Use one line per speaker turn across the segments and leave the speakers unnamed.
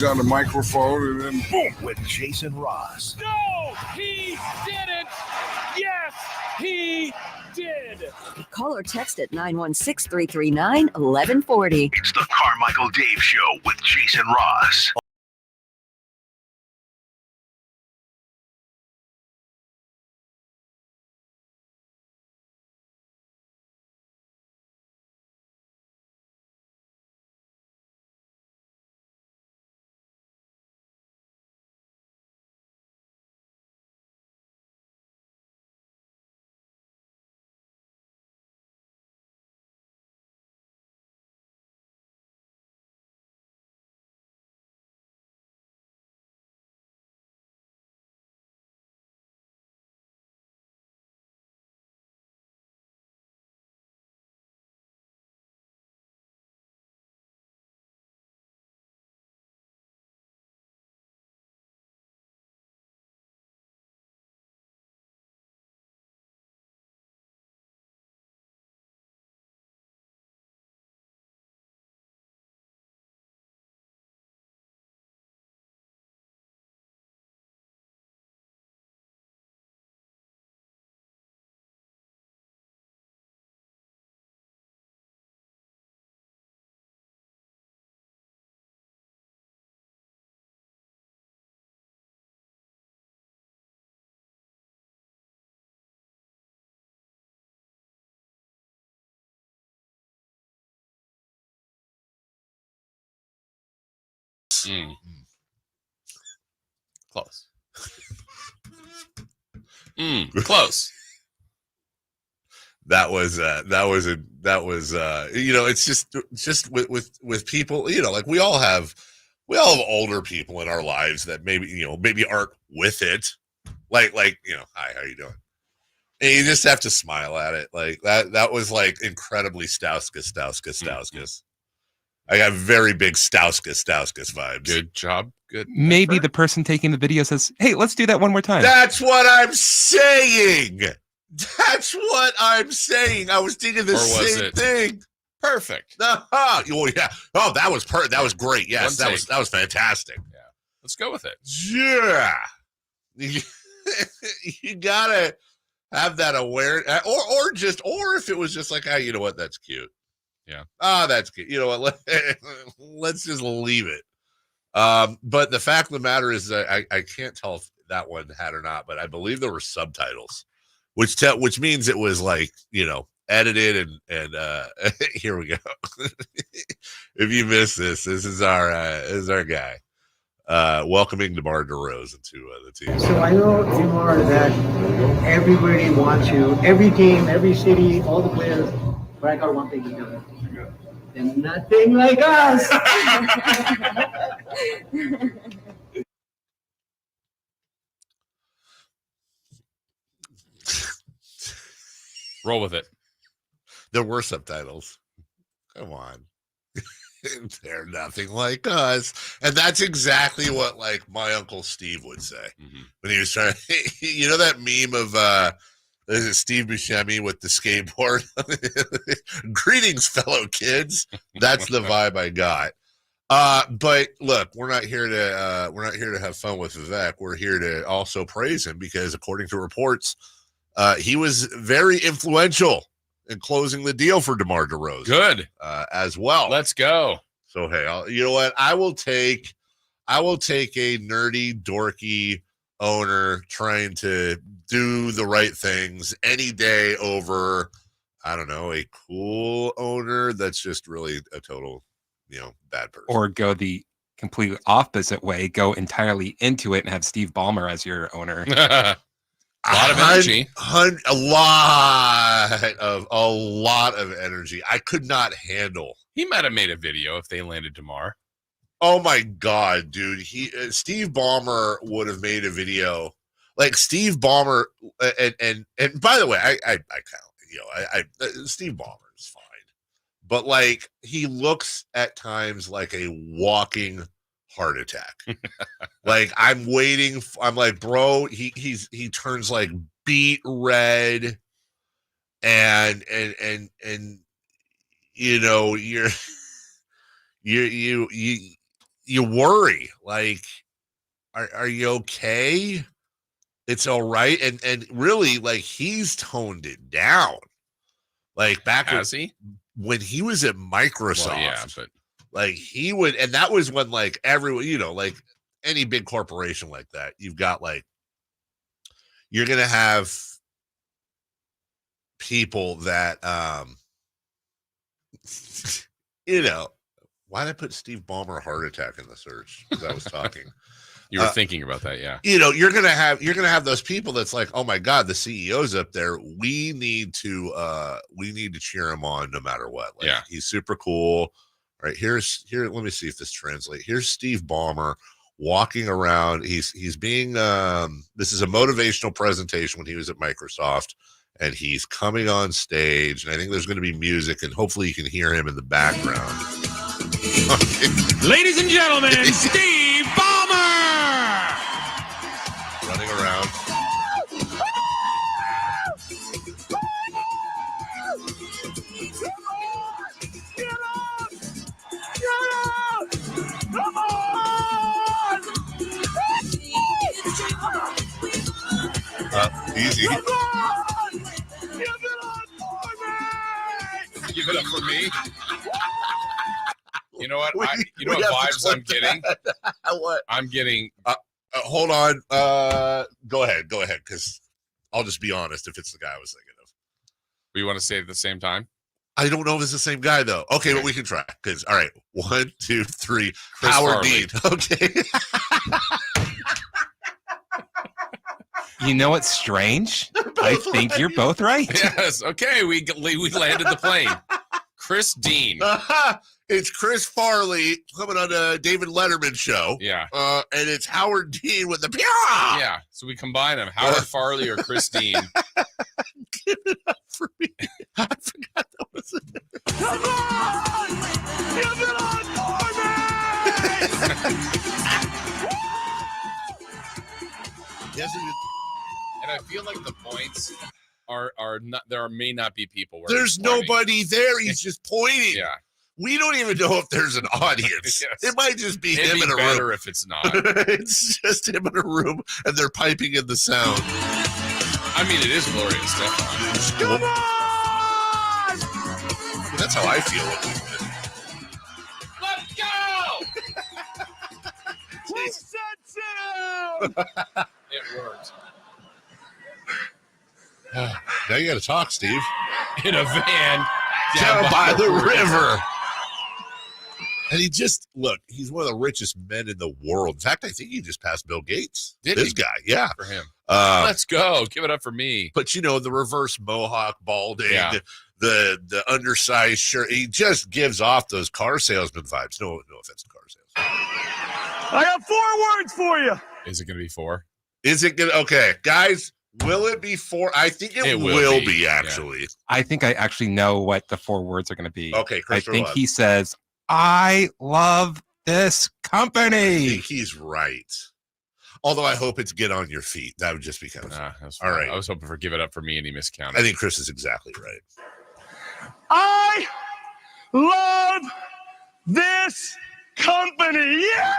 on the microphone, and then boom,
with Jason Ross.
No, he didn't. Yes, he did.
Call or text at 916-339-1140.
It's the Carmichael Dave Show with Jason Ross.
Close. Close.
That was you know, it's just with people, you know, like we all have older people in our lives that maybe aren't with it. Like, you know, hi, how you doing? And you just have to smile at it. Like that was like incredibly Stauskas. I got very big Stauskas vibes.
Good job. Good.
Maybe the person taking the video says, "Hey, let's do that one more time."
That's what I'm saying. I was thinking the same thing.
Perfect.
Well, yeah. Oh, that was that was great. Yes, that was fantastic.
Yeah. Let's go with it.
Yeah. You gotta have that awareness, or if it was just like, oh, you know what, that's cute.
Yeah.
That's cute. You know what? Let's just leave it. But the fact of the matter is that I can't tell if that one had or not, but I believe there were subtitles, which means it was like, you know, edited and here we go. If you missed this is our guy. Welcoming DeMar DeRozan to the team.
So I know, DeMar, that everybody wants you, every team, every city, all the players, but I got one thing to tell you. And nothing like us.
Roll with it.
There were subtitles. Come on. They're nothing like us. And that's exactly what like my Uncle Steve would say when he was trying. You know that meme of is it Steve Buscemi with the skateboard? Greetings, fellow kids. That's the vibe I got. But look, we're not here to have fun with Vivek. We're here to also praise him because according to reports, he was very influential in closing the deal for DeMar DeRozan.
Good.
As well.
Let's go.
So hey, you know what? I will take a nerdy, dorky owner trying to do the right things any day over, I don't know, a cool owner that's just really a total, you know, bad person.
Or go the complete opposite way, go entirely into it and have Steve Ballmer as your owner.
A lot of energy.
A lot of energy. I could not handle.
He might have made a video if they landed DeMar.
Oh my God, dude! Steve Ballmer would have made a video. Like Steve Ballmer, and by the way, I kind of, you know, Steve Ballmer is fine, but like he looks at times like a walking heart attack. Like I'm like, bro, he turns like beet red, and you know, you worry, like, are you okay? It's all right. And really, like, he's toned it down. Like back when he was at Microsoft,
Well, yeah, but
like he would, and that was when like everyone, you know, like any big corporation like that, you've got like, you're going to have people that, you know, why did I put Steve Ballmer heart attack in the search? Because I was talking.
You were thinking about that, yeah.
You know, you're gonna have those people that's like, oh my God, the CEO's up there. We need to cheer him on no matter what. Like,
yeah,
he's super cool. All right, here. Let me see if this translates. Here's Steve Ballmer walking around. He's being this is a motivational presentation when he was at Microsoft, and he's coming on stage, and I think there's going to be music, and hopefully you can hear him in the background.
Ladies and gentlemen, Steve Ballmer!
Running around. Easy.
Give it up for me. You know what? You know
We
what
have to
vibes I'm
clip
getting?
What?
I'm getting.
Hold on. Go ahead, because I'll just be honest. If it's the guy I was thinking of,
We want to say it at the same time.
I don't know if it's the same guy though. Okay, but we can try. Because all right, 1, 2, 3.
Chris
Howard
Farley.
Dean. Okay.
You know what's strange? I think you're both right.
Yes. Okay. We landed the plane. Chris Dean.
It's Chris Farley coming on a David Letterman show.
Yeah.
And it's Howard Dean with the
Yeah. So we combine them. Howard Farley or Chris Dean.
Give it up for me. I forgot that was it.
Come on! Give it on for me!
Yes, it is.
And I feel like the points are not. There may not be people. Where
There's
he's pointing.
nobody there. He's just pointing.
Yeah.
We don't even know if there's an audience.
Yes.
It might just be
It'd
him
be
in a
better
room.
if it's not.
It's just him in a room, and they're piping in the sound.
I mean, it is glorious, definitely.
Come on!
That's how I feel.
Let's go!
We said sound!
It worked.
Now you got to talk, Steve.
In a van
Down by the river. And he's one of the richest men in the world. In fact, I think he just passed Bill Gates.
Did
this
he?
guy, yeah.
For him.
Let's
go. Give it up for me.
But you know, the reverse mohawk, balding,
Yeah.
the undersized shirt. He just gives off those car salesman vibes. No offense to car sales.
I got 4 words for you.
Is it going to be 4?
Is it good? Okay, guys, will it be 4? I think it will be actually.
I think I actually know what the 4 words are going to be.
Okay,
I
Christopher
think
Love.
he says, I love this
I
company.
think he's right. Although I hope it's get on your feet. That would just be kind of fun. All right.
I was hoping for give it up for me, and he miscounted.
I think Chris is exactly right.
I love this company. Yeah!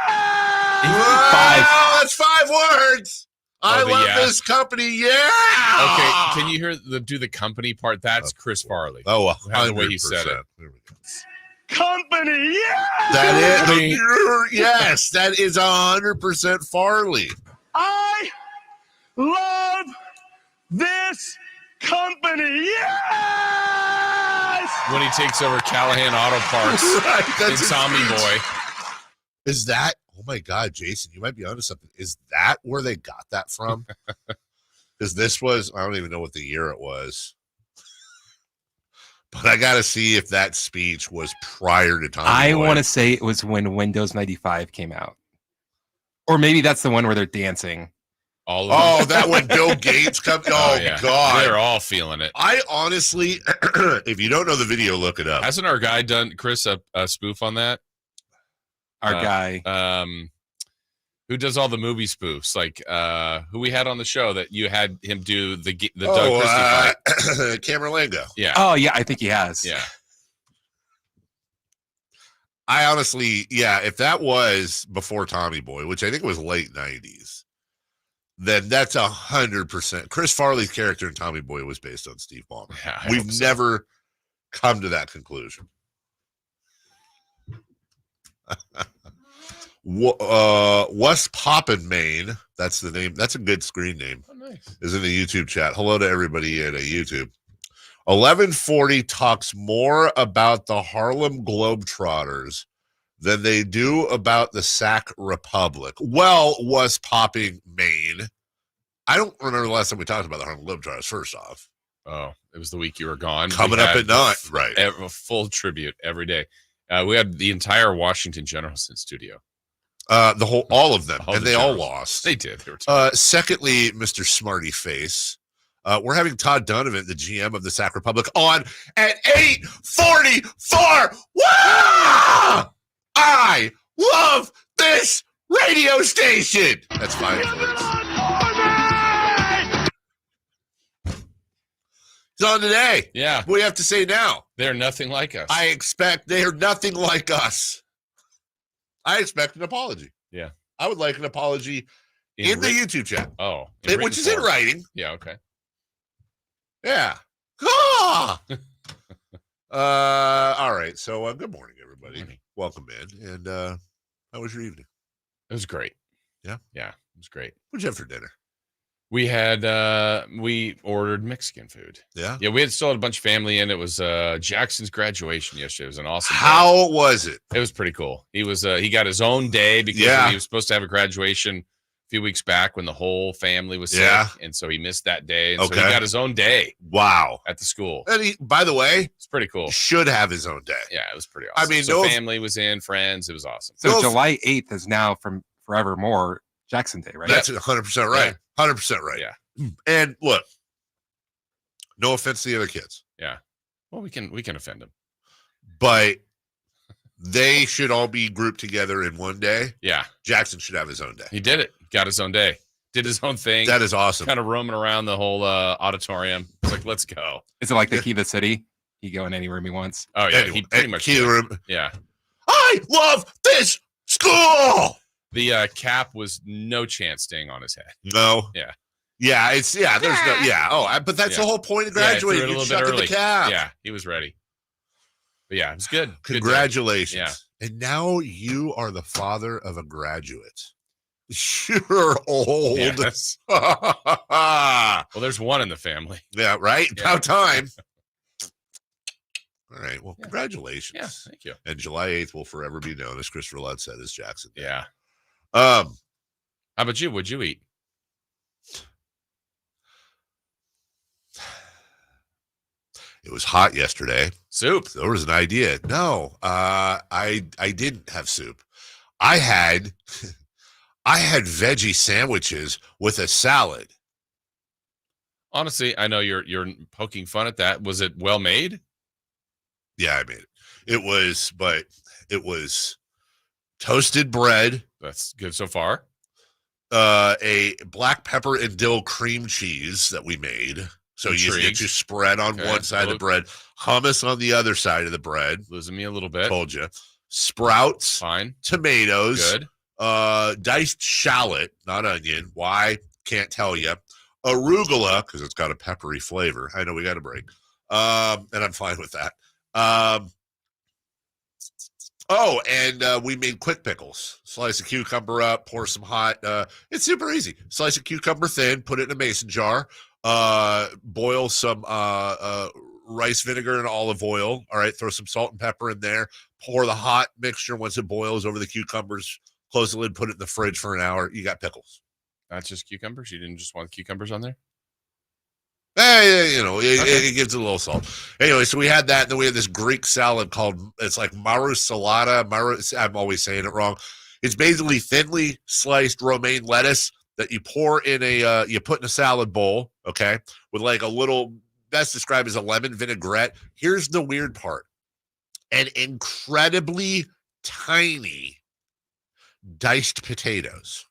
Wow, that's 5 words. I
the
love
yeah.
this company. Yeah.
Okay, can you hear the company part? That's Chris Farley.
Oh,
How the way he said it.
There we go.
Company. Yeah!
That is yes, that is 100% Farley.
I love this company. Yes!
When he takes over Callahan Auto Parts
Right,
in
that's
Tommy Boy.
Is that? Oh my God, Jason, you might be onto something. Is that where they got that from? Because this was, I don't even know what the year it was. But I got to see if that speech was prior to Tommy
I
Boy.
want to say it was when Windows 95 came out. Or maybe that's the one where they're dancing.
All of
Oh,
them.
that when Bill Gates comes. Oh,
yeah.
God.
They're all feeling it.
I honestly, if you don't know the video, look it up.
Hasn't our guy done, Chris, a spoof on that?
Our guy.
Who does all the movie spoofs? Like who we had on the show that you had him do the Doug Christie fight?
Cameron Lango.
Yeah.
Oh, yeah, I think he has.
Yeah.
I honestly, if that was before Tommy Boy, which I think was late 90s, then that's 100%. Chris Farley's character in Tommy Boy was based on Steve Ballmer.
Yeah,
We've never come to that conclusion. What's Poppin', Maine? That's the name. That's a good screen name.
Oh, nice.
Is in the YouTube chat. Hello to everybody at YouTube. 1140 talks more about the Harlem Globetrotters than they do about the Sac Republic. Well, was popping Maine. I don't remember the last time we talked about the Harlem Globetrotters, first off.
Oh, it was the week you were gone.
Coming up at 9, right.
A full tribute every day. We had the entire Washington Generals in studio.
All of them, and they all
Generals.
lost.
They did. They were
secondly, Mr. Smarty Face, we're having Todd Dunivant, the GM of the Sac Republic, on at 8:44. Wow! I love this radio station. That's 5 words. He's on today.
Yeah.
What do you have to say now?
They're nothing like us.
I expect they are nothing like us. I expect an apology.
Yeah.
I would like an apology in the YouTube chat.
Oh.
Which is in writing.
Yeah, okay.
Yeah. Ah! All right. So good morning, everybody.
Good morning.
Welcome in. And how was your evening?
It was great.
Yeah?
Yeah, it was great.
What'd you have for dinner?
We had we ordered Mexican food.
Yeah?
Yeah, we had still had a bunch of family in. It was Jackson's graduation yesterday. It was an awesome day.
How was it?
It was pretty cool. He was he got his own day because he was supposed to have a graduation a few weeks back when the whole family was sick, and so he missed that day. And so he got his own day.
Wow.
At the school.
And he, by the way,
it's pretty cool.
Should have his own day.
Yeah, it was pretty awesome.
I mean,
so family was in, friends. It was awesome.
So July 8th is now from forevermore Jackson Day, right?
That's 100% right. 100% right.
Yeah.
And look, no offense to the other kids.
Yeah. Well, we can offend them.
But they should all be grouped together in one day.
Yeah.
Jackson should have his own day.
He did it. Got his own day. Did his own thing.
That is awesome.
Kind of roaming around the whole auditorium. It's like, let's go.
Is it like the key of the city? He go in any room he wants.
Oh, yeah.
Anyway,
He pretty much
key
did.
room.
Yeah.
I love this school.
The cap was no chance staying on his head.
No.
Yeah.
Yeah, there's no, yeah. Oh, but that's the whole point of graduating.
Yeah,
You're
a little bit
chucking
early.
the cap.
Yeah, he was ready. But yeah, it was good.
Congratulations.
Good day.
And now you are the father of a graduate. You're old.
Yes.
Well,
there's one in the family.
Yeah, right?
Yeah.
About time. All right. Well, congratulations.
Yeah, thank you.
And July 8th will forever be known, as Christopher Ludd said, as Jackson.
Yeah.
How
about you? What'd you eat?
It was hot yesterday.
Soup.
There was an idea. No, I didn't have soup. I had veggie sandwiches with a salad.
Honestly, I know you're poking fun at that. Was it well made?
Yeah, I made it. It was toasted bread.
That's good so far.
A black pepper and dill cream cheese that we made. So you get your spread on one side of the bread, hummus on the other side of the bread.
Losing me a little bit.
Told you. Sprouts.
Fine.
Tomatoes.
Good.
Diced shallot, not onion. Why? Can't tell you. Arugula, because it's got a peppery flavor. I know we got a break. And I'm fine with that. And we made quick pickles. Slice a cucumber up, pour some hot. It's super easy. Slice a cucumber thin, put it in a mason jar. Boil some rice vinegar and olive oil. All right, throw some salt and pepper in there. Pour the hot mixture once it boils over the cucumbers. Close the lid, put it in the fridge for an hour. You got pickles.
Not just cucumbers? You didn't just want cucumbers on there?
It gives it a little salt. Anyway, so we had that, and then we had this Greek salad it's like marusalata. I'm always saying it wrong. It's basically thinly sliced romaine lettuce that you pour in you put in a salad bowl, okay, with like a little, best described as a lemon vinaigrette. Here's the weird part. An incredibly tiny diced potatoes.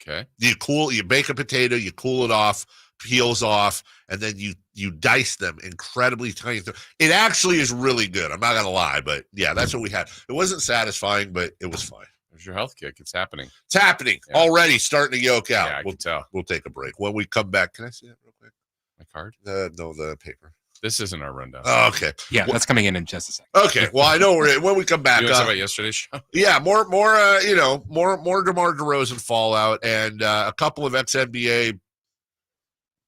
Okay.
You bake a potato, you cool it off, peels off, and then you dice them incredibly tiny. It actually is really good. I'm not gonna lie, but yeah, that's what we had. It wasn't satisfying, but it was fine.
There's your health kick. It's happening.
It's happening already. Starting to yoke out.
Yeah, I can tell.
We'll take a break. When we come back, can I see that real quick?
My card?
No, the paper.
This isn't our rundown.
Oh, okay.
Yeah, that's coming in just a second.
Okay. Well, I know when we come back.
You want to talk about yesterday's show?
Yeah, more DeMar DeRozan fallout and a couple of ex-NBA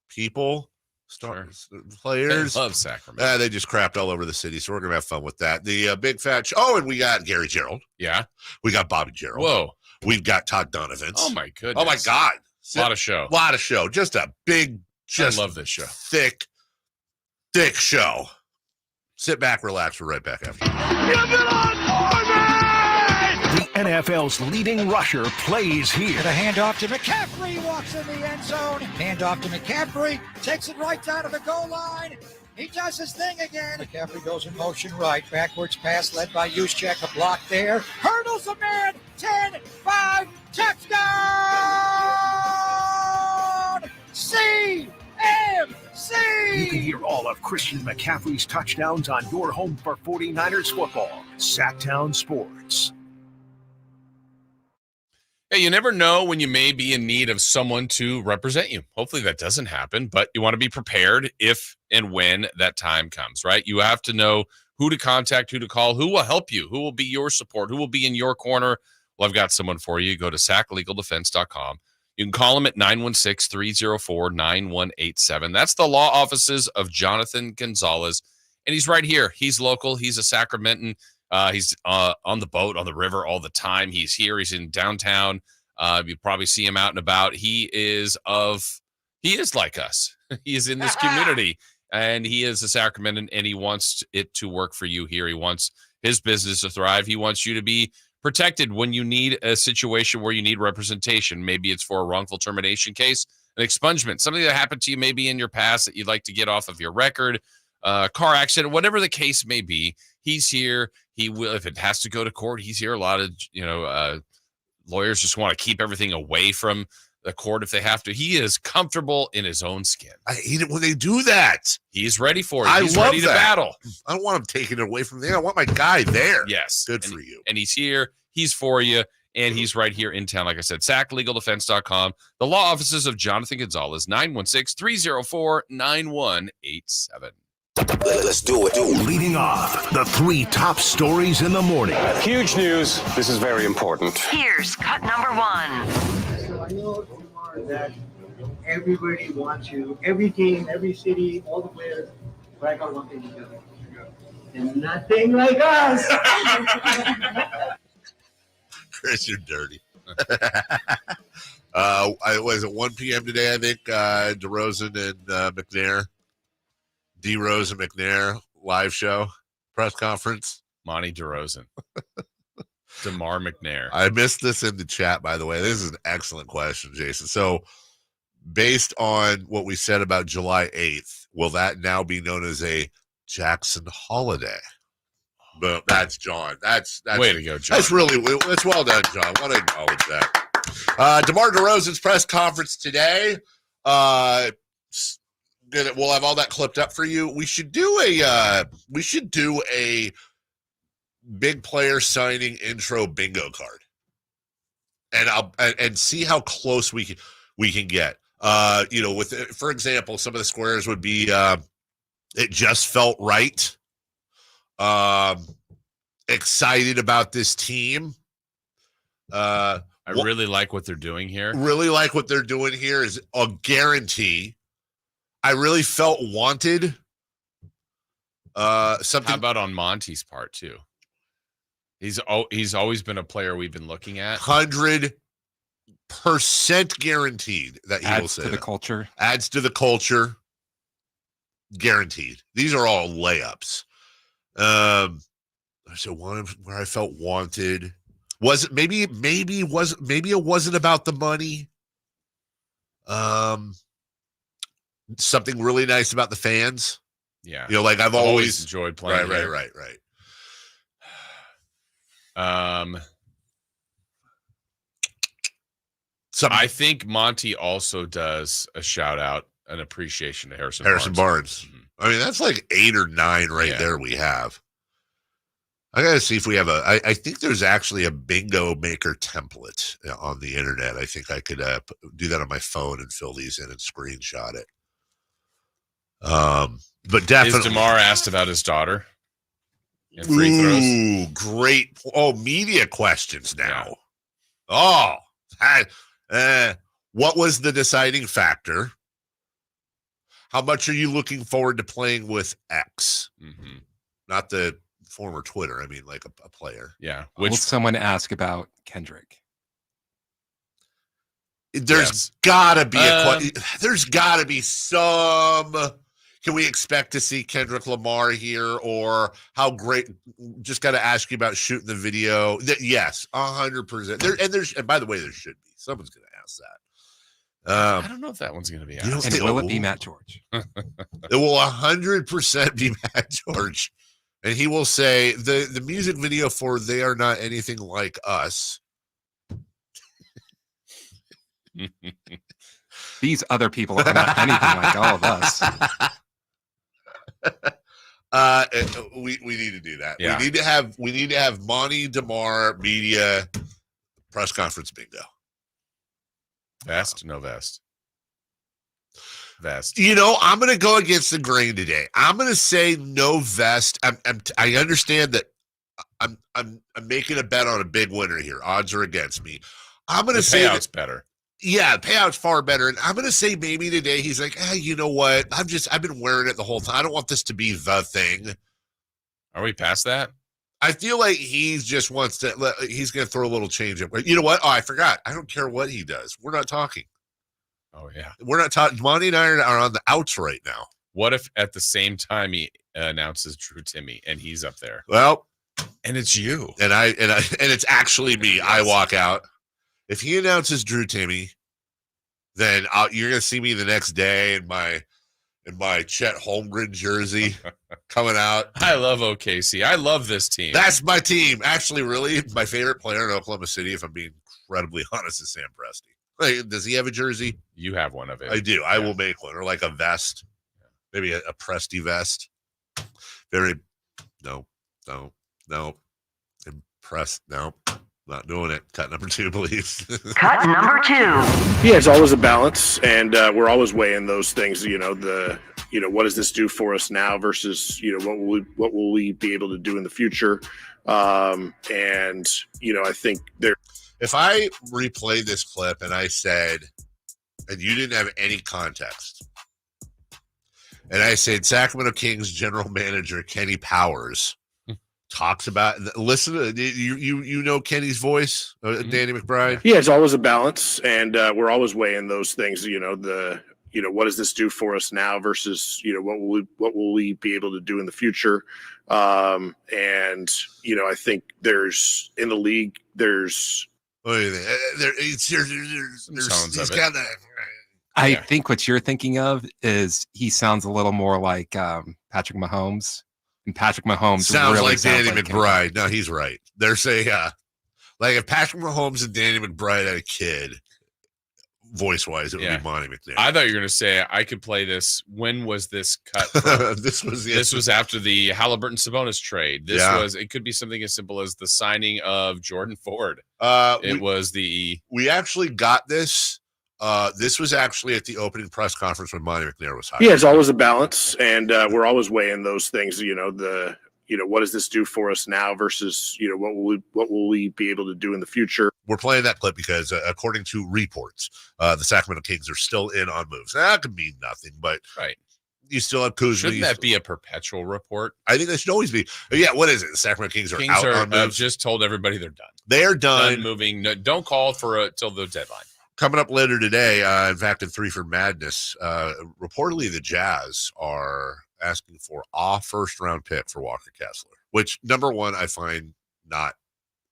people, players.
They love Sacramento.
They just crapped all over the city, so we're gonna have fun with that. The big fat show. Oh, and we got Gary Gerould.
Yeah.
We got Bobby Gerald.
Whoa.
We've got Todd Dunivant.
Oh my goodness.
Oh my God.
A lot of show.
Just a big.
I love this show.
Thick show. Sit back, relax. We're right back after.
Give it on for me!
The NFL's leading rusher plays here.
The handoff to McCaffrey, walks in the end zone. Handoff to McCaffrey, takes it right down to the goal line. He does his thing again. McCaffrey goes in motion right. Backwards pass led by Juszczyk. A block there. Hurdles a man. 10, 5, touchdown! CMC!
You can hear all of Christian McCaffrey's touchdowns on your home for 49ers football. Sacktown Sports.
Hey, you never know when you may be in need of someone to represent you. Hopefully that doesn't happen, but you want to be prepared if and when that time comes, right? You have to know who to contact, who to call, who will help you, who will be your support, who will be in your corner. Well, I've got someone for you. Go to saclegaldefense.com. You can call him at 916-304-9187. That's the law offices of Jonathan Gonzalez, and he's right here. He's local. He's a Sacramentan. He's on the boat, on the river all the time. He's here. He's in downtown. You probably see him out and about. He is like us. He is in this community, and he is a Sacramentan, and he wants it to work for you here. He wants his business to thrive. He wants you to be protected when you need a situation where you need representation. Maybe it's for a wrongful termination case, an expungement, something that happened to you maybe in your past that you'd like to get off of your record, car accident, whatever the case may be. He's here. He will, if it has to go to court, he's here. A lot of, lawyers just want to keep everything away from the court if they have to. He is comfortable in his own skin.
I hate it when they do that.
He's ready for it. He's
love
ready to battle.
I don't want him taking it away from there. I want my guy there.
Yes.
Good for you.
And he's here. He's for you. And he's right here in town. Like I said, saclegaldefense.com. The law offices of Jonathan Gonzalez, 916-304-9187.
Let's do it. Leading off, the 3 top stories in the morning.
Huge news. This is very important.
Here's cut number 1.
So I know, DeMar, that everybody wants you, every team, every city, all the players, but I got one thing to do. And nothing like us.
Chris, you're dirty. Was it 1 p.m. today, I think, DeRozan and McNair. DeRozan McNair live show, press conference.
Monty DeRozan. DeMar McNair.
I missed this in the chat, by the way. This is an excellent question, Jason. So, based on what we said about July 8th, will that now be known as a Jackson holiday? But that's John. That's
way to go, John.
That's well done, John. I want to acknowledge that. DeMar DeRozan's press conference today. We'll have all that clipped up for you. We should do a big player signing intro bingo card, and see how close we can get. With, for example, some of the squares would be it just felt right. Excited about this team.
I really like what they're doing here.
Really like what they're doing here is a guarantee. I really felt wanted. Something.
How about on Monty's part too? He's always been a player we've been looking at.
100% guaranteed that he will say
adds to the culture.
Adds to the culture. Guaranteed. These are all layups. I said one where I felt wanted. Was it maybe it wasn't about the money. Something really nice about the fans.
Yeah.
Like I've always
enjoyed playing.
Right.
I think Monty also does a shout out an appreciation to Harrison
Barnes.
Mm-hmm.
I mean, that's like 8 or 9 right there we have. I got to see if we have I think there's actually a bingo maker template on the internet. I think I could do that on my phone and fill these in and screenshot it. But definitely.
Is DeMar asked about his daughter and free throws?
Ooh, great. Oh, media questions now.
Yeah.
Oh, what was the deciding factor? How much are you looking forward to playing with X?
Mm-hmm.
Not the former Twitter. I mean, like a player.
Yeah.
Will someone ask about Kendrick?
There's gotta be there's gotta be some. Can we expect to see Kendrick Lamar here, or how great? Just got to ask you about shooting the video. Yes, 100%. And by the way, there should be. Someone's going to ask that.
I don't know if that one's going to be asked.
And will it be Matt George?
It will 100% be Matt George. And he will say, the music video for They Are Not Anything Like Us.
These other people are not anything like all of us.
We need to do that.
Yeah.
We need to have Monty DeMar media press conference bingo.
Vest? No vest. Vest.
You know, I'm going to go against the grain today. I'm going to say no vest. I understand that I'm making a bet on a big winner here. Odds are against me. I'm going to say
payout's better.
Yeah, the payout's far better. And I'm going to say maybe today he's like, hey, you know what? I've been wearing it the whole time. I don't want this to be the thing.
Are we past that?
I feel like he just wants to, he's going to throw a little change up. You know what? Oh, I forgot. I don't care what he does. We're not talking.
Oh, yeah.
We're not talking. Monty and I are on the outs right now.
What if at the same time he announces Drew Timmy and he's up there?
Well,
and it's you.
And it's actually me. I walk out. If he announces Drew Timmy, then you're going to see me the next day in my Chet Holmgren jersey coming out.
I love OKC. I love this team.
That's my team. Actually, really, my favorite player in Oklahoma City, if I'm being incredibly honest, is Sam Presti. Like, does he have a jersey?
You have one of it.
I do. I will make one, or like a vest, maybe a Presti vest. No. Impressed. No. Not doing it. Cut number 2, please.
Cut number 2.
Yeah, it's always a balance, and we're always weighing those things. What does this do for us now versus what will we be able to do in the future? I think there.
If I replay this clip and I said, and you didn't have any context, and I said Sacramento Kings general manager Kenny Powers talks about, listen to you know Kenny's voice, Danny McBride.
Yeah, it's always a balance, and we're always weighing those things. What does this do for us now versus what will we be able to do in the future? I think there's in the league there's.
I think what you're thinking of is he sounds a little more like Patrick Mahomes. And Patrick Mahomes
sounds
really
like Danny McBride. No, he's right. There's like if Patrick Mahomes and Danny McBride had a kid, voice-wise, it would be Monty McNair.
I thought you were going to say I could play this. When was this cut from?
This was
after the Halliburton Sabonis trade. It could be something as simple as the signing of Jordan Ford. We
actually got this. This was actually at the opening press conference when Monty McNair was hired.
Yeah, it's always a balance, and we're always weighing those things. What does this do for us now versus what will we be able to do in the future?
We're playing that clip because according to reports, the Sacramento Kings are still in on moves. That could mean nothing, but
right.
You still have Kuzma.
Shouldn't that be a perpetual report?
I think that should always be. Yeah, what is it? The Sacramento Kings are out on moves.
I've just told everybody they're done.
They are done
moving. No, don't call for till the deadline.
Coming up later today, in fact, in 3 for Madness, reportedly the Jazz are asking for a first-round pick for Walker Kessler, which, number one, I find not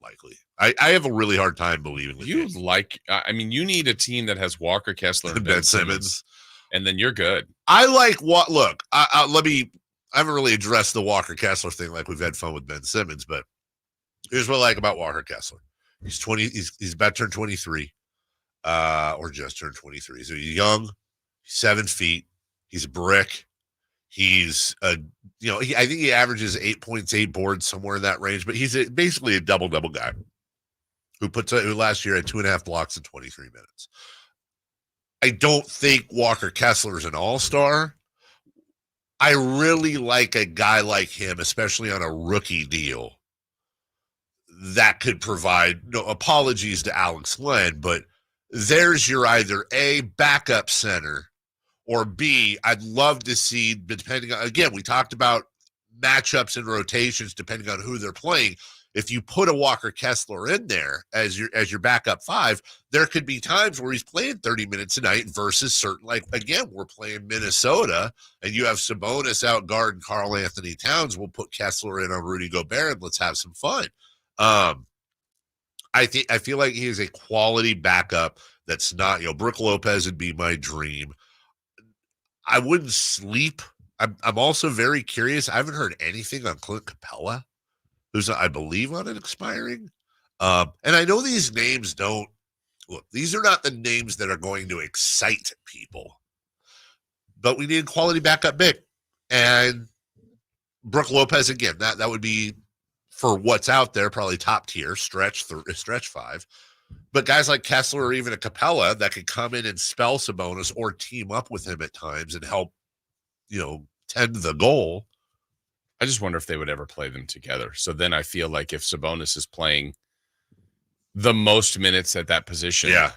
likely. I have a really hard time believing that.
You need a team that has Walker Kessler and Ben Simmons, and then you're good.
I like what. Look, I haven't really addressed the Walker Kessler thing like we've had fun with Ben Simmons, but here's what I like about Walker Kessler. He's 20. He's about to turn 23. Or just turned 23. So he's young. 7 feet. He's a brick. He's I think he averages 8 points, 8 boards, somewhere in that range. But he's basically a double-double guy who last year had 2.5 blocks in 23 minutes. I don't think Walker Kessler is an all-star. I really like a guy like him, especially on a rookie deal, that could provide, no apologies to Alex Len, but there's your either A, backup center, or B, I'd love to see, depending on, again, we talked about matchups and rotations depending on who they're playing. If you put a Walker Kessler in there as your backup 5, there could be times where he's playing 30 minutes a night versus certain, like, again, we're playing Minnesota and you have Sabonis out guarding Karl Anthony Towns. We'll put Kessler in on Rudy Gobert and let's have some fun. I feel like he is a quality backup that's not, Brook Lopez would be my dream. I wouldn't sleep. I'm also very curious. I haven't heard anything on Clint Capella, who's, I believe, on an expiring. And I know these names don't look, these are not the names that are going to excite people, but we need a quality backup big. And Brook Lopez, again, that would be, for what's out there, probably top tier, stretch 5. But guys like Kessler or even a Capella that could come in and spell Sabonis or team up with him at times and help, tend the goal.
I just wonder if they would ever play them together. So then I feel like if Sabonis is playing the most minutes at that position.
Yeah.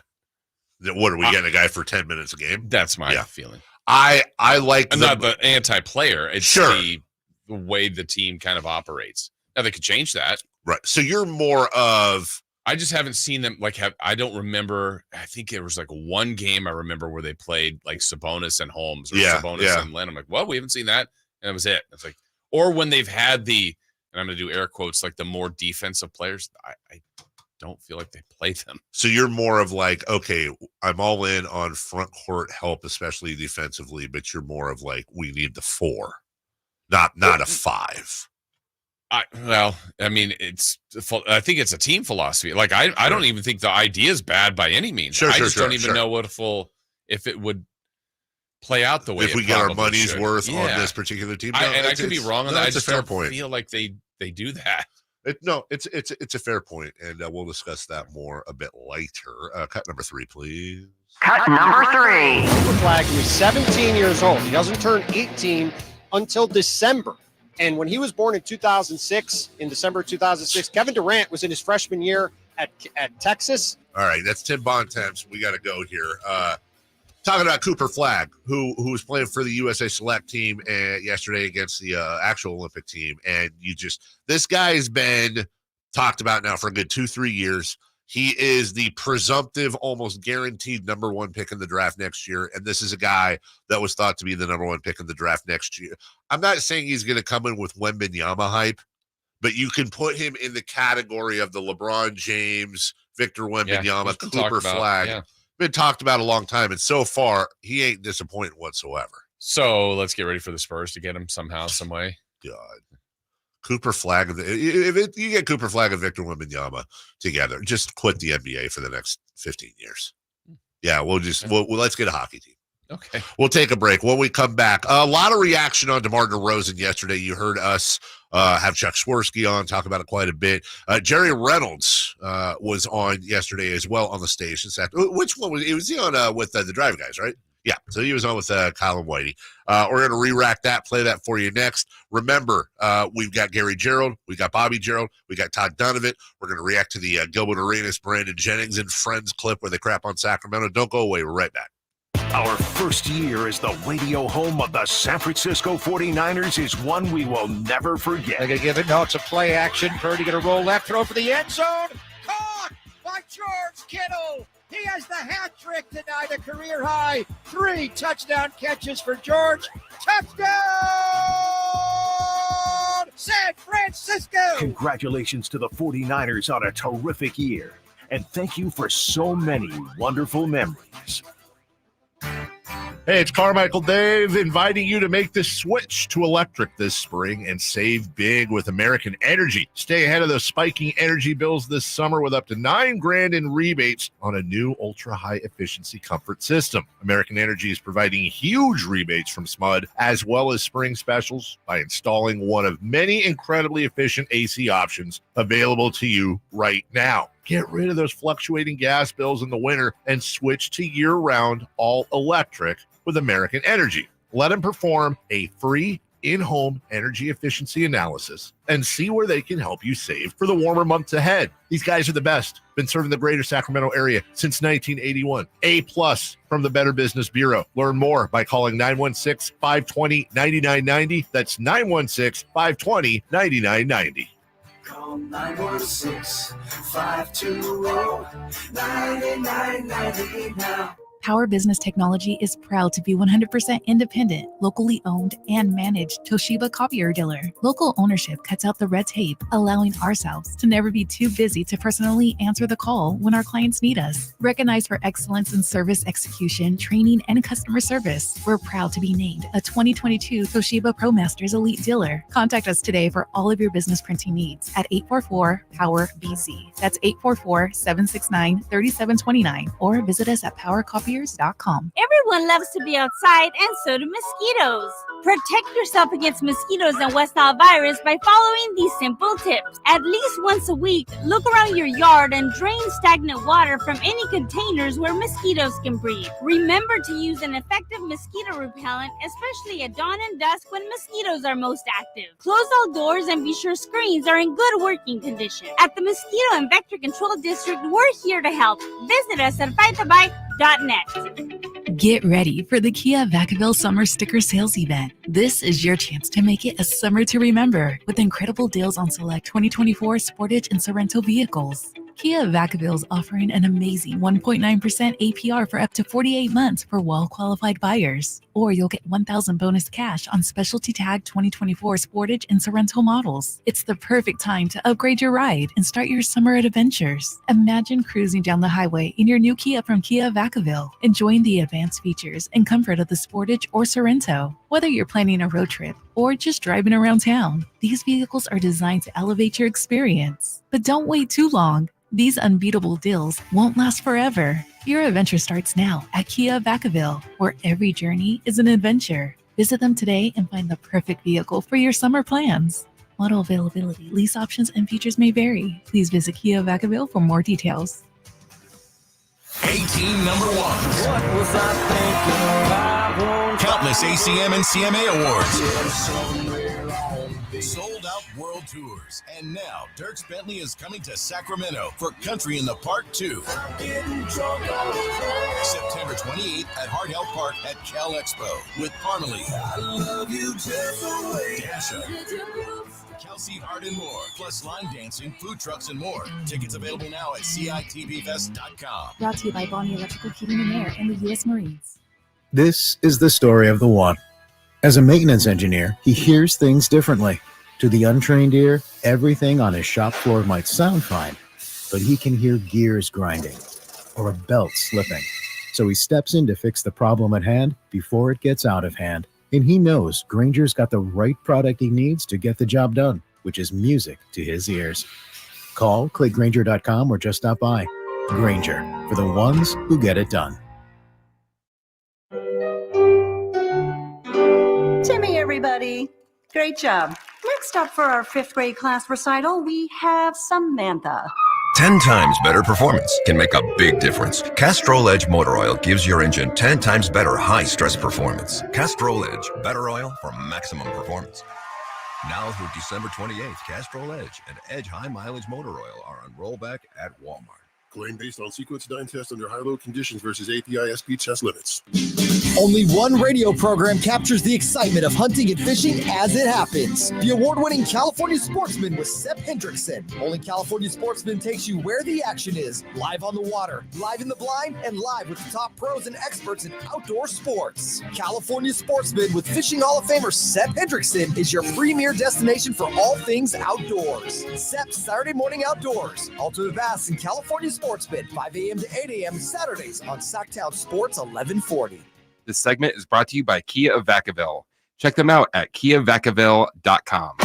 What are we getting, a guy for 10 minutes a game?
That's my feeling.
I like
I'm not the anti-player. It's
sure.
the way the team kind of operates. Now they could change that.
Right. So you're more of,
I just haven't seen them I don't remember. I think it was like one game I remember where they played like Sabonis and Holmes or Sabonis and Len. I'm like, well, we haven't seen that. And that was it. It's like, or when they've had and I'm going to do air quotes, like the more defensive players, I don't feel like they play them.
So you're more of like, okay, I'm all in on front court help, especially defensively, but you're more of like, we need the 4, not a 5.
I think it's a team philosophy. Like I don't even think the idea is bad by any means. I just don't even know if it would play out the way
if we get our money's worth on this particular team.
I could be wrong on that. I just don't
point.
feel like they do that.
It's a fair point, and we'll discuss that more a bit later. Cut number 3, please.
Cut number 3.
Cooper Flagg was 17 years old. He doesn't turn 18 until December. And when he was born in 2006, in December 2006, Kevin Durant was in his freshman year at Texas.
All right, that's Tim Bontemps. We got to go here. Talking about Cooper Flagg, who was playing for the USA Select team yesterday against the actual Olympic team. And this guy has been talked about now for a good 2-3 years. He is the presumptive, almost guaranteed number 1 pick in the draft next year. And this is a guy that was thought to be the number 1 pick in the draft next year. I'm not saying he's going to come in with Wembanyama hype, but you can put him in the category of the LeBron James, Victor Wembanyama, Cooper Flagg. Been talked about a long time. And so far, he ain't disappointed whatsoever.
So let's get ready for the Spurs to get him somehow, some way.
God. Cooper Flagg, if you get Cooper Flagg and Victor Wembanyama together, just quit the NBA for the next 15 years. Yeah, let's get a hockey team.
Okay.
We'll take a break. When we come back, a lot of reaction on DeMar DeRozan yesterday. You heard us have Chuck Swirsky on, talk about it quite a bit. Jerry Reynolds was on yesterday as well on the station. Which one was he? Was he on with the Drive Guys, right? Yeah, so he was on with Kyle and Whitey. We're going to re-rack that, play that for you next. Remember, we've got Gary Gerould, we got Bobby Gerald, we got Todd Dunivant. We're going to react to the Gilbert Arenas, Brandon Jennings, and Friends clip where they crap on Sacramento. Don't go away. We're right back.
Our first year as the radio home of the San Francisco 49ers is one we will never forget.
They're going to give it. No, it's a play action. Purdy going to roll left, throw for the end zone. Caught by George Kittle. He has the hat trick tonight, a career high 3 touchdown catches for George. Touchdown, San Francisco.
Congratulations to the 49ers on a terrific year. And thank you for so many wonderful memories.
Hey, it's Carmichael Dave inviting you to make the switch to electric this spring and save big with American Energy. Stay ahead of those spiking energy bills this summer with up to $9,000 in rebates on a new ultra-high efficiency comfort system. American Energy is providing huge rebates from SMUD as well as spring specials by installing one of many incredibly efficient AC options available to you right now. Get rid of those fluctuating gas bills in the winter and switch to year-round all-electric with American Energy. Let them perform a free in-home energy efficiency analysis and see where they can help you save for the warmer months ahead. These guys are the best. Been serving the greater Sacramento area since 1981. A+ from the Better Business Bureau. Learn more by calling 916-520-9990. That's 916-520-9990.
Call 916-520-9990 now.
Power Business Technology is proud to be 100% independent, locally owned, and managed Toshiba copier dealer. Local ownership cuts out the red tape, allowing ourselves to never be too busy to personally answer the call when our clients need us. Recognized for excellence in service execution, training, and customer service, we're proud to be named a 2022 Toshiba ProMasters Elite Dealer. Contact us today for all of your business printing needs at 844-POWER-BZ. That's 844-769-3729, or visit us at PowerCopier.com.
Everyone loves to be outside, and so do mosquitoes. Protect yourself against mosquitoes and West Nile virus by following these simple tips. At least once a week, look around your yard and drain stagnant water from any containers where mosquitoes can breed. Remember to use an effective mosquito repellent, especially at dawn and dusk when mosquitoes are most active. Close all doors and be sure screens are in good working condition. At the Mosquito and Vector Control District, we're here to help. Visit us at fightthabite.net.
Get ready for the Kia Vacaville Summer Sticker Sales Event. This is your chance to make it a summer to remember with incredible deals on select 2024 Sportage and Sorrento vehicles. Kia Vacaville is offering an amazing 1.9% APR for up to 48 months for well-qualified buyers. Or you'll get $1,000 bonus cash on specialty tag 2024 Sportage and Sorrento models. It's the perfect time to upgrade your ride and start your summer adventures. Imagine cruising down the highway in your new Kia from Kia Vacaville, enjoying the advanced features and comfort of the Sportage or Sorrento. Whether you're planning a road trip or just driving around town, these vehicles are designed to elevate your experience. But don't wait too long. These unbeatable deals won't last forever. Your adventure starts now at Kia Vacaville, where every journey is an adventure. Visit them today and find the perfect vehicle for your summer plans. Model availability, lease options, and features may vary. Please visit Kia Vacaville for more details.
A-Team number one. What was I thinking? Countless ACM and CMA awards. Sold out world tours. And now Dierks Bentley is coming to Sacramento for Country in the Park 2. September 28th at Hart Health Park at Cal Expo with Parmalee, Dasha, Kelsey Hart, and more. Plus line dancing, food trucks, and more. Tickets available now at CITVFest.com.
Brought to you by Bonnie Electrical Heating and Air and the U.S. Marines.
This is the story of the one. As a maintenance engineer, he hears things differently. To the untrained ear, everything on his shop floor might sound fine, but he can hear gears grinding or a belt slipping. So he steps in to fix the problem at hand before it gets out of hand. And he knows Grainger's got the right product he needs to get the job done, which is music to his ears. Call, click Grainger.com, or just stop by. Grainger, for the ones who get it done.
Timmy, everybody. Great job. Next up for our 5th grade class recital, we have Samantha.
10 times better performance can make a big difference. Castrol Edge Motor Oil gives your engine 10 times better high-stress performance. Castrol Edge, better oil for maximum performance. Now through December 28th, Castrol Edge and Edge High Mileage Motor Oil are on rollback at Walmart.
Claim based on sequence 9 test under high-load conditions versus API SP test limits.
Only one radio program captures the excitement of hunting and fishing as it happens. The award-winning California Sportsman with Sep Hendrickson. Only California Sportsman takes you where the action is. Live on the water, live in the blind, and live with the top pros and experts in outdoor sports. California Sportsman with Fishing Hall of Famer Sep Hendrickson is your premier destination for all things outdoors. Sep's Saturday Morning Outdoors. Ultimate Bass and California Sportsman, 5 a.m. to 8 a.m. Saturdays on Sacktown Sports 1140.
This segment is brought to you by Kia of Vacaville. Check them out at kiavacaville.com.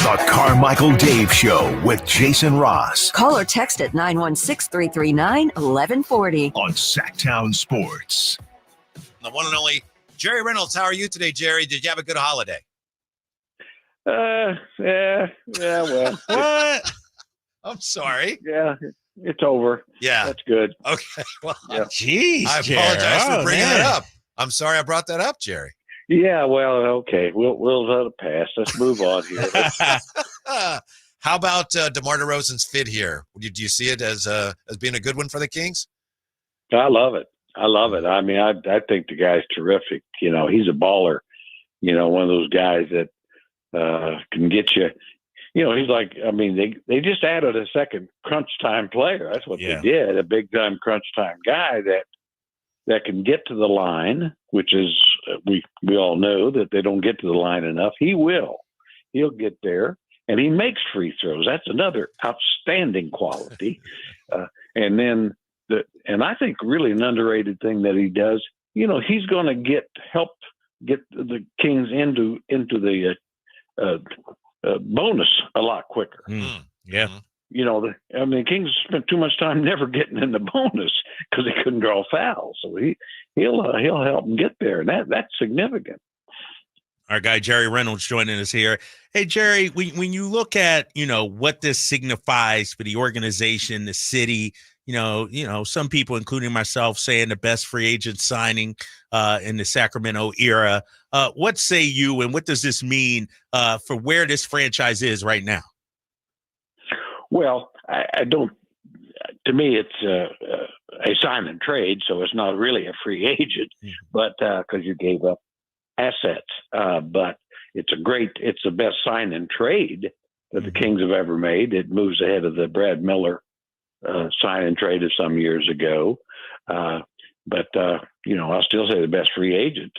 The Carmichael Dave Show with Jason Ross.
Call or text at 916-339-1140.
On Sacktown Sports.
The one and only Jerry Reynolds. How are you today, Jerry? Did you have a good holiday?
Yeah, well.
What? I'm sorry.
Yeah, it's over.
Yeah.
That's good.
Okay. Well,
Yeah.
Jeez, I apologize for bringing that up. I'm sorry I brought that up, Jerry.
Yeah, well, okay. We'll let it pass. Let's move on here.
How about DeMar DeRozan's fit here? Do you see it as being a good one for the Kings?
I love it. I mean, I think the guy's terrific. You know, he's a baller. You know, one of those guys that can get you. You know, he's like, I mean, they just added a second crunch time player. That's what they did, a big time crunch time guy that can get to the line, which is we all know that they don't get to the line enough. He'll get there, and he makes free throws. That's another outstanding quality. And I think really an underrated thing that he does, you know, he's going to help get the Kings into the bonus a lot quicker.
Yeah.
You know, the Kings spent too much time never getting in the bonus because they couldn't draw fouls. So he'll help them get there, and that's significant.
Our guy Jerry Reynolds joining us here. Hey, Jerry, when you look at, you know, what this signifies for the organization, the city, you know, some people, including myself, saying the best free agent signing in the Sacramento era. What say you, and what does this mean for where this franchise is right now?
Well, I don't. To me, it's a sign and trade, so it's not really a free agent, but because you gave up assets. But it's the best sign and trade that the Kings have ever made. It moves ahead of the Brad Miller sign and trade of some years ago. But you know, I'll still say the best free agent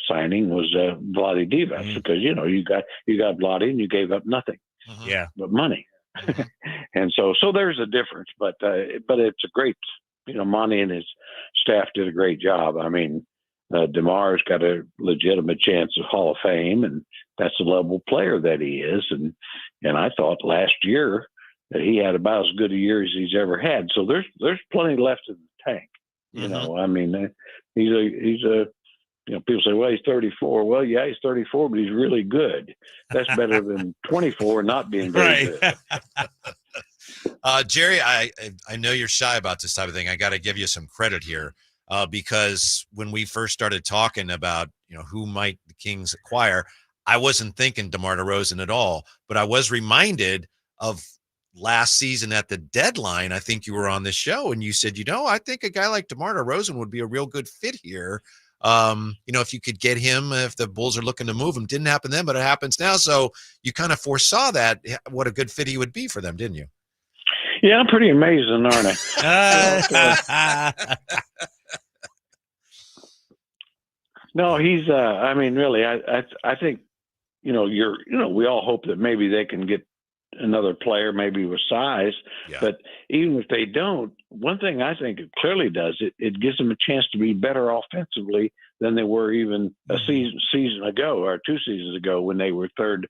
signing was Vlade Divac, because you know you got Vlade and you gave up nothing, but money. And so there's a difference, but it's a great, you know, Monty and his staff did a great job. I mean, DeMar's got a legitimate chance of Hall of Fame, and that's the level player that he is. And I thought last year that he had about as good a year as he's ever had. So there's plenty left in the tank. You know, I mean, he's a you know, people say, well, he's 34. Well, yeah, he's 34, but he's really good. That's better than 24 and not being very good.
Jerry, I know you're shy about this type of thing. I got to give you some credit here because when we first started talking about, you know, who might the Kings acquire, I wasn't thinking DeMar DeRozan at all, but I was reminded of last season at the deadline. I think you were on this show and you said, you know, I think a guy like DeMar DeRozan would be a real good fit here. You know, if you could get him, if the Bulls are looking to move him, didn't happen then, but it happens now. So you kind of foresaw that, what a good fit he would be for them, didn't you?
Yeah, I'm pretty amazing, aren't I? No, he's, I mean, really, I think, you know, we all hope that maybe they can get another player, maybe with size, but even if they don't, one thing I think it clearly does, it gives them a chance to be better offensively than they were even a season ago or 2 seasons ago when they were third,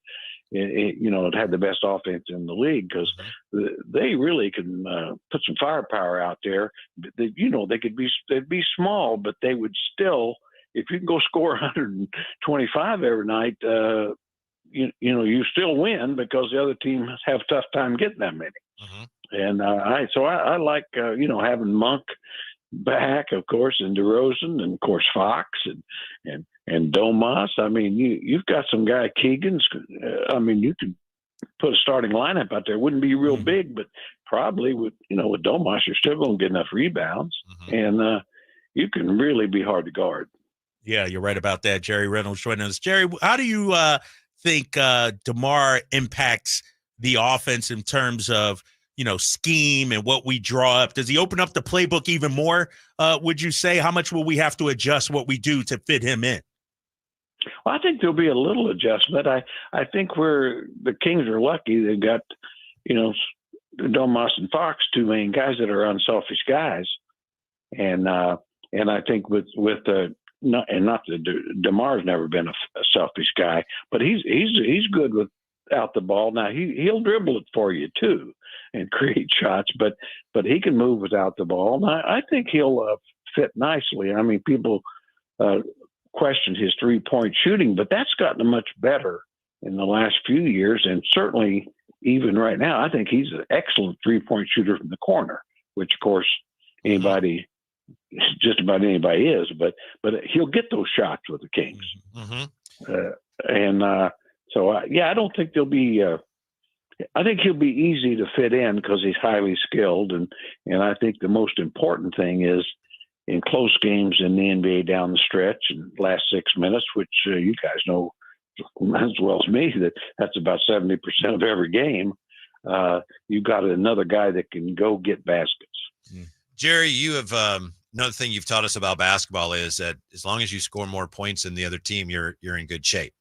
you know, had the best offense in the league, because they really can put some firepower out there. You know, they'd be small, but they would still, if you can go score 125 every night, you know, you still win because the other team have a tough time getting that many. And I like, you know, having Monk back, of course, and DeRozan, and of course Fox and Domas. I mean, you've got some guy, Keegan's. I mean, you could put a starting lineup out there. It wouldn't be real big, but probably with Domas, you're still going to get enough rebounds, and you can really be hard to guard.
Yeah, you're right about that. Jerry Reynolds joining us. Jerry, how do you think DeMar impacts the offense in terms of, you know, scheme and what we draw up? Does he open up the playbook even more, would you say? How much will we have to adjust what we do to fit him in?
Well, I think there'll be a little adjustment. I think the Kings are lucky. They've got, you know, Domas and Fox, two main guys that are unselfish guys. and I think with not that DeMar's never been a selfish guy, but he's good without the ball. Now he'll dribble it for you too and create shots, but he can move without the ball. And I think he'll fit nicely. I mean, people questioned his 3-point shooting, but that's gotten much better in the last few years, and certainly even right now, I think he's an excellent 3-point shooter from the corner, which of course just about anybody is, but he'll get those shots with the Kings. I don't think there'll be. I think he'll be easy to fit in because he's highly skilled, and I think the most important thing is in close games in the NBA down the stretch and last 6 minutes, which you guys know as well as me that's about 70% of every game. You've got another guy that can go get baskets.
Jerry, you have another thing you've taught us about basketball is that as long as you score more points than the other team, you're in good shape.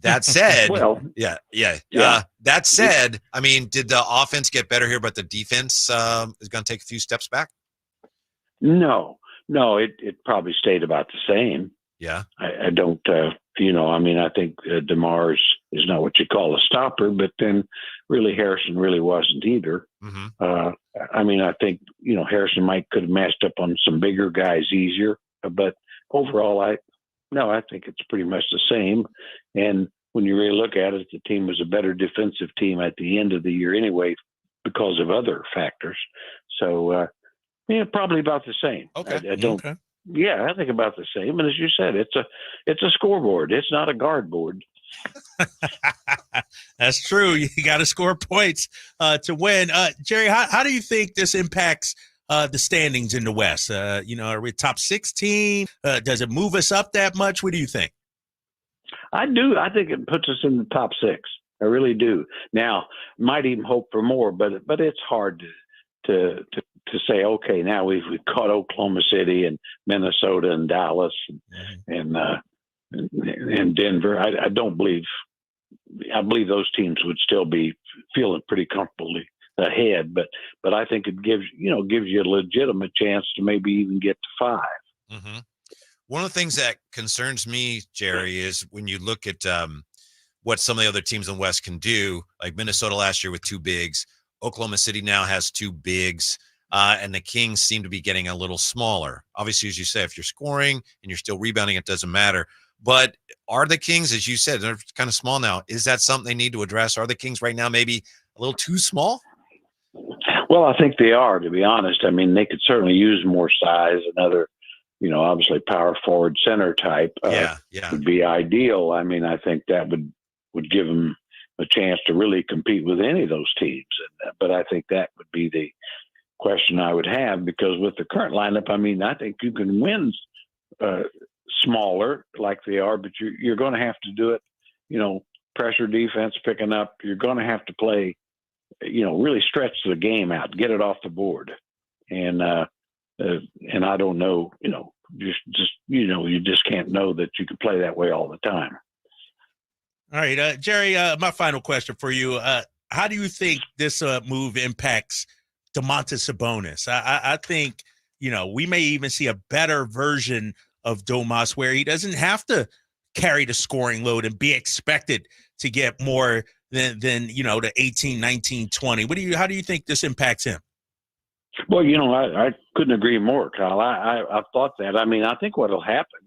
That said, that said, I mean, did the offense get better here, but the defense is going to take a few steps back?
No, it probably stayed about the same.
Yeah.
I don't, I think DeMar is not what you call a stopper, but then really Harrison really wasn't either. I think, Harrison could have matched up on some bigger guys easier, but overall, I think it's pretty much the same. And when you really look at it, the team was a better defensive team at the end of the year anyway, because of other factors. So, probably about the same.
Okay.
Yeah, I think about the same. And as you said, it's a scoreboard. It's not a guard board.
That's true. You got to score points to win. Jerry, how do you think this impacts the standings in the West? Are we top 16? Does it move us up that much? What do you think?
I do. I think it puts us in the top 6. I really do. Now, might even hope for more, but it's hard to say, okay, now we've caught Oklahoma City and Minnesota and Dallas and Denver. I believe those teams would still be feeling pretty comfortably ahead, but I think it gives you a legitimate chance to maybe even get to 5.
One of the things that concerns me, Jerry, is when you look at what some of the other teams in the West can do, like Minnesota last year with 2 bigs, Oklahoma City now has 2 bigs. And the Kings seem to be getting a little smaller. Obviously, as you say, if you're scoring and you're still rebounding, it doesn't matter. But are the Kings, as you said, they're kind of small now. Is that something they need to address? Are the Kings right now maybe a little too small?
Well, I think they are, to be honest. I mean, they could certainly use more size. Another, obviously power forward center type would be ideal. I mean, I think that would give them a chance to really compete with any of those teams. But I think that would be the question I would have, because with the current lineup, I mean, I think you can win smaller like they are, but you're going to have to do it, pressure defense picking up. You're going to have to play, really stretch the game out, get it off the board. And I don't know, you just can't know that you can play that way all the time.
All right, Jerry, my final question for you. How do you think this move impacts Domantas Sabonis? I think, we may even see a better version of Domas where he doesn't have to carry the scoring load and be expected to get more than the 18, 19, 20. How do you think this impacts him?
Well, I couldn't agree more, Kyle. I've thought that. I mean, I think what'll happen,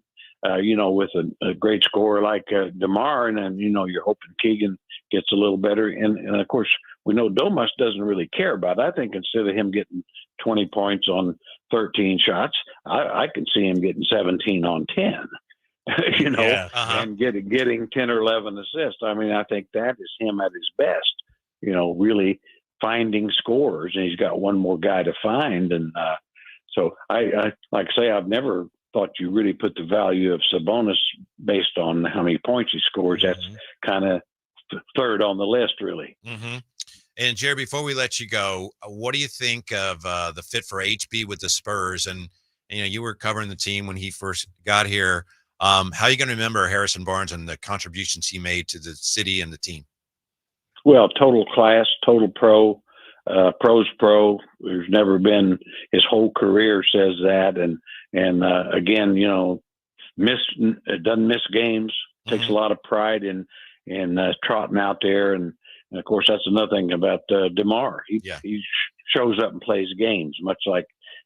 with a great scorer like DeMar, and then, you're hoping Keegan gets a little better. And of course, we know Domas doesn't really care about it. I think instead of him getting 20 points on 13 shots, I can see him getting 17 on 10, and getting 10 or 11 assists. I mean, I think that is him at his best, really finding scorers, and he's got one more guy to find. And so I like I say, I've never thought you really put the value of Sabonis based on how many points he scores. That's kind of third on the list, really.
And Jerry, before we let you go, what do you think of the fit for HB with the Spurs? And you were covering the team when he first got here. How are you going to remember Harrison Barnes and the contributions he made to the city and the team?
Well, total class, total pro. pro's pro. There's never been, his whole career says that. And again, doesn't miss games, takes a lot of pride in trotting out there. And of course, that's another thing about DeMar. He shows up and plays games, much like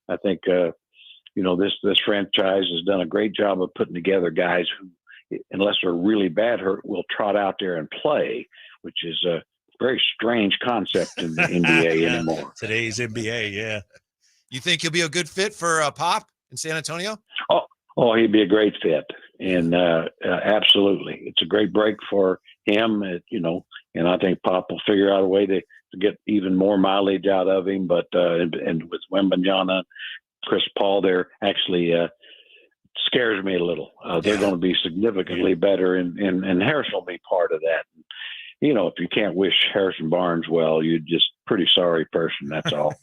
I think, this franchise has done a great job of putting together guys who, unless they're really bad hurt, will trot out there and play, which is a very strange concept in the NBA anymore.
Today's NBA, yeah.
You think he'll be a good fit for Pop in San Antonio?
Oh, he'd be a great fit. And absolutely. It's a great break for him, and I think Pop will figure out a way to get even more mileage out of him. But and with Wembanyama, Chris Paul, they're actually scares me a little. They're going to be significantly better, and Harrison will be part of that. If you can't wish Harrison Barnes well, you're just a pretty sorry person. That's all.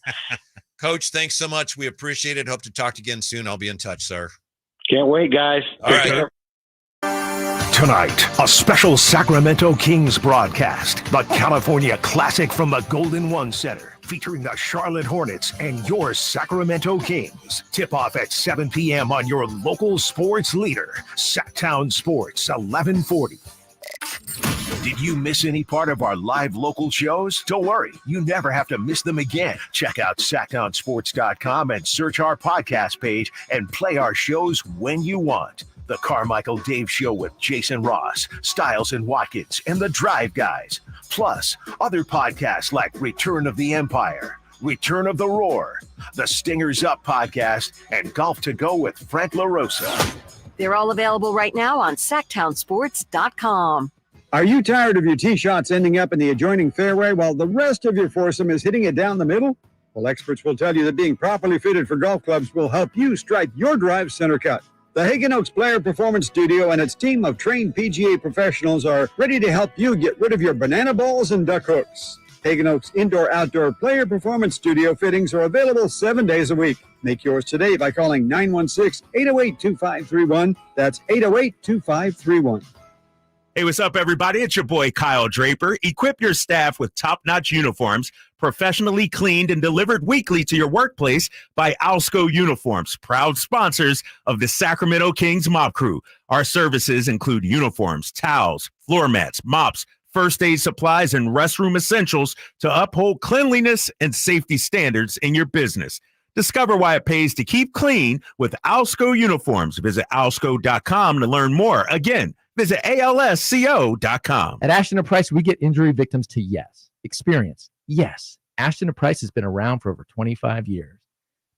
Coach, thanks so much. We appreciate it. Hope to talk to you again soon. I'll be in touch, sir.
Can't wait, guys.
All right.
Tonight, a special Sacramento Kings broadcast. The California Classic from the Golden One Center, featuring the Charlotte Hornets and your Sacramento Kings. Tip-off at 7 p.m. on your local sports leader, Sacktown Sports 1140. Did you miss any part of our live local shows? Don't worry, you never have to miss them again. Check out sacktownsports.com and search our podcast page and play our shows when you want. The Carmichael Dave Show with Jason Ross, Stiles and Watkins, and the Drive Guys. Plus, other podcasts like Return of the Empire, Return of the Roar, the Stingers Up podcast, and Golf to Go with Frank LaRosa.
They're all available right now on sacktownsports.com.
Are you tired of your tee shots ending up in the adjoining fairway while the rest of your foursome is hitting it down the middle? Well, experts will tell you that being properly fitted for golf clubs will help you strike your drive center cut. The Hagen Oaks Player Performance Studio and its team of trained PGA professionals are ready to help you get rid of your banana balls and duck hooks. Hagen Oaks Indoor-Outdoor Player Performance Studio fittings are available 7 days a week. Make yours today by calling 916-808-2531. That's 808-2531.
Hey, what's up, everybody? It's your boy, Kyle Draper. Equip your staff with top-notch uniforms, professionally cleaned and delivered weekly to your workplace by Alsco Uniforms, proud sponsors of the Sacramento Kings Mop Crew. Our services include uniforms, towels, floor mats, mops, first aid supplies, and restroom essentials to uphold cleanliness and safety standards in your business. Discover why it pays to keep clean with Alsco Uniforms. Visit alsco.com to learn more. Again, visit alsco.com.
At Ashton & Price, we get injury victims to yes. Experience, yes. Ashton & Price has been around for over 25 years.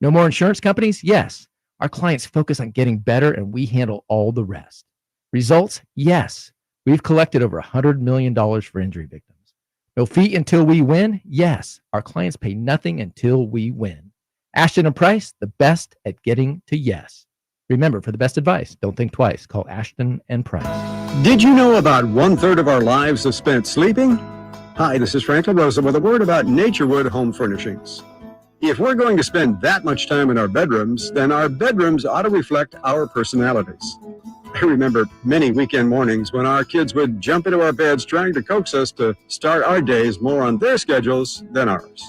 No more insurance companies? Yes. Our clients focus on getting better, and we handle all the rest. Results? Yes. We've collected over $100 million for injury victims. No fee until we win? Yes. Our clients pay nothing until we win. Ashton & Price, the best at getting to yes. Remember, for the best advice, don't think twice. Call Ashton & Price.
Did you know about 1/3 of our lives is spent sleeping? Hi, this is Frank LaRosa with a word about Naturewood Home Furnishings. If we're going to spend that much time in our bedrooms, then our bedrooms ought to reflect our personalities. I remember many weekend mornings when our kids would jump into our beds trying to coax us to start our days more on their schedules than ours.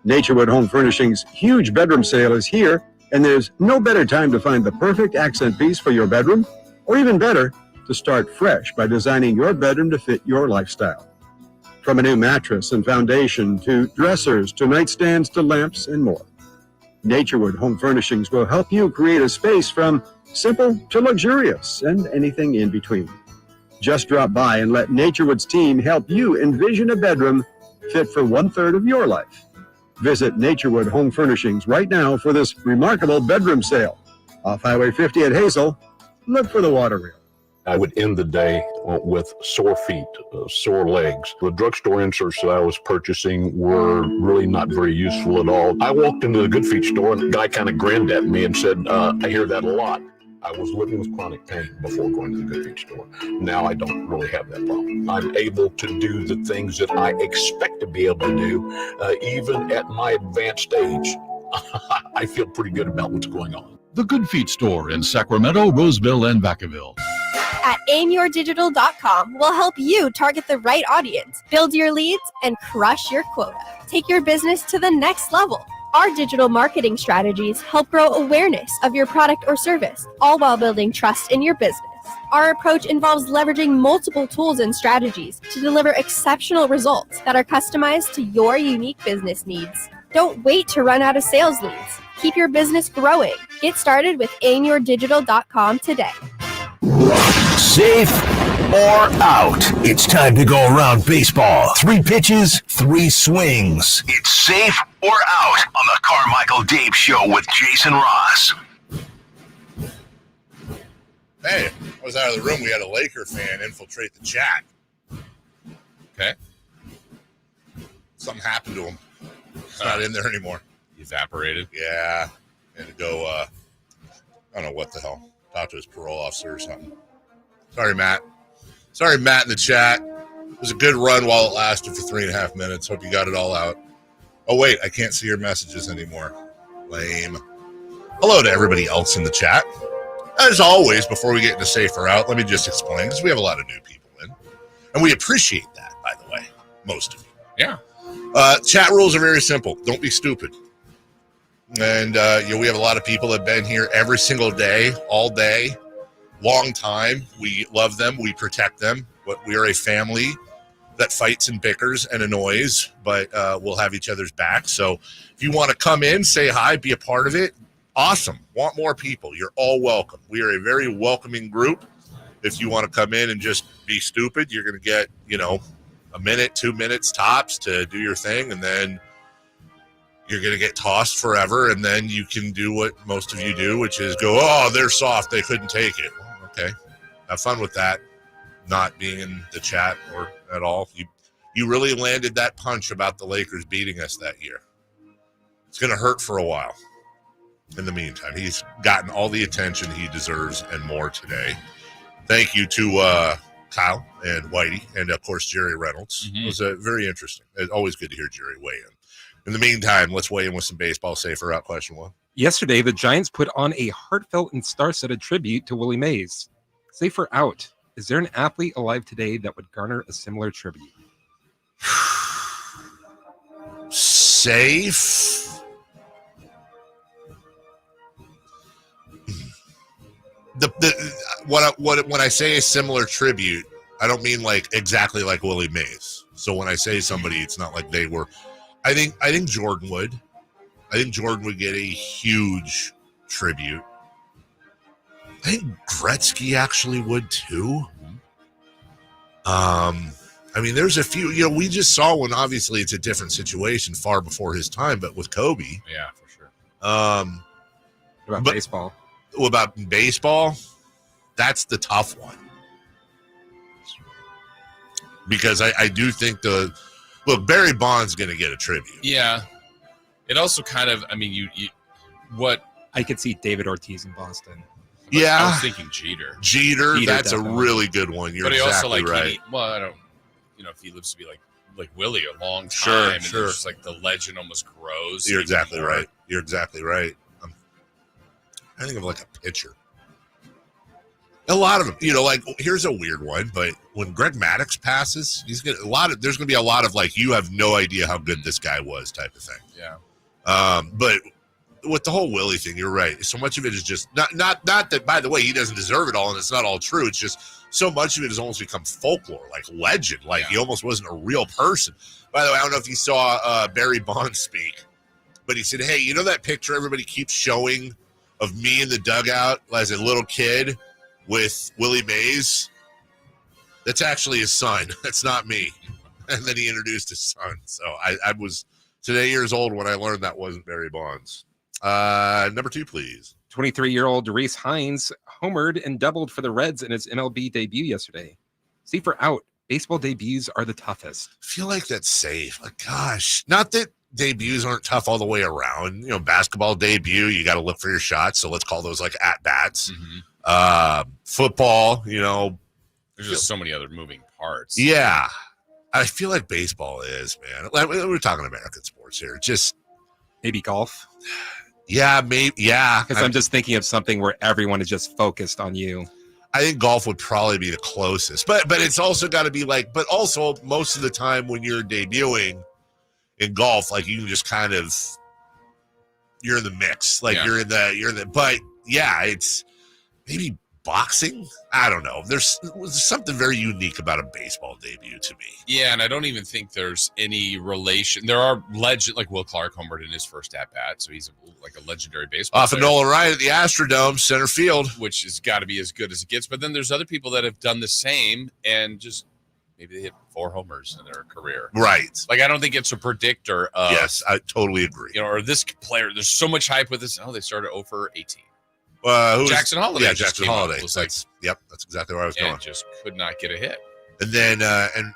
Naturewood Home Furnishings' huge bedroom sale is here, and there's no better time to find the perfect accent piece for your bedroom, or even better, to start fresh by designing your bedroom to fit your lifestyle. From a new mattress and foundation to dressers to nightstands to lamps and more. Naturewood Home Furnishings will help you create a space from simple to luxurious and anything in between. Just drop by and let Naturewood's team help you envision a bedroom fit for 1/3 of your life. Visit Naturewood Home Furnishings right now for this remarkable bedroom sale. Off Highway 50 at Hazel, look for the water wheel.
I would end the day with sore feet, sore legs. The drugstore inserts that I was purchasing were really not very useful at all. I walked into the Good Feet store and the guy kind of grinned at me and said, I hear that a lot. I was living with chronic pain before going to the Good Feet store. Now I don't really have that problem. I'm able to do the things that I expect to be able to do, even at my advanced age. I feel pretty good about what's going on.
The Good Feet store in Sacramento, Roseville, and Vacaville.
at aimyourdigital.com will help you target the right audience, build your leads, and crush your quota. Take your business to the next level. Our digital marketing strategies help grow awareness of your product or service, all while building trust in your business. Our approach involves leveraging multiple tools and strategies to deliver exceptional results that are customized to your unique business needs. Don't wait to run out of sales leads. Keep your business growing. Get started with aimyourdigital.com today.
Safe or out? It's time to go around baseball. 3 pitches, 3 swings. It's safe or out on the Carmichael Dave Show with Jason Ross.
Hey, I was out of the room. We had a Laker fan infiltrate the chat.
Okay.
Something happened to him. He's not in there anymore.
Evaporated.
Yeah. Had to go, I don't know what the hell. Talk to his parole officer or something. Sorry, Matt. Sorry, Matt in the chat. It was a good run while it lasted for 3.5 minutes. Hope you got it all out. Oh, wait. I can't see your messages anymore. Lame. Hello to everybody else in the chat. As always, before we get into safe or out, let me just explain, because we have a lot of new people in. And we appreciate that, by the way. Most of you.
Yeah.
Chat rules are very simple. Don't be stupid. And we have a lot of people that have been here every single day, all day, long time. We love them. We protect them. But we are a family that fights and bickers and annoys, but we'll have each other's back. So if you want to come in, say hi, be a part of it, awesome. Want more people. You're all welcome. We are a very welcoming group. If you want to come in and just be stupid, you're going to get, a minute, 2 minutes tops to do your thing, and then you're going to get tossed forever, and then you can do what most of you do, which is go, oh, they're soft, they couldn't take it. Well, okay, have fun with that, not being in the chat or at all. You really landed that punch about the Lakers beating us that year. It's going to hurt for a while. In the meantime, he's gotten all the attention he deserves and more today. Thank you to Kyle and Whitey, and of course Jerry Reynolds.
Mm-hmm.
It was very interesting. It's always good to hear Jerry weigh in. In the meantime, let's weigh in with some baseball. Safer out, question 1.
Yesterday, the Giants put on a heartfelt and star-studded tribute to Willie Mays. Safer out. Is there an athlete alive today that would garner a similar tribute?
Safe. When I say a similar tribute, I don't mean like exactly like Willie Mays. So when I say somebody, it's not like they were. I think Jordan would. I think Jordan would get a huge tribute. I think Gretzky actually would too. There's a few. We just saw one. Obviously, it's a different situation, far before his time. But with Kobe,
yeah, for sure.
What about baseball?
About baseball, that's the tough one. Because I do think Barry Bonds going to get a tribute.
Yeah. It also kind of,
I could see David Ortiz in Boston.
Yeah.
I was thinking Jeter.
Jeter, that's
definitely.
A really good one. You're exactly right.
I don't, if he lives to be like Willie a long time,
sure.
It's just like the legend almost grows.
You're exactly right. You're exactly right. I think of like a pitcher. A lot of them, here's a weird one, but when Greg Maddux passes, there's going to be a lot of like, you have no idea how good this guy was type of thing.
Yeah.
But with the whole Willie thing, you're right. So much of it is just not that, by the way, he doesn't deserve it all. And it's not all true. It's just so much of it has almost become folklore, like legend. Like he almost wasn't a real person. By the way, I don't know if you saw Barry Bonds speak, but he said, hey, that picture everybody keeps showing of me in the dugout as a little kid with Willie Mays? That's actually his son. That's not me. And then he introduced his son. So I was today years old when I learned that wasn't Barry Bonds. Number 2, please.
23-year-old Reese Hines homered and doubled for the Reds in his MLB debut yesterday. Safer out. Baseball debuts are the toughest.
I feel like that's safe. Like, gosh, not that debuts aren't tough all the way around. Basketball debut, you got to look for your shots. So let's call those like at-bats.
Mm-hmm.
Football,
there's just so many other moving parts.
Yeah. I feel like baseball is, man. Like, we're talking American sports here. Just
maybe golf.
Yeah, maybe. Yeah.
Because I'm just thinking of something where everyone is just focused on you.
I think golf would probably be the closest, but it's also got to be like, but also most of the time when you're debuting in golf, like you can just kind of, you're in the mix, like you're in the, but yeah, it's maybe boxing. I don't know. There's something very unique about a baseball debut to me.
Yeah, and I don't even think there's any relation. There are legend like Will Clark homered in his first at bat, so he's like a legendary baseball
Off of
player,
Nolan Ryan at the Astrodome, center field,
which has got to be as good as it gets. But then there's other people that have done the same and just maybe they hit 4 homers in their career.
Right.
Like I don't think it's a predictor of.
Yes, I totally agree.
You know, or this player. There's so much hype with this. Oh, they started 0 for 18.
Jackson
Holiday.
Yeah, Jackson Holiday. That's exactly where I was going.
Just could not get a hit.
And then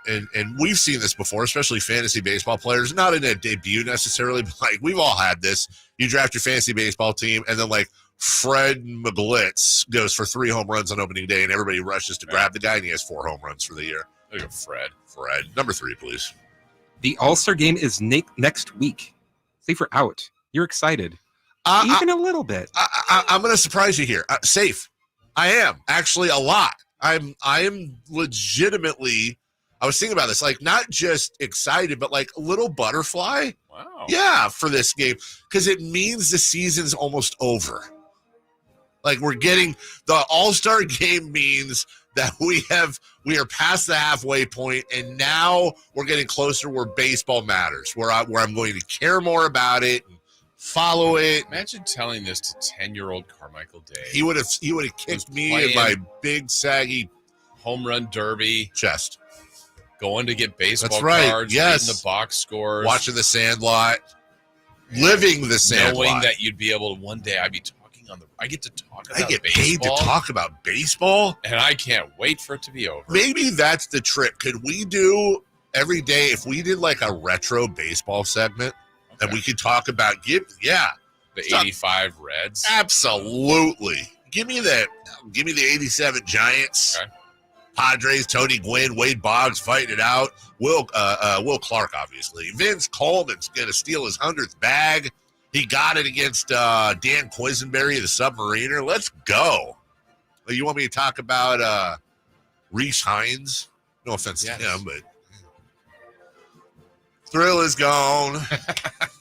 and we've seen this before, especially fantasy baseball players, not in a debut necessarily, but like we've all had this. You draft your fantasy baseball team, and then like Fred McGlitz goes for 3 home runs on opening day, and everybody rushes to grab the guy, and he has 4 home runs for the year.
There you go, Fred.
Number 3, please.
The All-Star game is next week. Safe or out? You're excited. Even a little bit.
I'm going to surprise you here. Safe. I am actually a lot. I am legitimately. I was thinking about this, like not just excited, but like a little butterfly.
Wow.
Yeah, for this game because it means the season's almost over. Like we're getting the All-Star game means that we are past the halfway point, and now we're getting closer where baseball matters, where I'm going to care more about it. Follow it.
Imagine telling this to 10-year-old Carmichael Dave.
He would have kicked me in my big saggy
home run derby
chest.
Going to get baseball
That's right.
cards,
Yes.
reading the box scores,
watching the Sandlot, living the Sandlot,
knowing that you'd be able to one day I get to talk about
I get
baseball,
paid to talk about baseball,
and I can't wait for it to be over.
Maybe that's the trick. Could we do every day if we did like a retro baseball segment? And we could talk about
the 85 Reds.
Absolutely. Give me the 87 Giants.
Okay.
Padres, Tony Gwynn, Wade Boggs fighting it out. Will Clark, obviously. Vince Coleman's gonna steal his 100th bag. He got it against Dan Quisenberry, the Submariner. Let's go. You want me to talk about Reese Hines? No offense to him, but thrill is gone.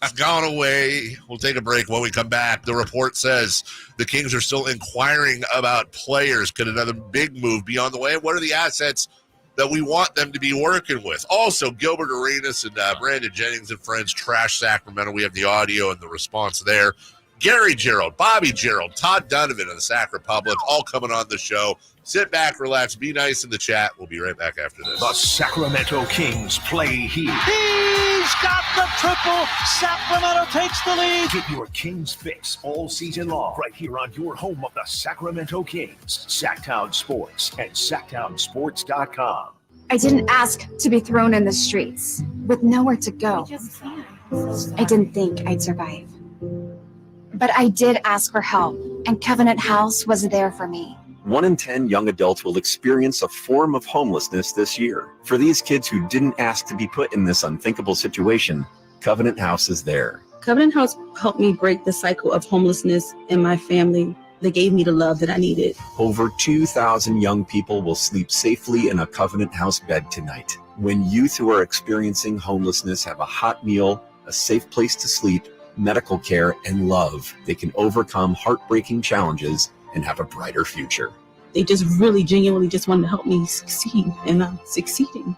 It's gone away. We'll take a break. When we come back, the report says the Kings are still inquiring about players. Could another big move be on the way? What are the assets that we want them to be working with? Also, Gilbert Arenas and Brandon Jennings and friends trash Sacramento. We have the audio and the response there. Gary Gerould, Bobby Gerald, Todd Dunivant of the Sac Republic, all coming on the show. Sit back, relax, be nice in the chat. We'll be right back after this.
The Sacramento Kings play here.
He's got the triple. Sacramento takes the lead.
Get your Kings fix all season long right here on your home of the Sacramento Kings. Sacktown Sports and SacktownSports.com.
I didn't ask to be thrown in the streets with nowhere to go. I didn't think I'd survive. But I did ask for help, and Covenant House was there for me.
1 in 10 young adults will experience a form of homelessness this year. For these kids who didn't ask to be put in this unthinkable situation, Covenant House is there.
Covenant House helped me break the cycle of homelessness in my family. They gave me the love that I needed.
Over 2,000 young people will sleep safely in a Covenant House bed tonight. When youth who are experiencing homelessness have a hot meal, a safe place to sleep, medical care, and love, they can overcome heartbreaking challenges and have a brighter future.
They just really genuinely just wanted to help me succeed, and I'm succeeding.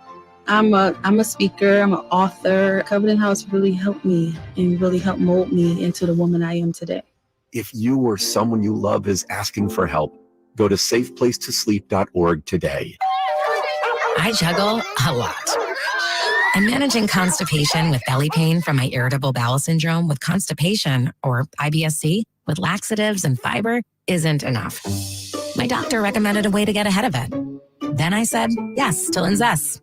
I'm a speaker, I'm an author. Covenant House really helped me and really helped mold me into the woman I am today.
If you or someone you love is asking for help, go to safeplacetosleep.org today.
I juggle a lot. I'm managing constipation with belly pain from my irritable bowel syndrome with constipation, or IBS-C, with laxatives and fiber isn't enough. My doctor recommended a way to get ahead of it. Then I said yes to Linzess.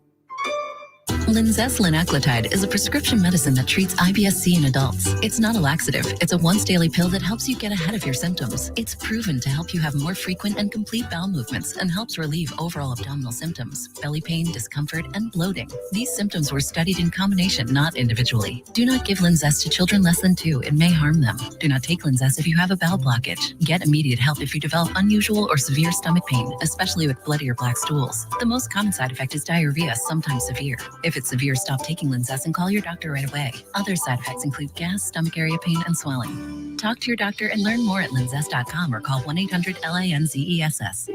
Linzess linaclotide is a prescription medicine that treats IBS-C in adults. It's not a laxative. It's a once-daily pill that helps you get ahead of your symptoms. It's proven to help you have more frequent and complete bowel movements and helps relieve overall abdominal symptoms, belly pain, discomfort, and bloating. These symptoms were studied in combination, not individually. Do not give Linzess to children less than 2. It may harm them. Do not take Linzess if you have a bowel blockage. Get immediate help if you develop unusual or severe stomach pain, especially with bloody or black stools. The most common side effect is diarrhea, sometimes severe. If it's severe, stop taking Linzess and call your doctor right away. Other side effects include gas, stomach area pain, and swelling. Talk to your doctor and learn more at linzess.com or call 1-800-LINZESS.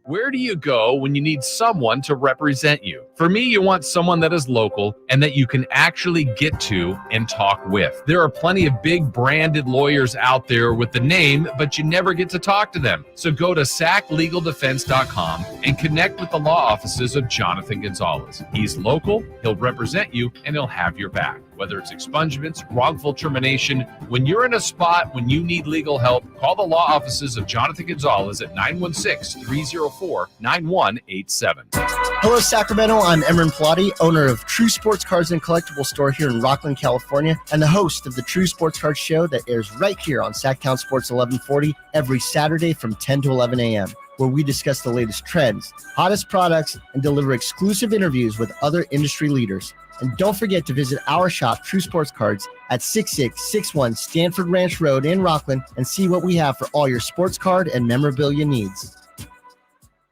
Where do you go when you need someone to represent you? For me, you want someone that is local and that you can actually get to and talk with. There are plenty of big branded lawyers out there with the name, but you never get to talk to them. So go to saclegaldefense.com and connect with the law offices of Jonathan Gonzalez. He's local, he'll represent you, and he'll have your back. Whether it's expungements, wrongful termination, when you're in a spot when you need legal help, call the law offices of Jonathan Gonzalez at 916-304-9187.
Hello, Sacramento. I'm Emran Pilati, owner of True Sports Cards and Collectible Store here in Rockland, California, and the host of the True Sports Cards Show that airs right here on Sacktown Sports 1140 every Saturday from 10 to 11 a.m., where we discuss the latest trends, hottest products, and deliver exclusive interviews with other industry leaders. And don't forget to visit our shop, True Sports Cards, at 6661 Stanford Ranch Road in Rockland and see what we have for all your sports card and memorabilia needs.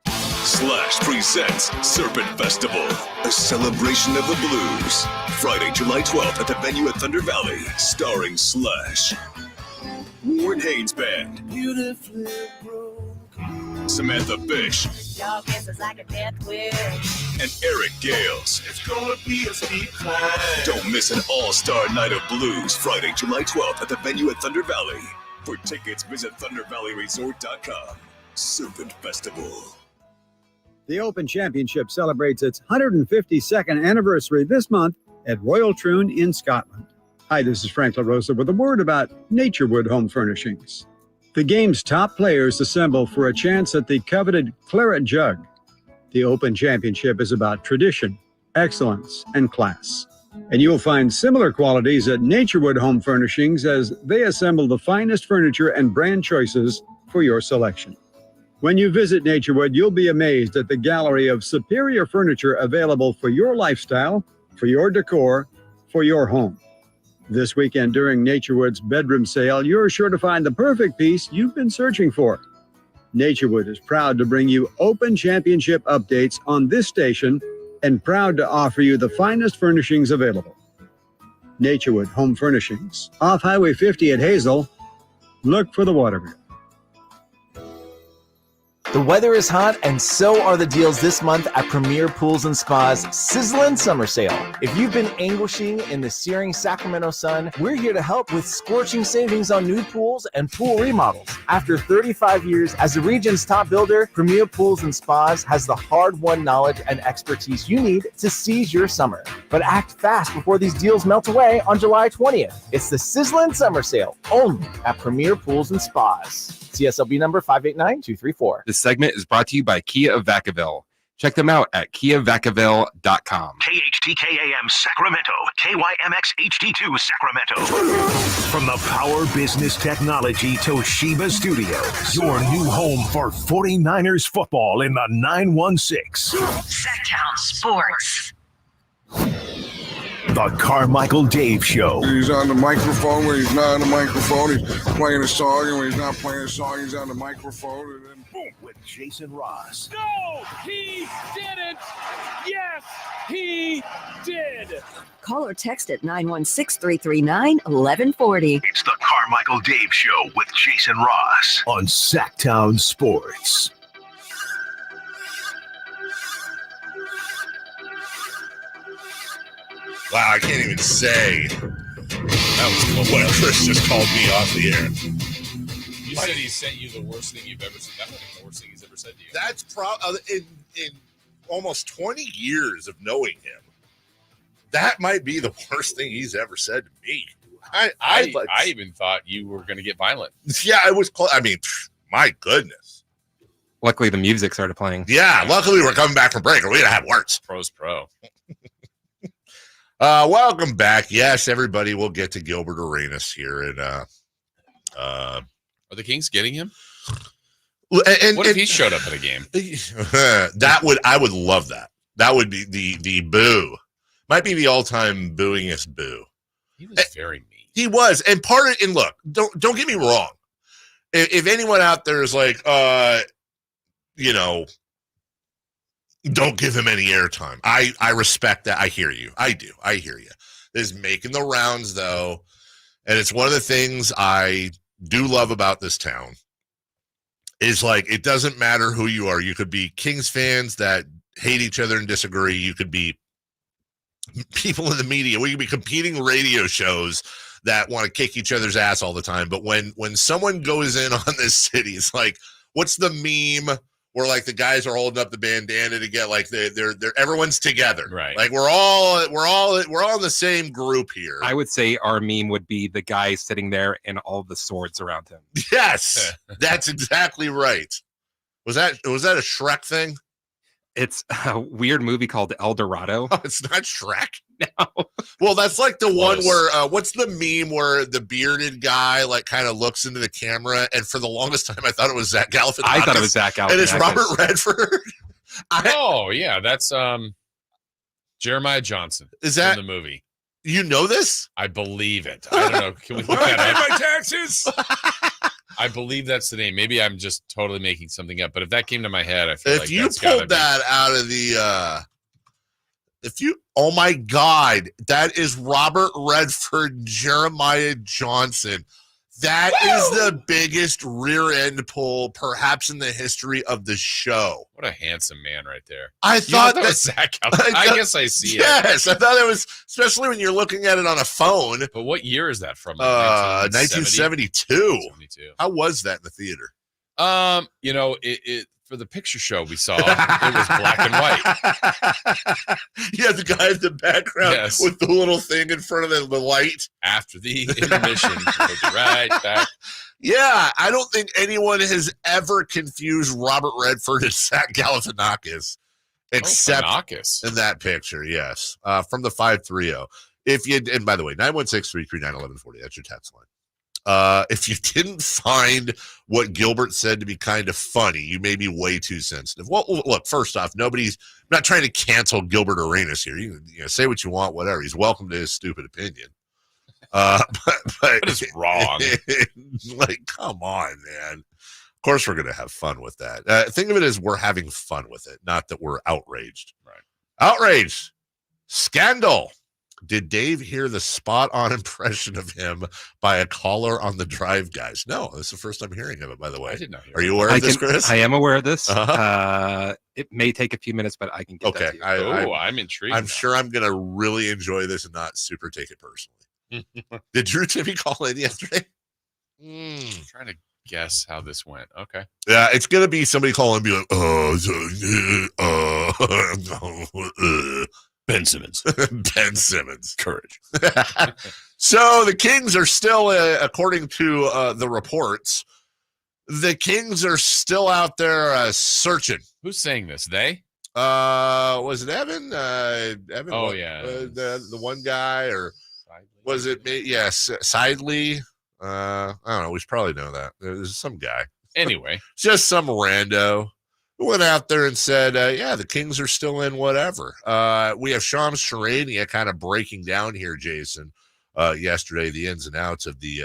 Slash presents Serpent Festival, a celebration of the blues. Friday, July 12th at the venue at Thunder Valley, starring Slash, Warren Haynes Band, Beautifully Broken, Samantha Fish, Y'all guesses like a death wish, and Eric Gales. It's gonna be a steep climb. Don't miss an all-star night of blues, Friday, July 12th at the venue at Thunder Valley. For tickets, visit ThunderValleyResort.com. Serpent Festival.
The Open Championship celebrates its 152nd anniversary this month at Royal Troon in Scotland. Hi, this is Frank LaRosa with a word about Naturewood Home Furnishings. The game's top players assemble for a chance at the coveted Claret Jug. The Open Championship is about tradition, excellence, and class. And you'll find similar qualities at Naturewood Home Furnishings as they assemble the finest furniture and brand choices for your selection. When you visit Naturewood, you'll be amazed at the gallery of superior furniture available for your lifestyle, for your decor, for your home. This weekend during Naturewood's bedroom sale, you're sure to find the perfect piece you've been searching for. Naturewood is proud to bring you Open Championship updates on this station and proud to offer you the finest furnishings available. Naturewood Home Furnishings, off Highway 50 at Hazel. Look for the Waterville.
The weather is hot, and so are the deals this month at Premier Pools and Spas' Sizzlin' Summer Sale. If you've been anguishing in the searing Sacramento sun, we're here to help with scorching savings on new pools and pool remodels. After 35 years as the region's top builder, Premier Pools and Spas has the hard-won knowledge and expertise you need to seize your summer. But act fast before these deals melt away on July 20th. It's the Sizzlin' Summer Sale, only at Premier Pools and Spas. CSLB number 589234.
This segment is brought to you by Kia of Vacaville. Check them out at KiaVacaville.com.
KHTKAM Sacramento, KYMX HD2 Sacramento. From the Power Business Technology Toshiba Studios, your new home for 49ers football in the 916.
Sacktown Sports.
The Carmichael Dave Show.
He's on the microphone when he's not on the microphone. He's playing a song, and when he's not playing a song, he's on the microphone. And then boom,
with Jason Ross.
No, he didn't. Yes, he did.
Call or text at 916-339-1140.
It's the Carmichael Dave Show with Jason Ross on Sacktown Sports.
Wow, I can't even say. That was what Chris just called me off the air.
You said he sent you the worst thing you've ever said. That's not the worst thing he's ever said to you.
That's in almost 20 years of knowing him. That might be the worst thing he's ever said to me.
I even thought you were going to get violent.
Yeah, I was close. I mean, my goodness.
Luckily, the music started playing.
Yeah, luckily we're coming back from break, or we'd have words.
Pro's pro.
Welcome back. Yes, everybody, we'll get to Gilbert Arenas here. And
are the Kings getting him?
And
what if he showed up at a game?
I would love that. That would be the boo. Might be the all-time booingest boo.
He was very mean.
He was. And look, don't get me wrong. If anyone out there is like, don't give him any airtime. I respect that. I hear you. I do. I hear you. This is making the rounds, though. And it's one of the things I do love about this town is, like, it doesn't matter who you are. You could be Kings fans that hate each other and disagree. You could be people in the media. We could be competing radio shows that want to kick each other's ass all the time. But when someone goes in on this city, it's like, what's the meme where, like, the guys are holding up the bandana to get, like, they're everyone's together,
right?
Like, we're all in the same group here.
I would say our meme would be the guy sitting there and all the swords around him.
Yes, that's exactly right. Was that a Shrek thing?
It's a weird movie called El Dorado.
Oh, it's not Shrek.
No.
Well, that's like the one where what's the meme where the bearded guy, like, kind of looks into the camera, and for the longest time I thought it was Zach Galifianakis.
I thought it was Zach Galifianakis.
And it's Robert Redford.
Oh yeah, that's Jeremiah Johnson.
Is that
in the movie?
You know this?
I believe it. I don't know. Can we look that up?
My taxes.
I believe that's the name. Maybe I'm just totally making something up. But if that came to my head, I feel
If
like
you
that's gotta
pulled that out of the oh my God, that is Robert Redford, Jeremiah Johnson. That is the biggest rear end pull perhaps in the history of the show.
What a handsome man right there.
I thought
that was Zach. I guess I see it.
Yes, I thought it was, especially when you're looking at it on a phone.
But what year is that from?
1972. How was that in the theater?
It for the picture show we saw, it was black and white.
Yeah, the guy in the background with the little thing in front of the light.
After the intermission, we'll be right back.
Yeah, I don't think anyone has ever confused Robert Redford and Zach Galifianakis, except in that picture. Yes, from the 530. And by the way, 916-339-1140. That's your text line. If you didn't find what Gilbert said to be kind of funny, you may be way too sensitive. Well, look, first off, I'm not trying to cancel Gilbert Arenas here. You can say what you want, whatever. He's welcome to his stupid opinion. But
it's wrong.
Like, come on, man. Of course we're going to have fun with that. Think of it as we're having fun with it, not that we're outraged.
Right.
Outraged. Scandal. Did Dave hear the spot-on impression of him by a caller on the Drive Guys? No, this is the first time hearing of it, by the way.
I did not hear
Are you aware of this, Chris?
I am aware of this.
Uh-huh.
It may take a few minutes, but I can get that to you.
I'm intrigued.
I'm sure I'm going to really enjoy this and not super take it personally. Did Drew Timmy call in yesterday?
I'm trying to guess how this went. Okay.
Yeah, it's going to be somebody calling and be like,
Ben Simmons.
Ben Simmons.
Courage.
So the Kings are still, according to the reports, the Kings are still out there searching.
Who's saying this? They?
Was it Evan? Evan?
Oh, yeah.
The one guy, or was it me? Yes, Sidley. I don't know. We should probably know that. There's some guy.
Anyway.
Just some rando who went out there and said, yeah, the Kings are still in whatever. We have Shams Charania kind of breaking down here, Jason, yesterday, the ins and outs of the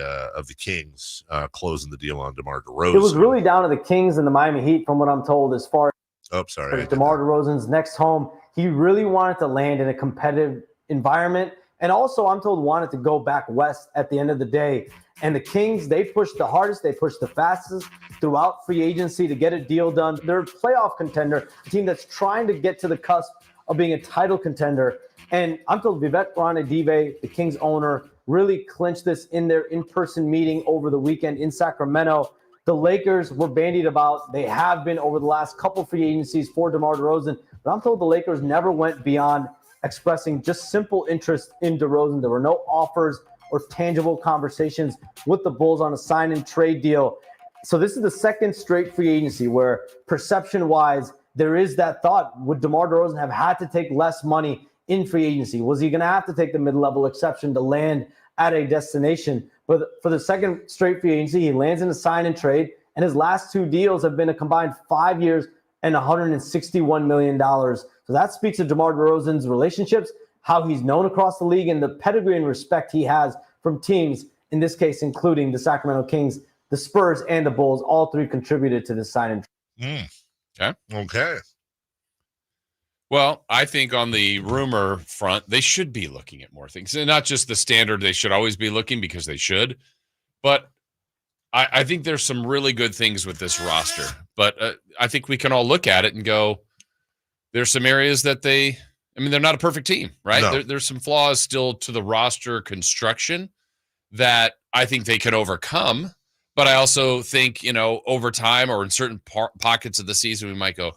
Kings closing the deal on DeMar DeRozan.
It was really down to the Kings and the Miami Heat, from what I'm told, as far as DeMar DeRozan's next home. He really wanted to land in a competitive environment, and also, I'm told, wanted to go back west at the end of the day. And the Kings, they pushed the hardest, they pushed the fastest throughout free agency to get a deal done. They're a playoff contender, a team that's trying to get to the cusp of being a title contender. And I'm told Vivek Ranadive, the Kings owner, really clinched this in their in-person meeting over the weekend in Sacramento. The Lakers were bandied about. They have been over the last couple free agencies for DeMar DeRozan. But I'm told the Lakers never went beyond expressing just simple interest in DeRozan. There were no offers or tangible conversations with the Bulls on a sign and trade deal. So this is the second straight free agency where, perception-wise, there is that thought, would DeMar DeRozan have had to take less money in free agency? Was he going to have to take the mid-level exception to land at a destination? But for the second straight free agency, he lands in a sign and trade, and his last 2 deals have been a combined 5 years and $161 million. So that speaks to DeMar DeRozan's relationships, how he's known across the league, and the pedigree and respect he has from teams, in this case, including the Sacramento Kings, the Spurs, and the Bulls. All three contributed to this sign and trade.
Okay.
Well, I think on the rumor front, they should be looking at more things. And not just the standard, they should always be looking because they should. But I think there's some really good things with this roster. But I think we can all look at it and go, there's some areas that they're not a perfect team, right?
No.
There's some flaws still to the roster construction that I think they could overcome. But I also think, over time or in certain pockets of the season, we might go,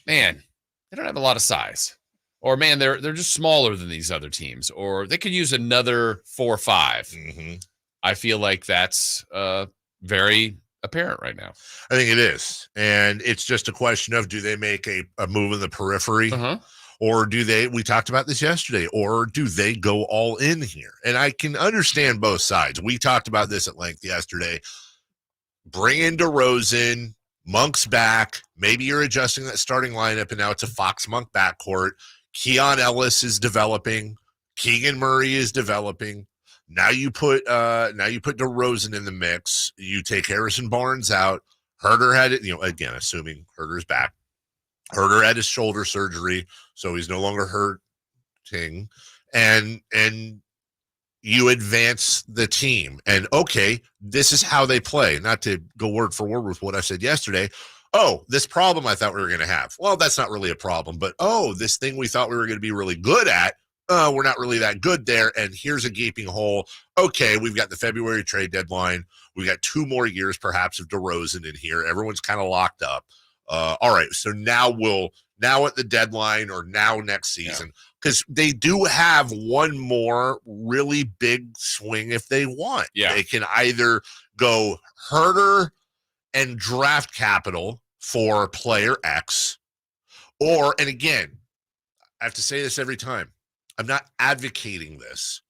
man, they don't have a lot of size. Or, man, they're just smaller than these other teams. Or they could use another 4 or 5.
Mm-hmm.
I feel like that's very apparent right now.
I think it is. And it's just a question of, do they make a move in the periphery? Or we talked about this yesterday, or do they go all in here? And I can understand both sides. We talked about this at length yesterday. Bring in DeRozan, Monk's back. Maybe you're adjusting that starting lineup, and now it's a Fox-Monk backcourt. Keon Ellis is developing. Keegan Murray is developing. Now you put DeRozan in the mix. You take Harrison Barnes out. Herter had it, again, assuming Herter's back. Herter had his shoulder surgery, so he's no longer hurting. And you advance the team. And, okay, this is how they play. Not to go word for word with what I said yesterday. Oh, this problem I thought we were going to have. Well, that's not really a problem. But, this thing we thought we were going to be really good at, we're not really that good there. And here's a gaping hole. Okay, we've got the February trade deadline. We've got 2 more years, perhaps, of DeRozan in here. Everyone's kind of locked up. All right, so now at the deadline or now next season, because they do have one more really big swing if they want.
Yeah.
They can either go Herter and draft capital for player X, or, and again, I have to say this every time, I'm not advocating this,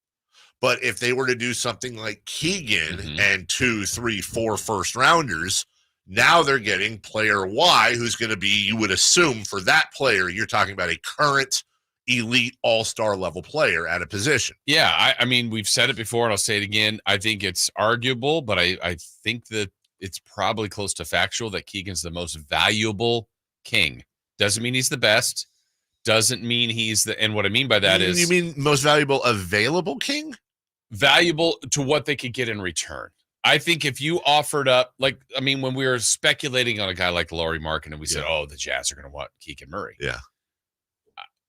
but if they were to do something like Keegan and 2, 3, 4 first rounders, now they're getting player Y, who's going to be, you would assume for that player, you're talking about a current elite all-star level player at a position.
Yeah, I mean, we've said it before, and I'll say it again. I think it's arguable, but I think that it's probably close to factual that Keegan's the most valuable King. Doesn't mean he's the best. Doesn't mean he's the, and what I mean by that is.
You mean most valuable available King?
Valuable to what they could get in return. I think if you offered up, when we were speculating on a guy like Lauri Markkanen, and we said, the Jazz are going to want Keegan Murray.
Yeah.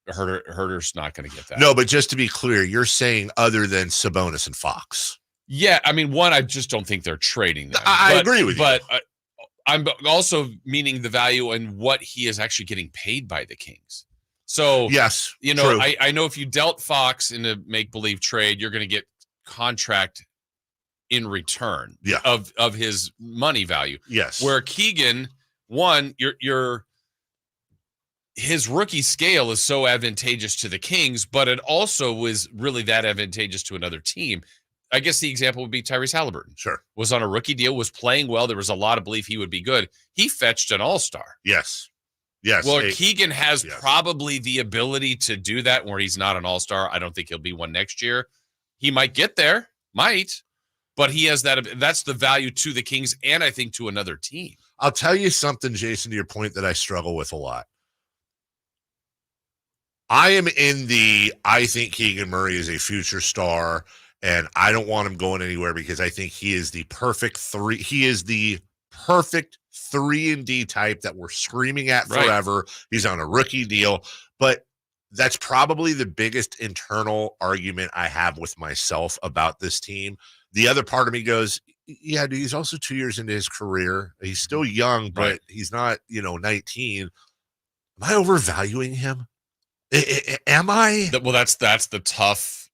Herter's not going to get that.
No, but just to be clear, you're saying other than Sabonis and Fox.
Yeah, one, I just don't think they're trading them.
I agree with you.
But I'm also meaning the value and what he is actually getting paid by the Kings. So,
yes,
true. I know if you dealt Fox in a make-believe trade, you're going to get contract in return of his money value.
Yes.
Where Keegan, one, his rookie scale is so advantageous to the Kings, but it also was really that advantageous to another team. I guess the example would be Tyrese Halliburton.
Sure.
Was on a rookie deal, was playing well. There was a lot of belief he would be good. He fetched an all-star.
Yes.
Well, Keegan has probably the ability to do that where he's not an all-star. I don't think he'll be one next year. He might get there, but he has that. That's the value to the Kings and I think to another team.
I'll tell you something, Jason, to your point that I struggle with a lot. I am I think Keegan Murray is a future star, and I don't want him going anywhere because I think he is the perfect 3. He is the perfect 3-and-D type that we're screaming at forever. Right. He's on a rookie deal, but that's probably the biggest internal argument I have with myself about this team. The other part of me goes, yeah, dude, he's also 2 years into his career. He's still young, but he's not, 19. Am I overvaluing him? Am I?
Well, that's the tough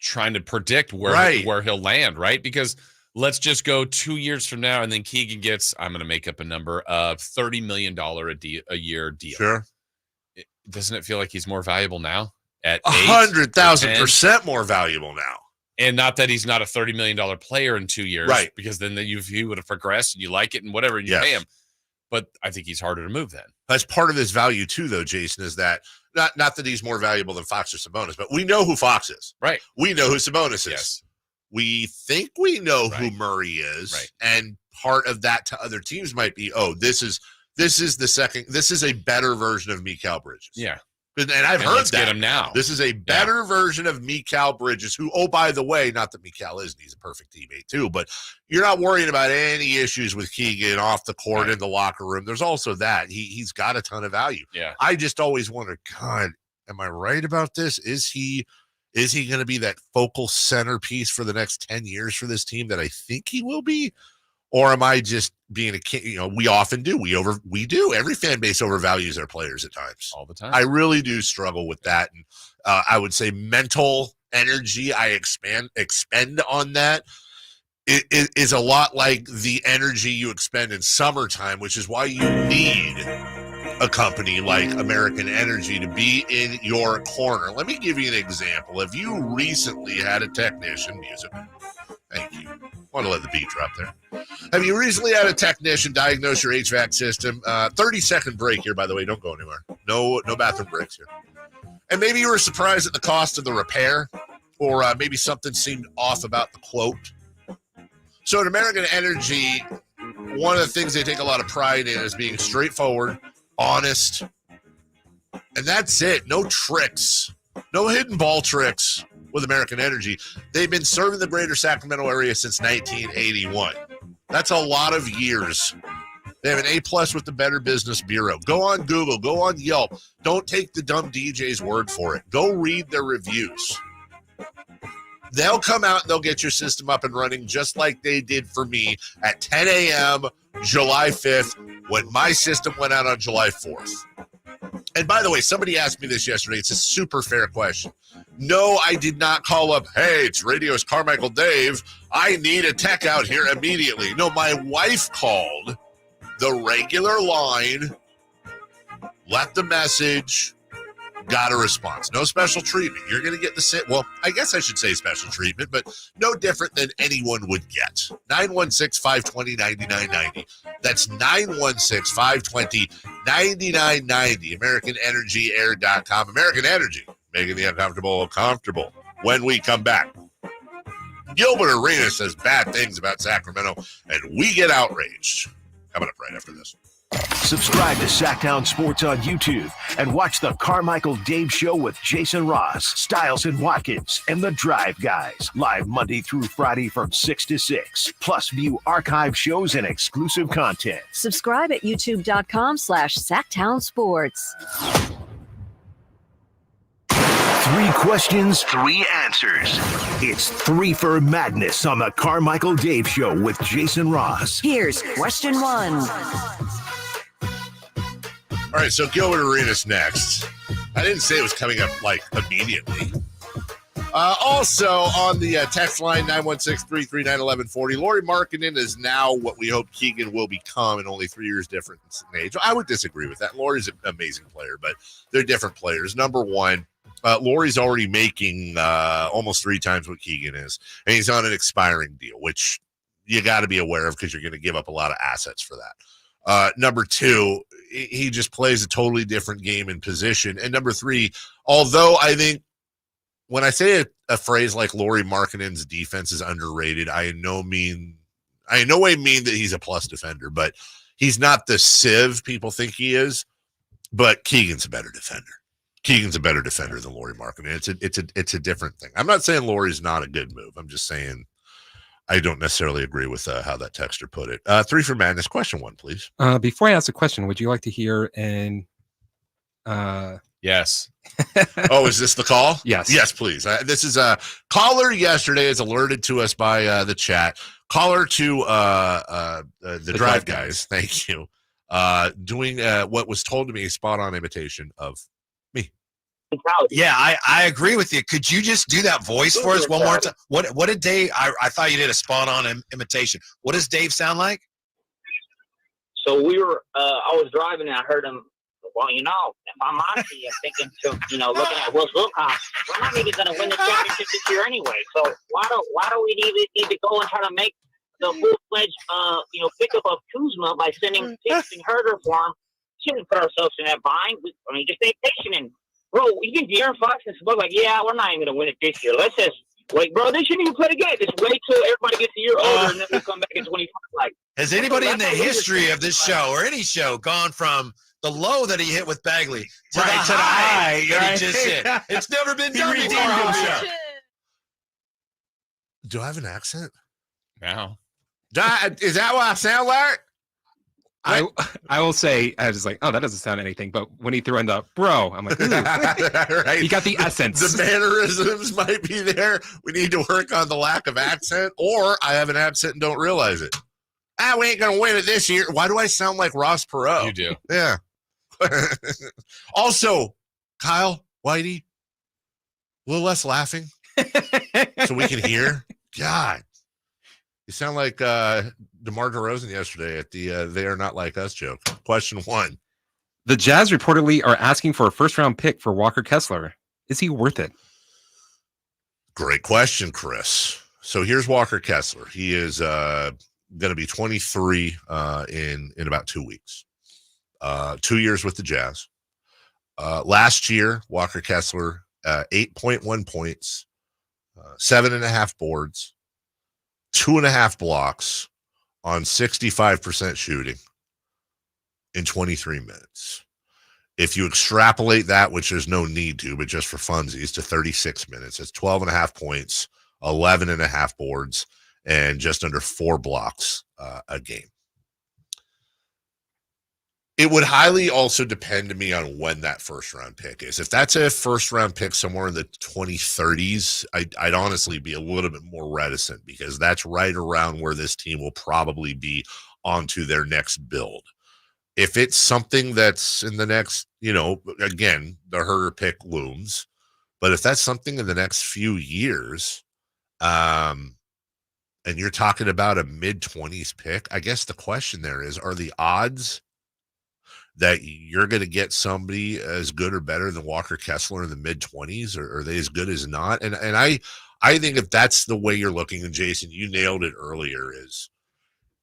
trying to predict where he'll land, right? Because let's just go 2 years from now, and then Keegan gets, I'm going to make up a number, of $30 million a year deal.
Sure.
doesn't it feel like he's more valuable now? At
100,000% more valuable now.
And not that he's not a $30 million player in 2 years,
right?
Because then he would have progressed and you like it and whatever, and you pay him. But I think he's harder to move then.
That's part of his value too, though, Jason, is that not that he's more valuable than Fox or Sabonis, but we know who Fox is.
Right.
We know who Sabonis is.
Yes.
We think we know who Murray is.
Right.
And part of that to other teams might be, this is a better version of Mikal Bridges.
Yeah.
And I've heard
let's
that.
Get him now.
This is a better version of Mikal Bridges, who, by the way, not that Mikal isn't, he's a perfect teammate too, but you're not worrying about any issues with Keegan off the court in the locker room. There's also that. He's got a ton of value.
Yeah.
I just always wonder, God, am I right about this? Is he going to be that focal centerpiece for the next 10 years for this team that I think he will be? Or am I just being a kid? We often do. We do. Every fan base overvalues their players at times.
All the time.
I really do struggle with that. And I would say mental energy I expend on that is a lot like the energy you expend in summertime, which is why you need a company like American Energy to be in your corner. Let me give you an example. If you recently had a technician, thank you. I want to let the beat drop there. Have you recently had a technician diagnose your HVAC system? 30-second break here, by the way. Don't go anywhere. No bathroom breaks here. And maybe you were surprised at the cost of the repair, or maybe something seemed off about the quote. So at American Energy, one of the things they take a lot of pride in is being straightforward, honest, and that's it. No tricks. No hidden ball tricks with American Energy. They've been serving the greater Sacramento area since 1981. That's a lot of years. They have an A+ with the Better Business Bureau. Go on Google. Go on Yelp. Don't take the dumb DJ's word for it. Go read their reviews. They'll come out and they'll get your system up and running just like they did for me at 10 a.m. July 5th when my system went out on July 4th. And by the way, somebody asked me this yesterday. It's a super fair question. No, I did not call up, hey, it's Radio's Carmichael Dave. I need a tech out here immediately. No, my wife called the regular line, left the message, got a response. No special treatment. You're going to get the same. Well, I guess I should say special treatment, but no different than anyone would get. 916-520-9990. That's 916-520-9990. AmericanEnergyAir.com. American Energy, making the uncomfortable comfortable. When we come back, Gilbert Arenas says bad things about Sacramento, and we get outraged. Coming up right after this.
Subscribe to Sacktown Sports on YouTube and watch the Carmichael Dave Show with Jason Ross, Stiles and Watkins, and the Drive Guys, live Monday through Friday from 6 to 6. Plus, view archive shows and exclusive content.
Subscribe at youtube.com/Sacktown Sports.
3 questions, 3 answers. It's 3 for Madness on the Carmichael Dave Show with Jason Ross.
Here's question 1.
All right, so Gilbert Arenas next. I didn't say it was coming up immediately. Also on the text line, 916-339-1140, Lauri Markkanen is now what we hope Keegan will become in only 3 years difference in age. I would disagree with that. Lauri's an amazing player, but they're different players. Number one, Lauri's already making almost 3 times what Keegan is, and he's on an expiring deal, which you got to be aware of because you're going to give up a lot of assets for that. Number 2, he just plays a totally different game and position. And number 3, although I think when I say a phrase like Lauri Markkanen's defense is underrated, I in no way mean that he's a plus defender, but he's not the sieve people think he is. But Keegan's a better defender. Keegan's a better defender than Lauri Markkanen. It's a different thing. I'm not saying Lauri's not a good move. I'm just saying I don't necessarily agree with how that texter put it. 3 for Madness. Question 1, please.
Before I ask a question, would you like to hear an
Yes.
Oh, is this the call?
Yes.
Yes, please. This is a caller yesterday is alerted to us by the chat. Caller to the Drive Guys. Thank you. Doing what was told to me a spot-on imitation of me.
Yeah, I agree with you. Could you just do that voice for us one more time? What did Dave? I thought you did a spot-on imitation. What does Dave sound like?
So we were. I was driving and I heard him
well, if I'm honestly thinking looking at Will's Wilcox, we're not even going to win the championship this year anyway. So why do we need to go and try to make the full-fledged, pickup of Kuzma by sending picks and Herder for him? Shouldn't put ourselves in that bind. Just stay patient. And, bro, even De'Aaron Fox and Smoke, we're not even going to win it this year. Let's just wait, bro. They shouldn't even play the game. Just wait till everybody gets a year older, and then we'll come back in 25.
Has anybody in the history of this show or any show gone from the low that he hit with Bagley to the high that he just hit? It's never been done before. Do I have an accent?
No.
Is that what I sound like?
I will say, I was just like, oh, that doesn't sound anything. But when he threw in the bro, I'm like, right. He got the essence.
The mannerisms might be there. We need to work on the lack of accent, or I have an accent and don't realize it. We ain't going to win it this year. Why do I sound like Ross Perot?
You do.
Yeah. Also, Kyle, Whitey, a little less laughing so we can hear. God. You sound like DeMar DeRozan yesterday at the They Are Not Like Us joke. Question 1.
The Jazz reportedly are asking for a first-round pick for Walker Kessler. Is he worth it?
Great question, Chris. So here's Walker Kessler. He is going to be 23 in about 2 weeks. 2 years with the Jazz. Last year, Walker Kessler, 8.1 points, 7.5 boards, 2.5 blocks on 65% shooting in 23 minutes. If you extrapolate that, which there's no need to, but just for funsies, to 36 minutes, it's 12.5 points, 11.5 boards, and just under 4 blocks a game. It would highly also depend to me on when that first-round pick is. If that's a first-round pick somewhere in the 2030s, I'd honestly be a little bit more reticent because that's right around where this team will probably be onto their next build. If it's something that's in the next, again, the Herder pick looms, but if that's something in the next few years, and you're talking about a mid-20s pick, I guess the question there is, are the odds that you're going to get somebody as good or better than Walker Kessler in the mid-20s, or are they as good as not? And I think if that's the way you're looking, and Jason, you nailed it earlier, is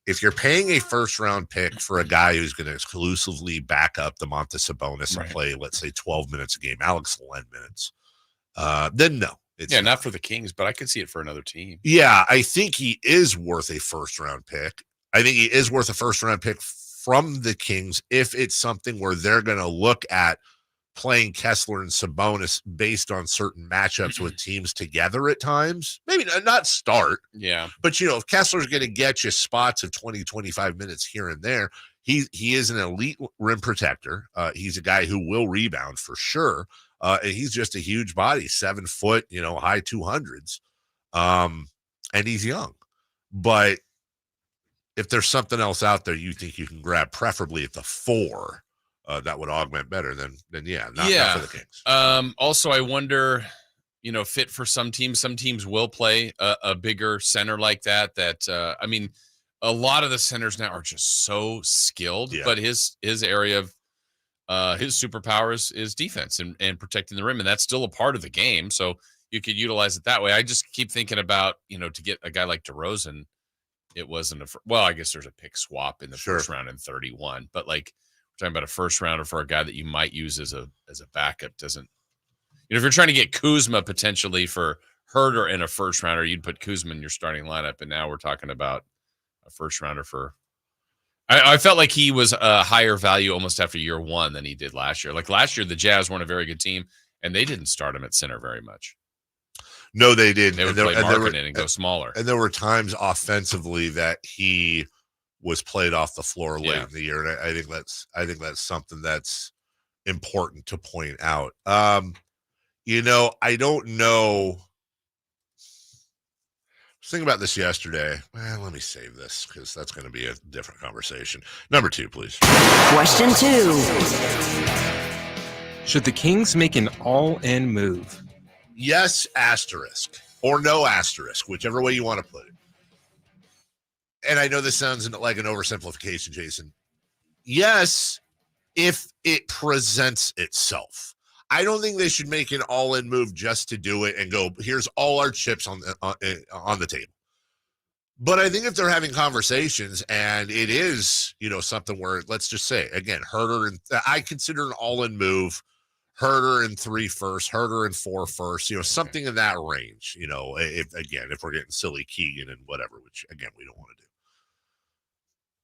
if you're paying a first-round pick for a guy who's going to exclusively back up the Domantas Sabonis and play, let's say, 12 minutes a game, Alex Len minutes, then no.
Not for the Kings, but I could see it for another team.
Yeah, I think he is worth a first-round pick. I think he is worth a first-round pick from the Kings if it's something where they're going to look at playing Kessler and Sabonis based on certain matchups with teams together at times. Maybe not start.
Yeah.
But, if Kessler's going to get you spots of 20, 25 minutes here and there, he is an elite rim protector. He's a guy who will rebound for sure. And he's just a huge body, 7 foot, high 200s. And he's young. But if there's something else out there you think you can grab, preferably at the 4, that would augment better, then not for the Kings.
Also, I wonder, fit for some teams. Some teams will play a bigger center like that. A lot of the centers now are just so skilled, but his area of his superpower is defense and protecting the rim, and that's still a part of the game. So you could utilize it that way. I just keep thinking about, to get a guy like DeRozan, it wasn't I guess there's a pick swap in the first round in 31, but we're talking about a first rounder for a guy that you might use as a backup doesn't, if you're trying to get Kuzma potentially for Herder in a first rounder, you'd put Kuzma in your starting lineup. And now we're talking about a first rounder for, I felt like he was a higher value almost after year 1 than he did last year. Like last year, the Jazz weren't a very good team and they didn't start him at center very much.
No, they didn't.
They would play Markkanen and go smaller.
And there were times offensively that he was played off the floor late in the year. And I think that's something that's important to point out. I don't know. I was thinking about this yesterday. Let me save this because that's going to be a different conversation. Number 2, please.
Question 2.
Should the Kings make an all-in move?
Yes, asterisk, or no asterisk, whichever way you want to put it. And I know this sounds like an oversimplification, Jason. Yes, if it presents itself. I don't think they should make an all-in move just to do it and go, here's all our chips on the table. But I think if they're having conversations and it is, something where, let's just say, again, Herter, and I consider an all-in move, Herter and 3 first, Herter and 4 first, something in that range, if we're getting silly Keegan and whatever, which, again, we don't want to do.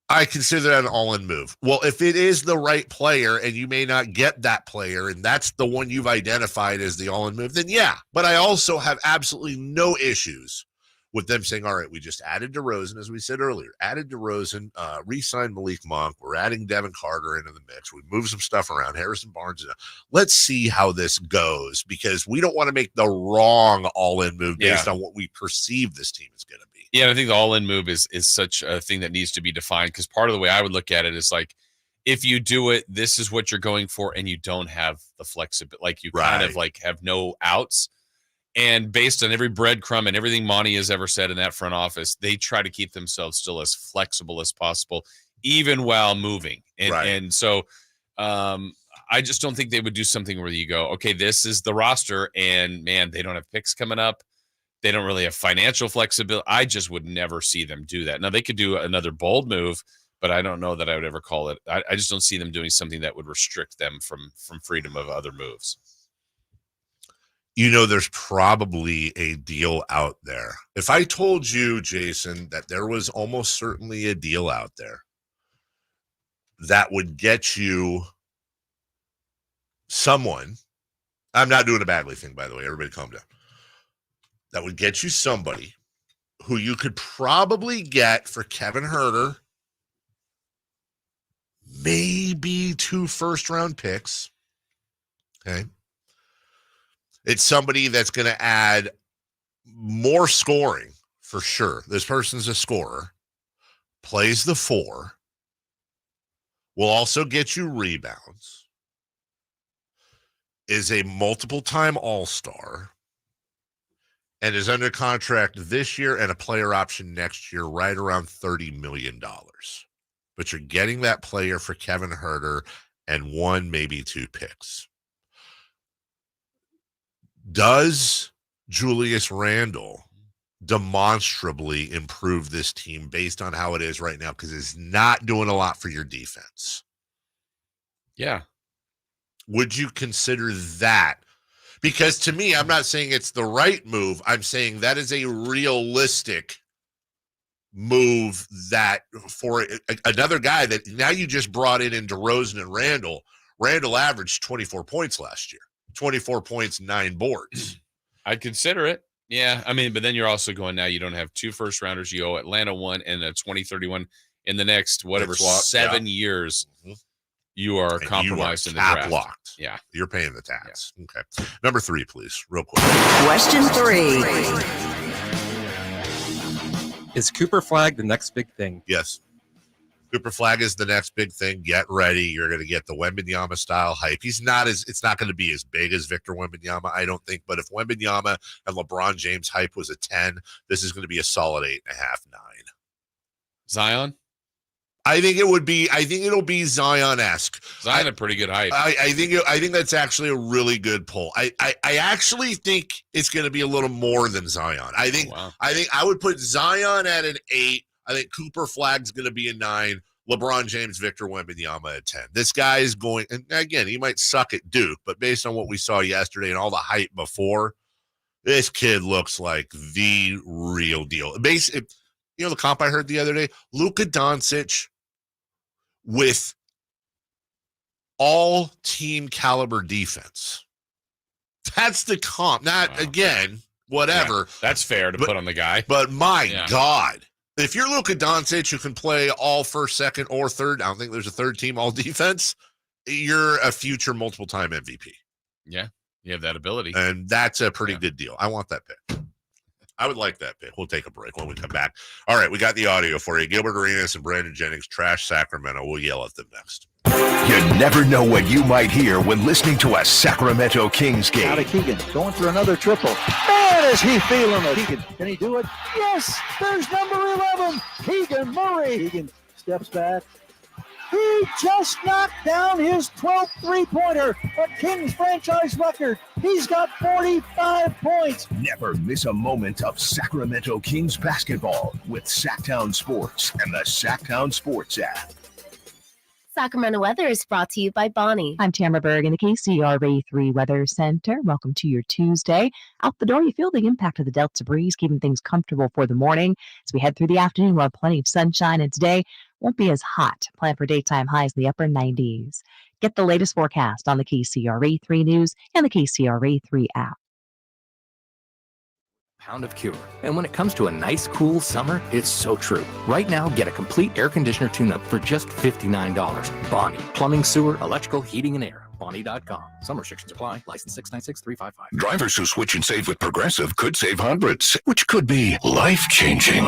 I consider that an all-in move. Well, if it is the right player and you may not get that player and that's the one you've identified as the all-in move, then yeah. But I also have absolutely no issues with them saying, all right, we just added DeRozan, as we said earlier, added DeRozan, re-signed Malik Monk, we're adding Devin Carter into the mix, we moved some stuff around, Harrison Barnes. Let's see how this goes, because we don't want to make the wrong all-in move based on what we perceive this team is going to be.
Yeah, and I think the all-in move is such a thing that needs to be defined, because part of the way I would look at it is like, if you do it, this is what you're going for, and you don't have the flexibility, like you kind of like have no outs. And based on every breadcrumb and everything Monty has ever said in that front office, they try to keep themselves still as flexible as possible, even while moving. And so I just don't think they would do something where you go, okay, this is the roster, and man, they don't have picks coming up. They don't really have financial flexibility. I just would never see them do that. Now, they could do another bold move, but I don't know that I would ever call it. I just don't see them doing something that would restrict them from freedom of other moves.
There's probably a deal out there. If I told you, Jason, that there was almost certainly a deal out there that would get you someone, I'm not doing a Bagley thing, by the way, everybody calm down, that would get you somebody who you could probably get for Kevin Herter, maybe 2 first-round picks, okay? It's somebody that's going to add more scoring for sure. This person's a scorer, plays the 4, will also get you rebounds, is a multiple-time All-Star, and is under contract this year and a player option next year, right around $30 million. But you're getting that player for Kevin Herter and 1, maybe 2 picks. Does Julius Randle demonstrably improve this team based on how it is right now? Because it's not doing a lot for your defense.
Yeah.
Would you consider that? Because to me, I'm not saying it's the right move. I'm saying that is a realistic move that for another guy that now you just brought in DeRozan and Randle. Randle averaged 24 points last year. 24 points, 9 boards.
I'd consider it. Yeah. I mean, but then you're also going, now you don't have 2 first-rounders. You owe Atlanta 1 and a 2031 in the next, 7 years. Mm-hmm. You are compromised in the draft.
Locked.
Yeah.
You're paying the tax. Yeah. Okay. Number 3, please, real quick.
Question 3.
Is Cooper Flagg the next big thing?
Yes. Cooper Flagg is the next big thing. Get ready. You're going to get the Wembanyama style hype. It's not going to be as big as Victor Wembanyama, I don't think. But if Wembanyama and LeBron James hype was a 10, this is going to be a solid 8.5, 9.
Zion?
I think it'll be Zion-esque.
Zion a pretty good hype.
I think that's actually a really good pull. I actually think it's going to be a little more than Zion. I think I would put Zion at an 8. I think Cooper Flagg's going to be a 9. LeBron James, Victor Wembanyama at 10. This guy is going, and again, he might suck at Duke, but based on what we saw yesterday and all the hype before, this kid looks like the real deal. Basically, the comp I heard the other day, Luka Doncic with all team caliber defense. That's the comp. Not again, whatever.
Yeah, that's fair to put on the guy.
But my God. If you're Luka Doncic who can play all first, second, or third, I don't think there's a third team all defense, you're a future multiple-time MVP.
Yeah, you have that ability.
And that's a pretty good deal. I want that pick. I would like that pick. We'll take a break when we come back. All right, we got the audio for you. Gilbert Arenas and Brandon Jennings trash Sacramento. We'll yell at them next.
You never know what you might hear when listening to a Sacramento Kings game.
Out of Keegan, going for another triple. Man, is he feeling it. Keegan, can he do it? Yes, there's number 11, Keegan Murray. Keegan steps back, He just knocked down his 12th three-pointer, a Kings franchise record. He's got 45 points.
Never miss a moment of Sacramento Kings basketball with Sacktown Sports and the Sacktown Sports app.
Sacramento weather is brought to you by Bonnie. I'm Tamara Berg in the KCRA3 Weather Center. Welcome to your Tuesday. Out the door, you feel the impact of the Delta breeze, keeping things comfortable for the morning. As we head through the afternoon, we'll have plenty of sunshine, and today won't be as hot. Plan for daytime highs in the upper 90s. Get the latest forecast on the KCRA3 News and the KCRA3 app.
Pound of Cure. And when it comes to a nice, cool summer, it's so true. Right now, get a complete air conditioner tune-up for just $59. Bonnie. Plumbing, sewer, electrical, heating, and air. Bonnie.com. Some restrictions apply. License 696-355.
Drivers who switch and save with Progressive could save hundreds, which could be life-changing.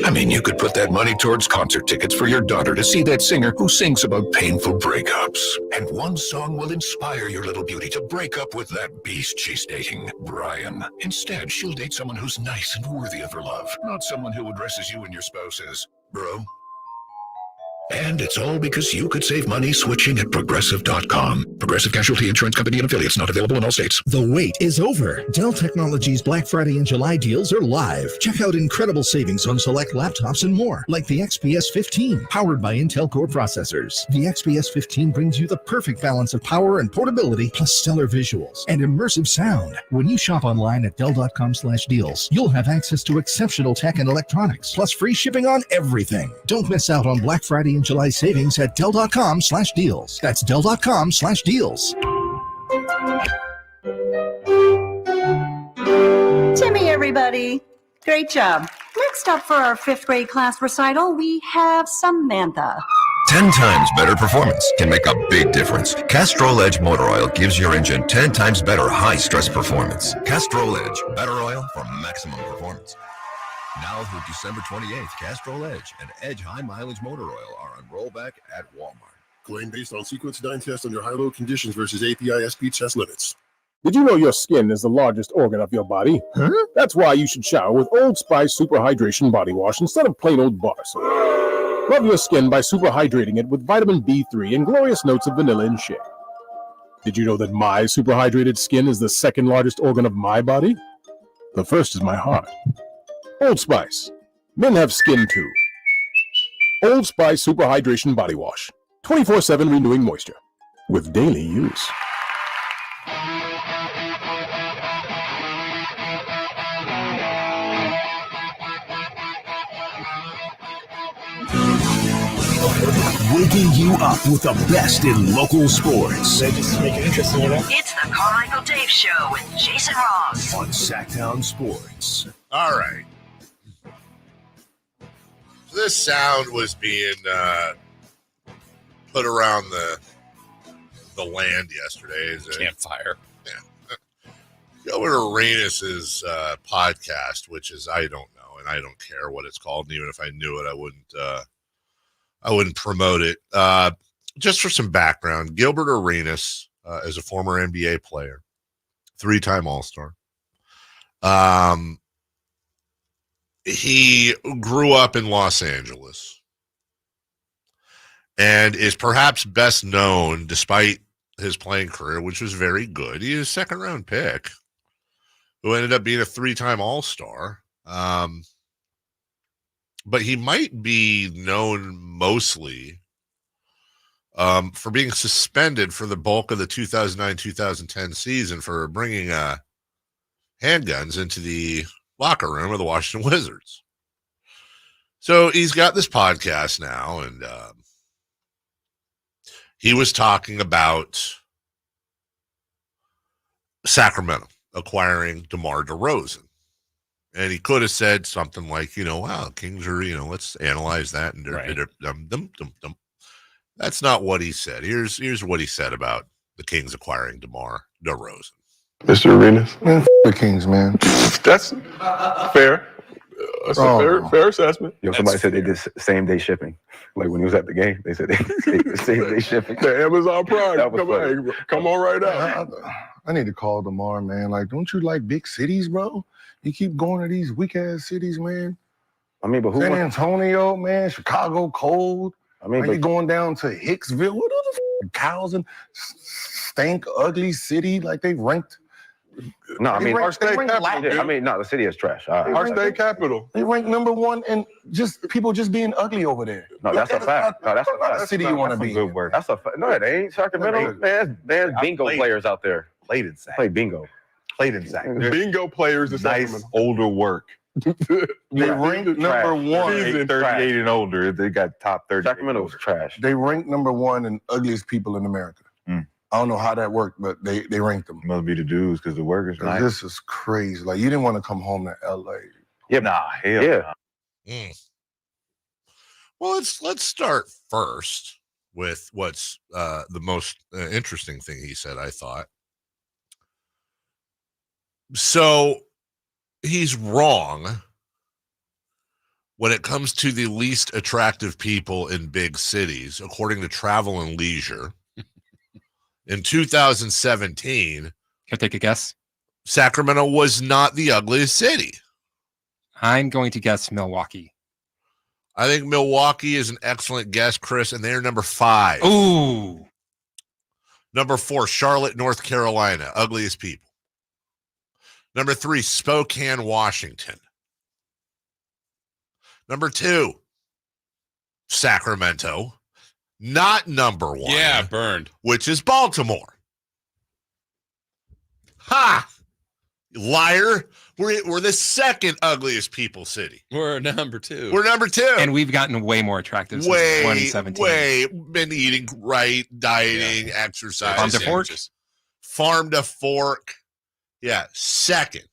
I mean, you could put that money towards concert tickets for your daughter to see that singer who sings about painful breakups. And one song will inspire your little beauty to break up with that beast she's dating, Brian. Instead, she'll date someone who's nice and worthy of her love, not someone who addresses you and your spouse as bro. And it's all because you could save money switching at Progressive.com. Progressive Casualty Insurance Company and affiliates, not available in all states.
The wait is over. Dell Technologies Black Friday and July deals are live. Check out incredible savings on select laptops and more, like the XPS 15, powered by Intel Core processors. The XPS 15 brings you the perfect balance of power and portability, plus stellar visuals and immersive sound. When you shop online at Dell.com/deals, you'll have access to exceptional tech and electronics, plus free shipping on everything. Don't miss out on Black Friday and July savings at Dell.com/deals. That's Dell.com/deals.
Timmy, everybody. Great job. Next up for our 5th grade class recital, we have Samantha.
10 times better performance can make a big difference. Castrol Edge Motor Oil gives your engine 10 times better high-stress performance. Castrol Edge, better oil for maximum performance. Now through December 28th, Castrol Edge and Edge High Mileage Motor Oil are on rollback at Walmart.
Claim based on sequence 9 test under high-load conditions versus API-SP test limits. Did you know your skin is the largest organ of your body? Huh? That's why you should shower with Old Spice Super Hydration Body Wash instead of plain old bar soap. Love your skin by super hydrating it with vitamin B3 and glorious notes of vanilla and shea. Did you know that my super hydrated skin is the second largest organ of my body? The first is my heart. Old Spice. Men have skin too. Old Spice Super Hydration Body Wash. 24/7 renewing moisture. With daily use.
Waking you up with the best in local sports.
They just make it interesting, you know?
It's the Carmichael Dave Show with Jason Ross
on Sacktown Sports.
All right. This sound was being put around the land yesterday. As a
campfire.
Yeah. Gilbert Arenas' podcast, which is I don't know, and I don't care what it's called. And even if I knew it, I wouldn't promote it. Just for some background, Gilbert Arenas is a former NBA player, 3-time All-Star. He grew up in Los Angeles and is perhaps best known, despite his playing career, which was very good. He is a second-round pick who ended up being a 3-time All-Star. But he might be known mostly for being suspended for the bulk of the 2009-2010 season for bringing handguns into the locker room of the Washington Wizards. So he's got this podcast now, and he was talking about Sacramento acquiring DeMar DeRozan. And he could have said something like, wow, Kings are, let's analyze that. And That's not what he said. Here's what he said about the Kings acquiring DeMar DeRozan.
Mr. Arenas, man, the Kings, man. That's fair. That's a fair assessment.
Yo, somebody said they did same-day shipping. Like when he was at the game, they said they did same-day shipping.
The Amazon Prime.
Come
Come on right out. I need to call DeMar, man. Like, don't you like big cities, bro? You keep going to these weak-ass cities, man.
I mean, but who?
San Antonio, man. Chicago, cold.
I mean,
are you going down to Hicksville? What are the cows and stank, ugly city? Like they ranked.
No, I mean,
our state capital.
I mean, no, the city is trash.
Our state capital. They rank #1 and just people just being ugly over there.
No, that's a fact. No, that's a fact.
Not the city you want to be.
Good work. That's a fact. No, it ain't. Sacramento, man, there's bingo players out there.
Played in Sac.
Play bingo.
Played in Sac.
Bingo players is
nice older work.
They rank #1.
38 and older. They got top 30.
Sacramento's trash.
They rank #1 in ugliest people in America. I don't know how that worked, but they ranked them.
Must be the dudes because the workers. Nice.
This is crazy. Like you didn't want to come home to LA.
Yeah,
nah, hell
yeah.
Nah. Well, let's start first with what's the most interesting thing he said, I thought. So he's wrong when it comes to the least attractive people in big cities, according to Travel and Leisure. In 2017,
can I take a guess?
Sacramento was not the ugliest city.
I'm going to guess Milwaukee.
I think Milwaukee is an excellent guess, Chris, and they're #5.
Ooh.
#4, Charlotte, North Carolina, ugliest people. #3, Spokane, Washington. #2, Sacramento. Not #1.
Yeah, burned.
Which is Baltimore. Ha! Liar. We're the second ugliest people city.
We're #2.
We're #2.
And we've gotten way more attractive since 2017.
Been eating right, dieting, exercise.
Farm to fork.
Farm to fork. Yeah, second.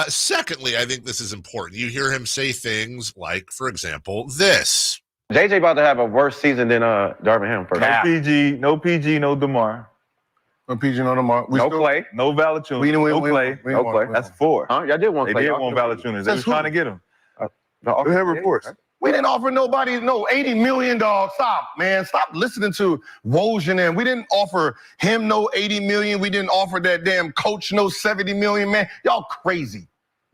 Secondly, I think this is important. You hear him say things like, for example, this.
JJ about to have a worse season than Darvin Ham.
No PG, no DeMar.
No PG, no DeMar.
No Clay.
No Valanciunas. No Clay. That's 4.
Huh? Y'all did want
They
Clay.
did want Valanciunas. They was trying to get him.
We have reports. We didn't offer nobody no $80 million, dog. Stop, man. Stop listening to Woj and we didn't offer him no $80 million. We didn't offer that damn coach no $70 million, man. Y'all crazy.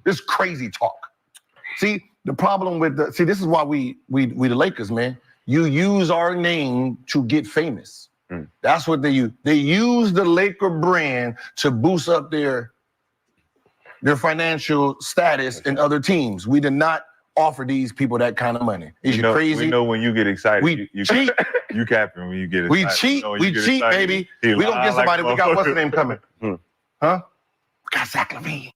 This crazy talk. See, the problem with this is why we the Lakers, man. You use our name to get famous. That's what they use. They use the Laker brand to boost up their financial status in other teams. We did not offer these people that kind of money. Is you crazy?
We know when you get excited.
We cheat.
You capping when you get
excited. We cheat, baby. We don't get somebody. We got what's the name coming? Huh? We got Zach LaVine.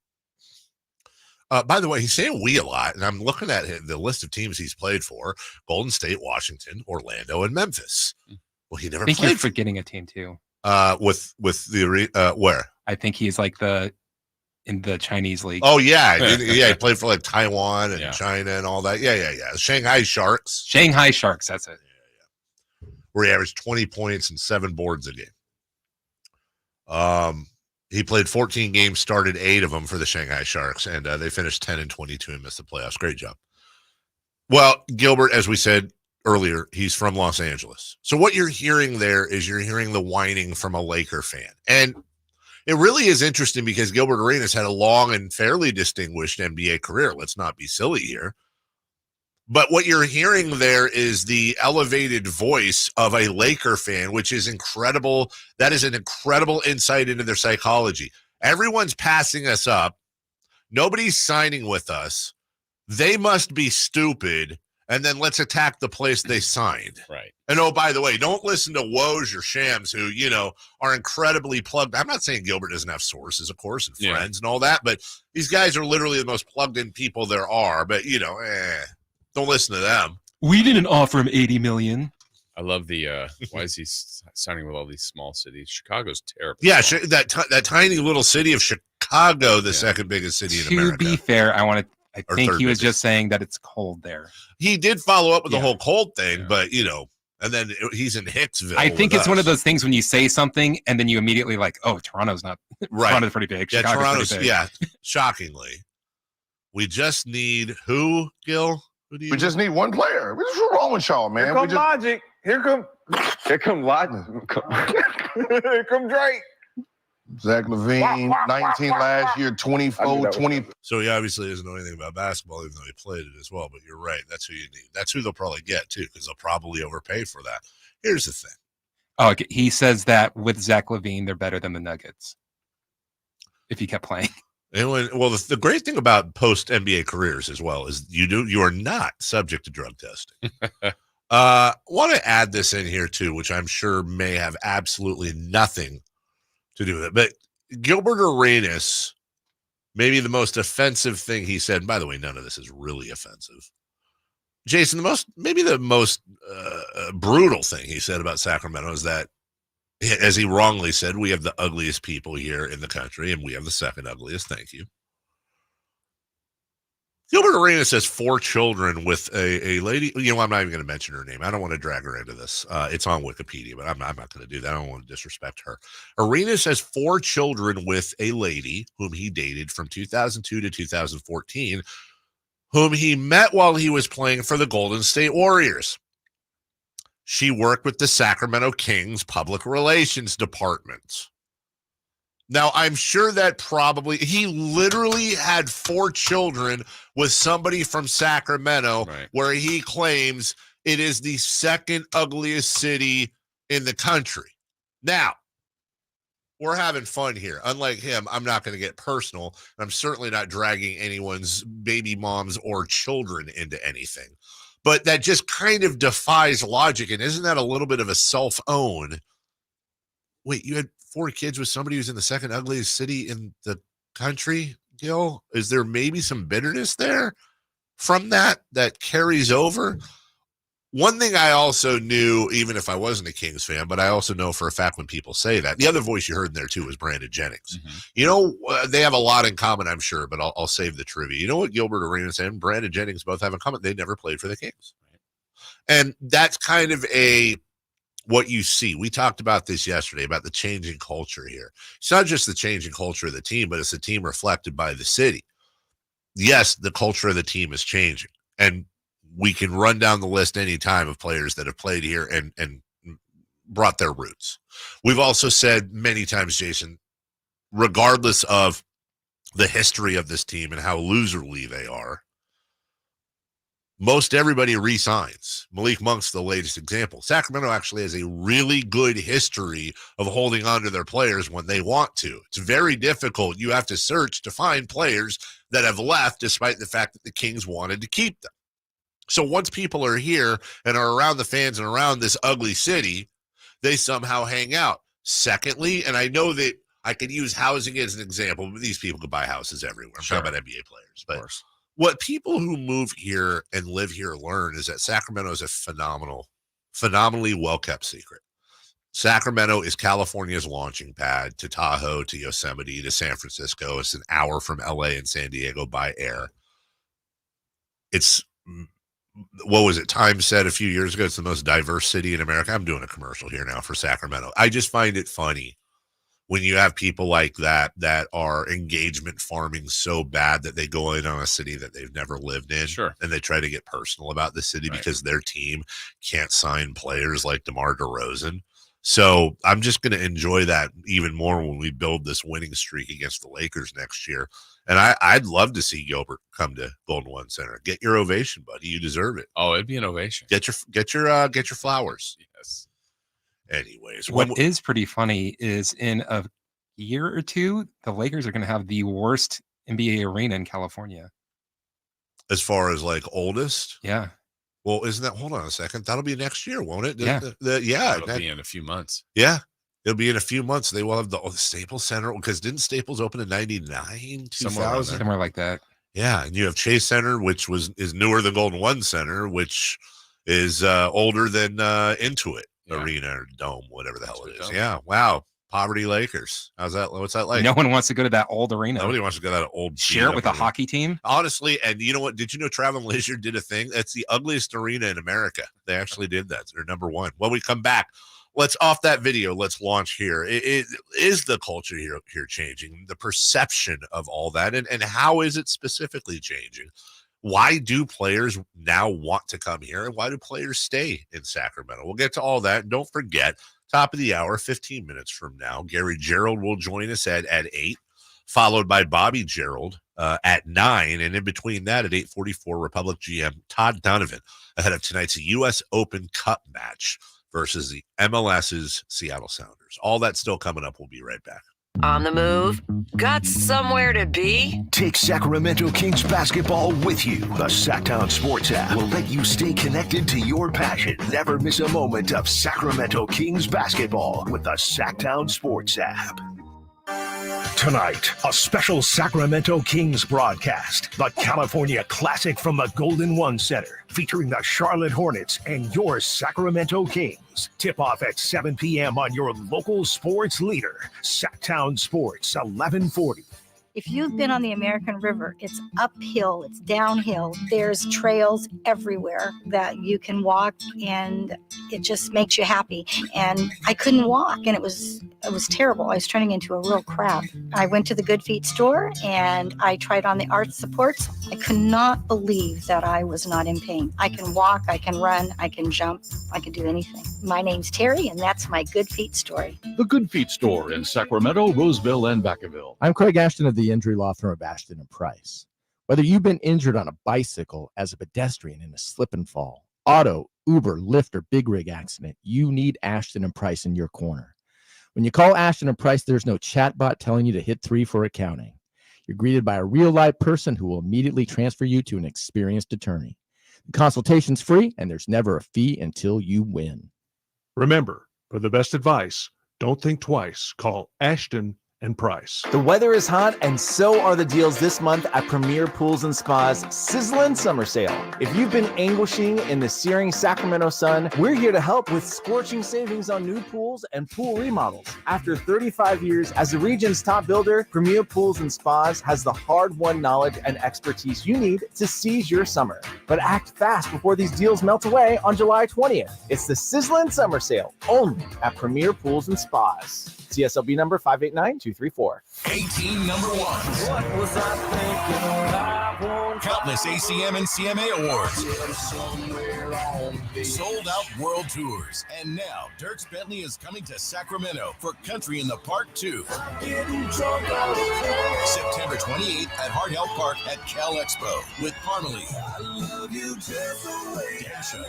By the way, he's saying we a lot, and I'm looking at the list of teams he's played for: Golden State, Washington, Orlando, and Memphis. Well, he never
I think
played
you're forgetting a team too.
With the where?
I think he's like in the Chinese league.
Oh yeah, he played for like Taiwan and China and all that. Yeah. Shanghai Sharks.
Shanghai Sharks. That's it.
Where he averaged 20 points and 7 boards a game. He played 14 games, started 8 of them for the Shanghai Sharks, and they finished 10-22 and missed the playoffs. Great job. Well, Gilbert, as we said earlier, he's from Los Angeles. So what you're hearing there is you're hearing the whining from a Laker fan. And it really is interesting because Gilbert Arenas had a long and fairly distinguished NBA career. Let's not be silly here. But what you're hearing there is the elevated voice of a Laker fan, which is incredible. That is an incredible insight into their psychology. Everyone's passing us up. Nobody's signing with us. They must be stupid. And then let's attack the place they signed.
Right.
And oh, by the way, don't listen to Woj or Shams who, are incredibly plugged. I'm not saying Gilbert doesn't have sources, of course, and friends and all that, but these guys are literally the most plugged in people there are. But, don't listen to them.
We didn't offer him $80 million.
I love the why is he signing with all these small cities? Chicago's terrible.
Yeah, that tiny little city of Chicago, the second biggest city in America.
To be fair, I think he was just saying that it's cold there.
He did follow up with the whole cold thing, but and then he's in Hicksville.
I think it's one of those things when you say something and then you immediately Toronto's not right. Toronto's pretty big.
Yeah,
Chicago's
pretty big. Shockingly. We just need who, Gil?
We just need one player. What's wrong with y'all, man?
Here come Logic. Here come Logic. Here come Drake.
Zach LaVine, 19 last year, 24, 20.
So he obviously doesn't know anything about basketball, even though he played it as well. But you're right. That's who you need. That's who they'll probably get, too, because they'll probably overpay for that. Here's the thing.
Oh, okay. He says that with Zach LaVine, they're better than the Nuggets if he kept playing.
And the great thing about post-NBA careers as well is you are not subject to drug testing. Want to add this in here, too, which I'm sure may have absolutely nothing to do with it. But Gilbert Arenas, maybe the most offensive thing he said, by the way, none of this is really offensive. Jason, the most brutal thing he said about Sacramento is that, as he wrongly said, we have the ugliest people here in the country, and we have the second ugliest. Thank you. Gilbert Arenas has 4 children with a lady. I'm not even going to mention her name. I don't want to drag her into this. It's on Wikipedia, but I'm not going to do that. I don't want to disrespect her. Arenas has 4 children with a lady whom he dated from 2002 to 2014, whom he met while he was playing for the Golden State Warriors. She worked with the Sacramento Kings public relations department. Now, I'm sure that he literally had 4 children with somebody from Sacramento, right, where he claims it is the second ugliest city in the country. Now, we're having fun here. Unlike him, I'm not going to get personal. I'm certainly not dragging anyone's baby moms or children into anything. But that just kind of defies logic. And isn't that a little bit of a self-own? Wait, you had 4 kids with somebody who's in the second ugliest city in the country, Gil? Is there maybe some bitterness there from that carries over? One thing I also knew, even if I wasn't a Kings fan, but I also know for a fact when people say that, the other voice you heard in there too was Brandon Jennings. Mm-hmm. They have a lot in common, I'm sure, but I'll save the trivia. You know what Gilbert Arenas and Brandon Jennings both have in common? They never played for the Kings. And that's kind of what you see. We talked about this yesterday, about the changing culture here. It's not just the changing culture of the team, but it's the team reflected by the city. Yes, the culture of the team is changing. And we can run down the list any time of players that have played here and brought their roots. We've also said many times, Jason, regardless of the history of this team and how loserly they are, most everybody re-signs. Malik Monk's the latest example. Sacramento actually has a really good history of holding on to their players when they want to. It's very difficult. You have to search to find players that have left despite the fact that the Kings wanted to keep them. So once people are here and are around the fans and around this ugly city, they somehow hang out. Secondly, and I know that I could use housing as an example, but these people could buy houses everywhere. I'm talking about NBA players. But what people who move here and live here learn is that Sacramento is a phenomenally well-kept secret. Sacramento is California's launching pad to Tahoe, to Yosemite, to San Francisco. It's an hour from LA and San Diego by air. It's... what was it? Time said a few years ago, it's the most diverse city in America. I'm doing a commercial here now for Sacramento. I just find it funny when you have people like that are engagement farming so bad that they go in on a city that they've never lived in. Sure. And they try to get personal about the city because their team can't sign players like DeMar DeRozan. So I'm just going to enjoy that even more when we build this winning streak against the Lakers next year. And I'd love to see Gilbert come to Golden One Center. Get your ovation, buddy. You deserve it.
Oh, it'd be an ovation.
Get your flowers.
Yes.
Anyways,
what is pretty funny is in a year or two, the Lakers are going to have the worst NBA arena in California.
As far as like oldest?
Yeah.
Well, isn't that, hold on a second, that'll be next year, won't it?
Yeah.
It'll be in a few months.
Yeah. It'll be in a few months. They will have the Staples Center, because didn't Staples open in 99, 2000?
Somewhere like that.
Yeah. And you have Chase Center, which is newer than Golden One Center, which is older than Intuit Arena or Dome, whatever the hell it is. Yeah. Wow. Poverty Lakers. How's that? What's that like?
No one wants to go to that old arena.
Nobody wants to go to that old.
Share it with a hockey team.
Honestly, and you know what? Did you know Travel and Leisure did a thing? That's the ugliest arena in America. They actually did that. They're number one. When we come back, let's off that video. Let's launch here. It is the culture here changing, the perception of all that, and how is it specifically changing? Why do players now want to come here, and why do players stay in Sacramento? We'll get to all that. And don't forget, top of the hour, 15 minutes from now, Gary Gerould will join us at 8, followed by Bobby Gerald at 9, and in between that at 8:44, Republic GM Todd Dunivant ahead of tonight's U.S. Open Cup match versus the MLS's Seattle Sounders. All that still coming up. We'll be right back.
On the move? Got somewhere to be?
Take Sacramento Kings basketball with you. The Sacktown Sports app will let you stay connected to your passion. Never miss a moment of Sacramento Kings basketball with the Sacktown Sports app. Tonight, a special Sacramento Kings broadcast. The California Classic from the Golden One Center, featuring the Charlotte Hornets and your Sacramento Kings. Tip-off at 7 p.m. on your local sports leader, Sacktown Sports 1140.
If you've been on the American River, it's uphill, it's downhill. There's trails everywhere that you can walk, and it just makes you happy. And I couldn't walk, and it was terrible. I was turning into a real crab. I went to the Good Feet store, and I tried on the arch supports. I could not believe that I was not in pain. I can walk, I can run, I can jump, I can do anything. My name's Terry, and that's my Good Feet story.
The Good Feet store in Sacramento, Roseville, and Vacaville.
I'm Craig Ashton of the injury law firm of Ashton & Price. Whether you've been injured on a bicycle, as a pedestrian in a slip and fall, auto, Uber, Lyft, or big rig accident, you need Ashton & Price in your corner. When you call Ashton & Price, there's no chatbot telling you to hit 3 for accounting. You're greeted by a real-life person who will immediately transfer you to an experienced attorney. The consultation's free, and there's never a fee until you win.
Remember, for the best advice, don't think twice. Call Ashton and Price.
The weather is hot, and so are the deals this month at Premier Pools and Spas Sizzlin' Summer Sale. If you've been anguishing in the searing Sacramento sun, we're here to help with scorching savings on new pools and pool remodels. After 35 years as the region's top builder, Premier Pools and Spas has the hard-won knowledge and expertise you need to seize your summer. But act fast before these deals melt away on July 20th. It's the Sizzlin' Summer Sale, only at Premier Pools and Spas. CSLB number 589234.
18 number ones. What was I thinking? Countless ACM and CMA awards. Sold out world tours. And now Dirks Bentley is coming to Sacramento for Country in the Park 2. September 28th at Hart Health Park at Cal Expo with Farley, Dasha,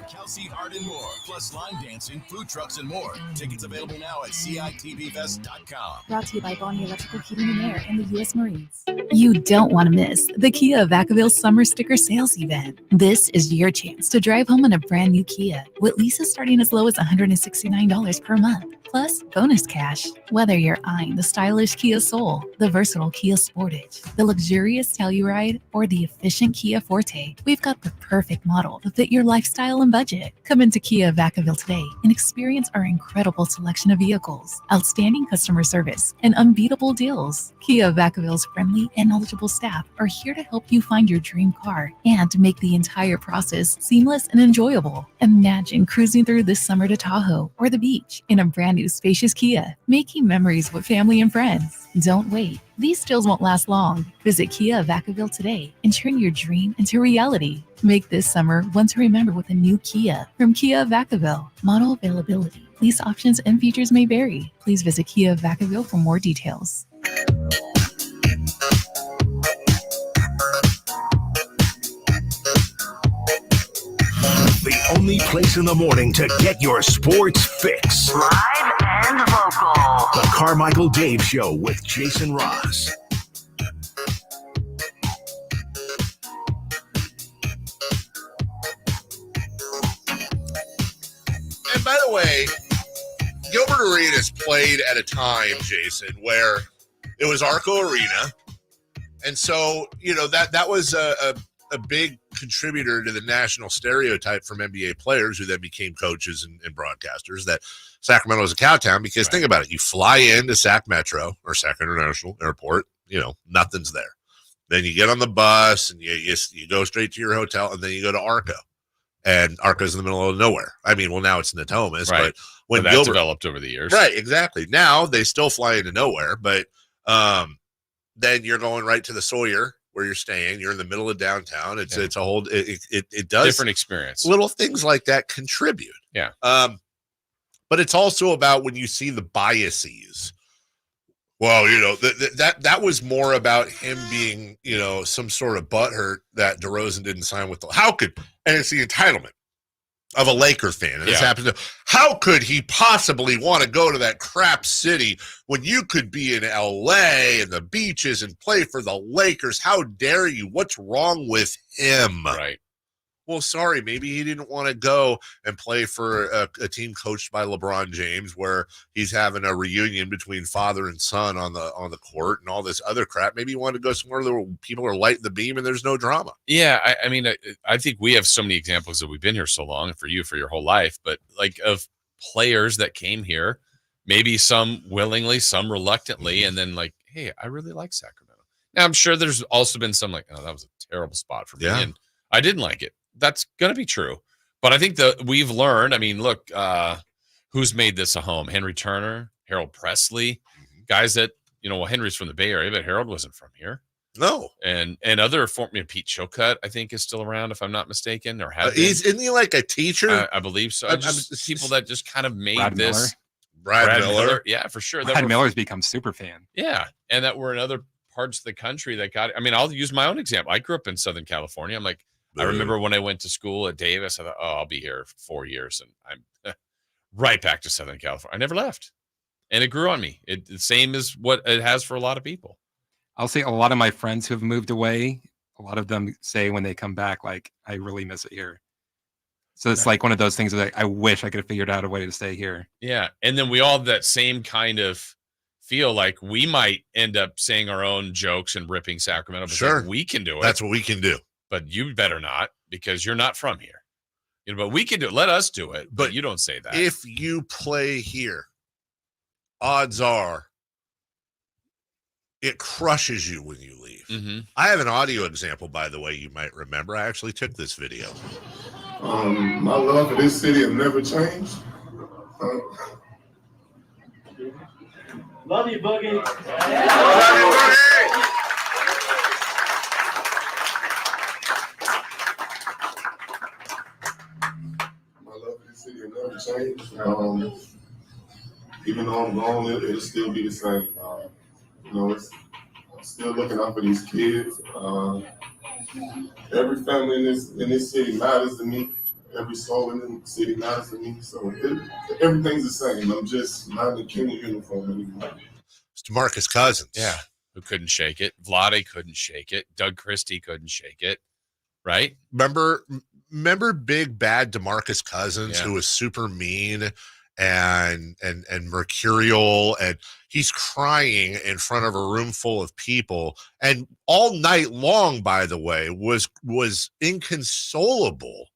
Kelsey Hart, and more, plus line dancing, food trucks, and more. Tickets available now at CITVFest.com.
Brought to you by Bonnie Electrical Heating and Air and the U.S. Marines. You don't want to miss the Kia of Vacaville Summer Sticker Sales Event. This is your chance to drive home in a brand new Kia with leases starting as low as $169 per month. Plus bonus cash. Whether you're eyeing the stylish Kia Soul, the versatile Kia Sportage, the luxurious Telluride, or the efficient Kia Forte, we've got the perfect model to fit your lifestyle and budget. Come into Kia Vacaville today and experience our incredible selection of vehicles, outstanding customer service, and unbeatable deals. Kia Vacaville's friendly and knowledgeable staff are here to help you find your dream car and to make the entire process seamless and enjoyable. Imagine cruising through this summer to Tahoe or the beach in a brand new spacious Kia, making memories with family and friends. Don't wait. These deals won't last long. Visit Kia Vacaville today and turn your dream into reality. Make this summer one to remember with a new Kia from Kia Vacaville. Model availability, lease options, and features may vary. Please visit Kia Vacaville for more details.
The only place in the morning to get your sports fix.
Live and vocal.
The Carmichael Dave Show with Jason Ross.
And by the way, Gilbert Arenas played at a time, Jason, where it was Arco Arena. And so, you know, that was a big contributor to the national stereotype from NBA players who then became coaches and broadcasters that Sacramento is a cow town because think about it. You fly into Sac Metro or Sac International Airport, you know, nothing's there. Then you get on the bus and you go straight to your hotel and then you go to Arco. And Arco's in the middle of nowhere. I mean, well, now it's Natomas,
right.
But when
that's
Gilbert
developed over the years.
Right, exactly. Now they still fly into nowhere, but then you're going right to the Sawyer where you're staying. You're in the middle of downtown. It's a whole it does
different experience.
Little things like that contribute.
Yeah.
But it's also about when you see the biases. Well, that was more about him being, some sort of butthurt that DeRozan didn't sign with and it's the entitlement of a Laker fan. And this happens how could he possibly want to go to that crap city when you could be in LA and the beaches and play for the Lakers? How dare you? What's wrong with him?
Right.
Well, sorry, maybe he didn't want to go and play for a team coached by LeBron James, where he's having a reunion between father and son on the court and all this other crap. Maybe he wanted to go somewhere where people are lighting the beam and there's no drama.
Yeah, I mean, I think we have so many examples that we've been here so long, for you for your whole life, but like of players that came here, maybe some willingly, some reluctantly, and then like, hey, I really like Sacramento. Now, I'm sure there's also been some like, oh, that was a terrible spot for me, and I didn't like it. That's going to be true. But I think that we've learned, I mean, look, who's made this a home? Henry Turner, Harold Presley, guys that, Henry's from the Bay Area, but Harold wasn't from here.
No.
And other Pete Chilcutt, I think, is still around, if I'm not mistaken, or has
isn't he like a teacher?
I believe so. People that just kind of made
Brad
this.
Brad Miller.
Yeah, for sure.
Brad Miller's become super fan.
Yeah. And that we're in other parts of the country that got, I mean, I'll use my own example. I grew up in Southern California. I'm like, I remember when I went to school at Davis, I thought, I'll be here for 4 years. And I'm right back to Southern California. I never left. And it grew on me. The same as what it has for a lot of people.
I'll say a lot of my friends who have moved away, a lot of them say when they come back, like, I really miss it here. So it's like one of those things where I wish I could have figured out a way to stay here.
Yeah. And then we all have that same kind of feel like we might end up saying our own jokes and ripping Sacramento. But
Sure.
we can do it.
That's what we can do.
But you better not, because you're not from here. But we can do it. Let us do it. But you don't say that.
If you play here, odds are it crushes you when you leave.
Mm-hmm.
I have an audio example, by the way, you might remember. I actually took this video.
My love for this city has never changed.
Love you, Boogie.
Love you, Boogie. City will never change. Even though I'm gone, it'll still be the same. I'm still looking out for these kids. Every family in this city matters to me. Every soul in the city matters to me. So everything's the same. I'm just not in the King uniform anymore.
It's DeMarcus Cousins.
Yeah, who couldn't shake it. Vlade couldn't shake it. Doug Christie couldn't shake it. Right?
Remember big bad DeMarcus Cousins, who was super mean and mercurial, and he's crying in front of a room full of people, and all night long, by the way, was inconsolable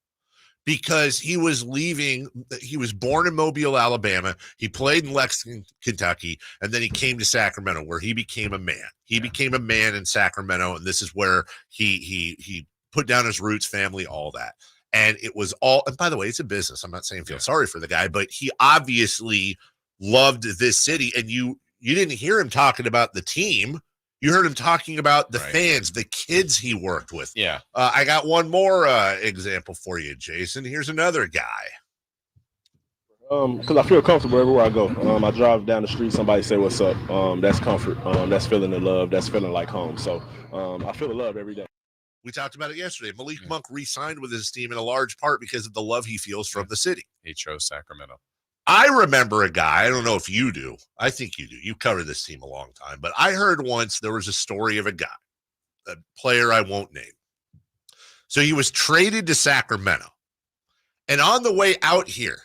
because he was leaving. He was born in Mobile, Alabama. He played in Lexington, Kentucky, and then he came to Sacramento, where he became a man. He became a man in Sacramento, and this is where he put down his roots, family, all that. And it was all, and by the way, it's a business. I'm not saying feel sorry for the guy, but he obviously loved this city. And you didn't hear him talking about the team. You heard him talking about the fans, the kids he worked with.
Yeah.
I got one more example for you, Jason. Here's another guy.
Because I feel comfortable everywhere I go. I drive down the street, somebody say what's up. That's comfort. That's feeling the love. That's feeling like home. So I feel the love every day.
We talked about it yesterday. Malik Monk re-signed with his team in a large part because of the love he feels from the city.
He chose Sacramento.
I remember a guy, I don't know if you do. I think you do. You covered this team a long time. But I heard once there was a story of a guy, a player I won't name. So he was traded to Sacramento. And on the way out here,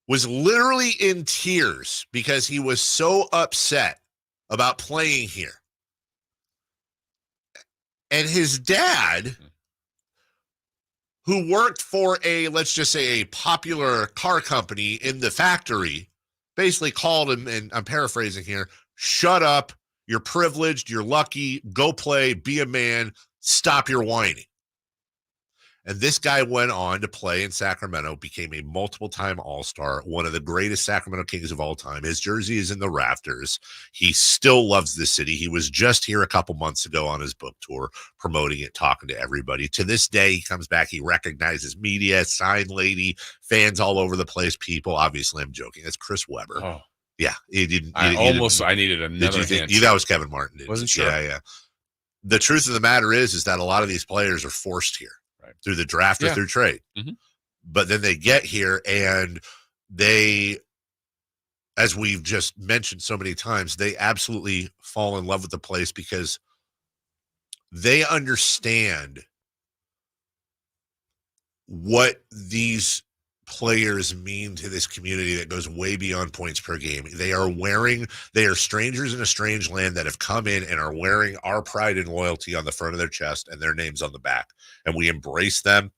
was literally in tears because he was so upset about playing here. And his dad, who worked for let's just say a popular car company in the factory, basically called him, and I'm paraphrasing here, shut up, you're privileged, you're lucky, go play, be a man, stop your whining. And this guy went on to play in Sacramento, became a multiple-time All-Star, one of the greatest Sacramento Kings of all time. His jersey is in the rafters. He still loves the city. He was just here a couple months ago on his book tour, promoting it, talking to everybody. To this day, he comes back. He recognizes media, sign lady, fans all over the place, people. Obviously, I'm joking. That's Chris Webber.
Oh.
Yeah. I needed
another hint.
That was Kevin Martin.
Wasn't sure.
Yeah. The truth of the matter is that a lot of these players are forced here. Through the draft or through trade.
Mm-hmm.
But then they get here and they, as we've just mentioned so many times, they absolutely fall in love with the place because they understand what these players mean to this community that goes way beyond points per game. They are strangers in a strange land that have come in and are wearing our pride and loyalty on the front of their chest and their names on the back. And we embrace them.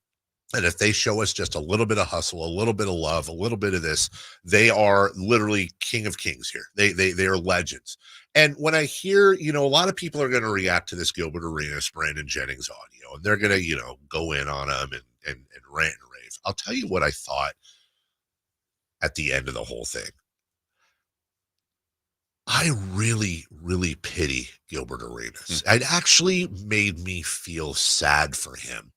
And if they show us just a little bit of hustle, a little bit of love, a little bit of this, they are literally king of kings here. They are legends. And when I hear, a lot of people are going to react to this Gilbert Arenas, Brandon Jennings audio, and they're going to, go in on them and rant and rave. I'll tell you what I thought at the end of the whole thing. I really, really pity Gilbert Arenas. It actually made me feel sad for him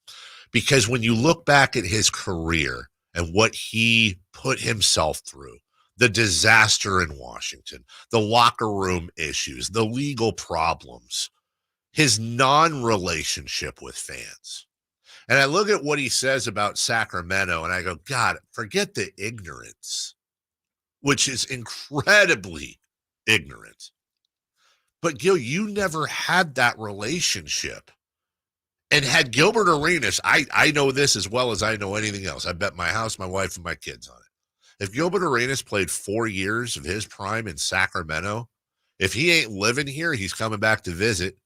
because when you look back at his career and what he put himself through, the disaster in Washington, the locker room issues, the legal problems, his non-relationship with fans. And I look at what he says about Sacramento and I go, God, forget the ignorance, which is incredibly ignorant. But Gil, you never had that relationship. And had Gilbert Arenas, I know this as well as I know anything else. I bet my house, my wife, and my kids on it. If Gilbert Arenas played 4 years of his prime in Sacramento, if he ain't living here, he's coming back to visit.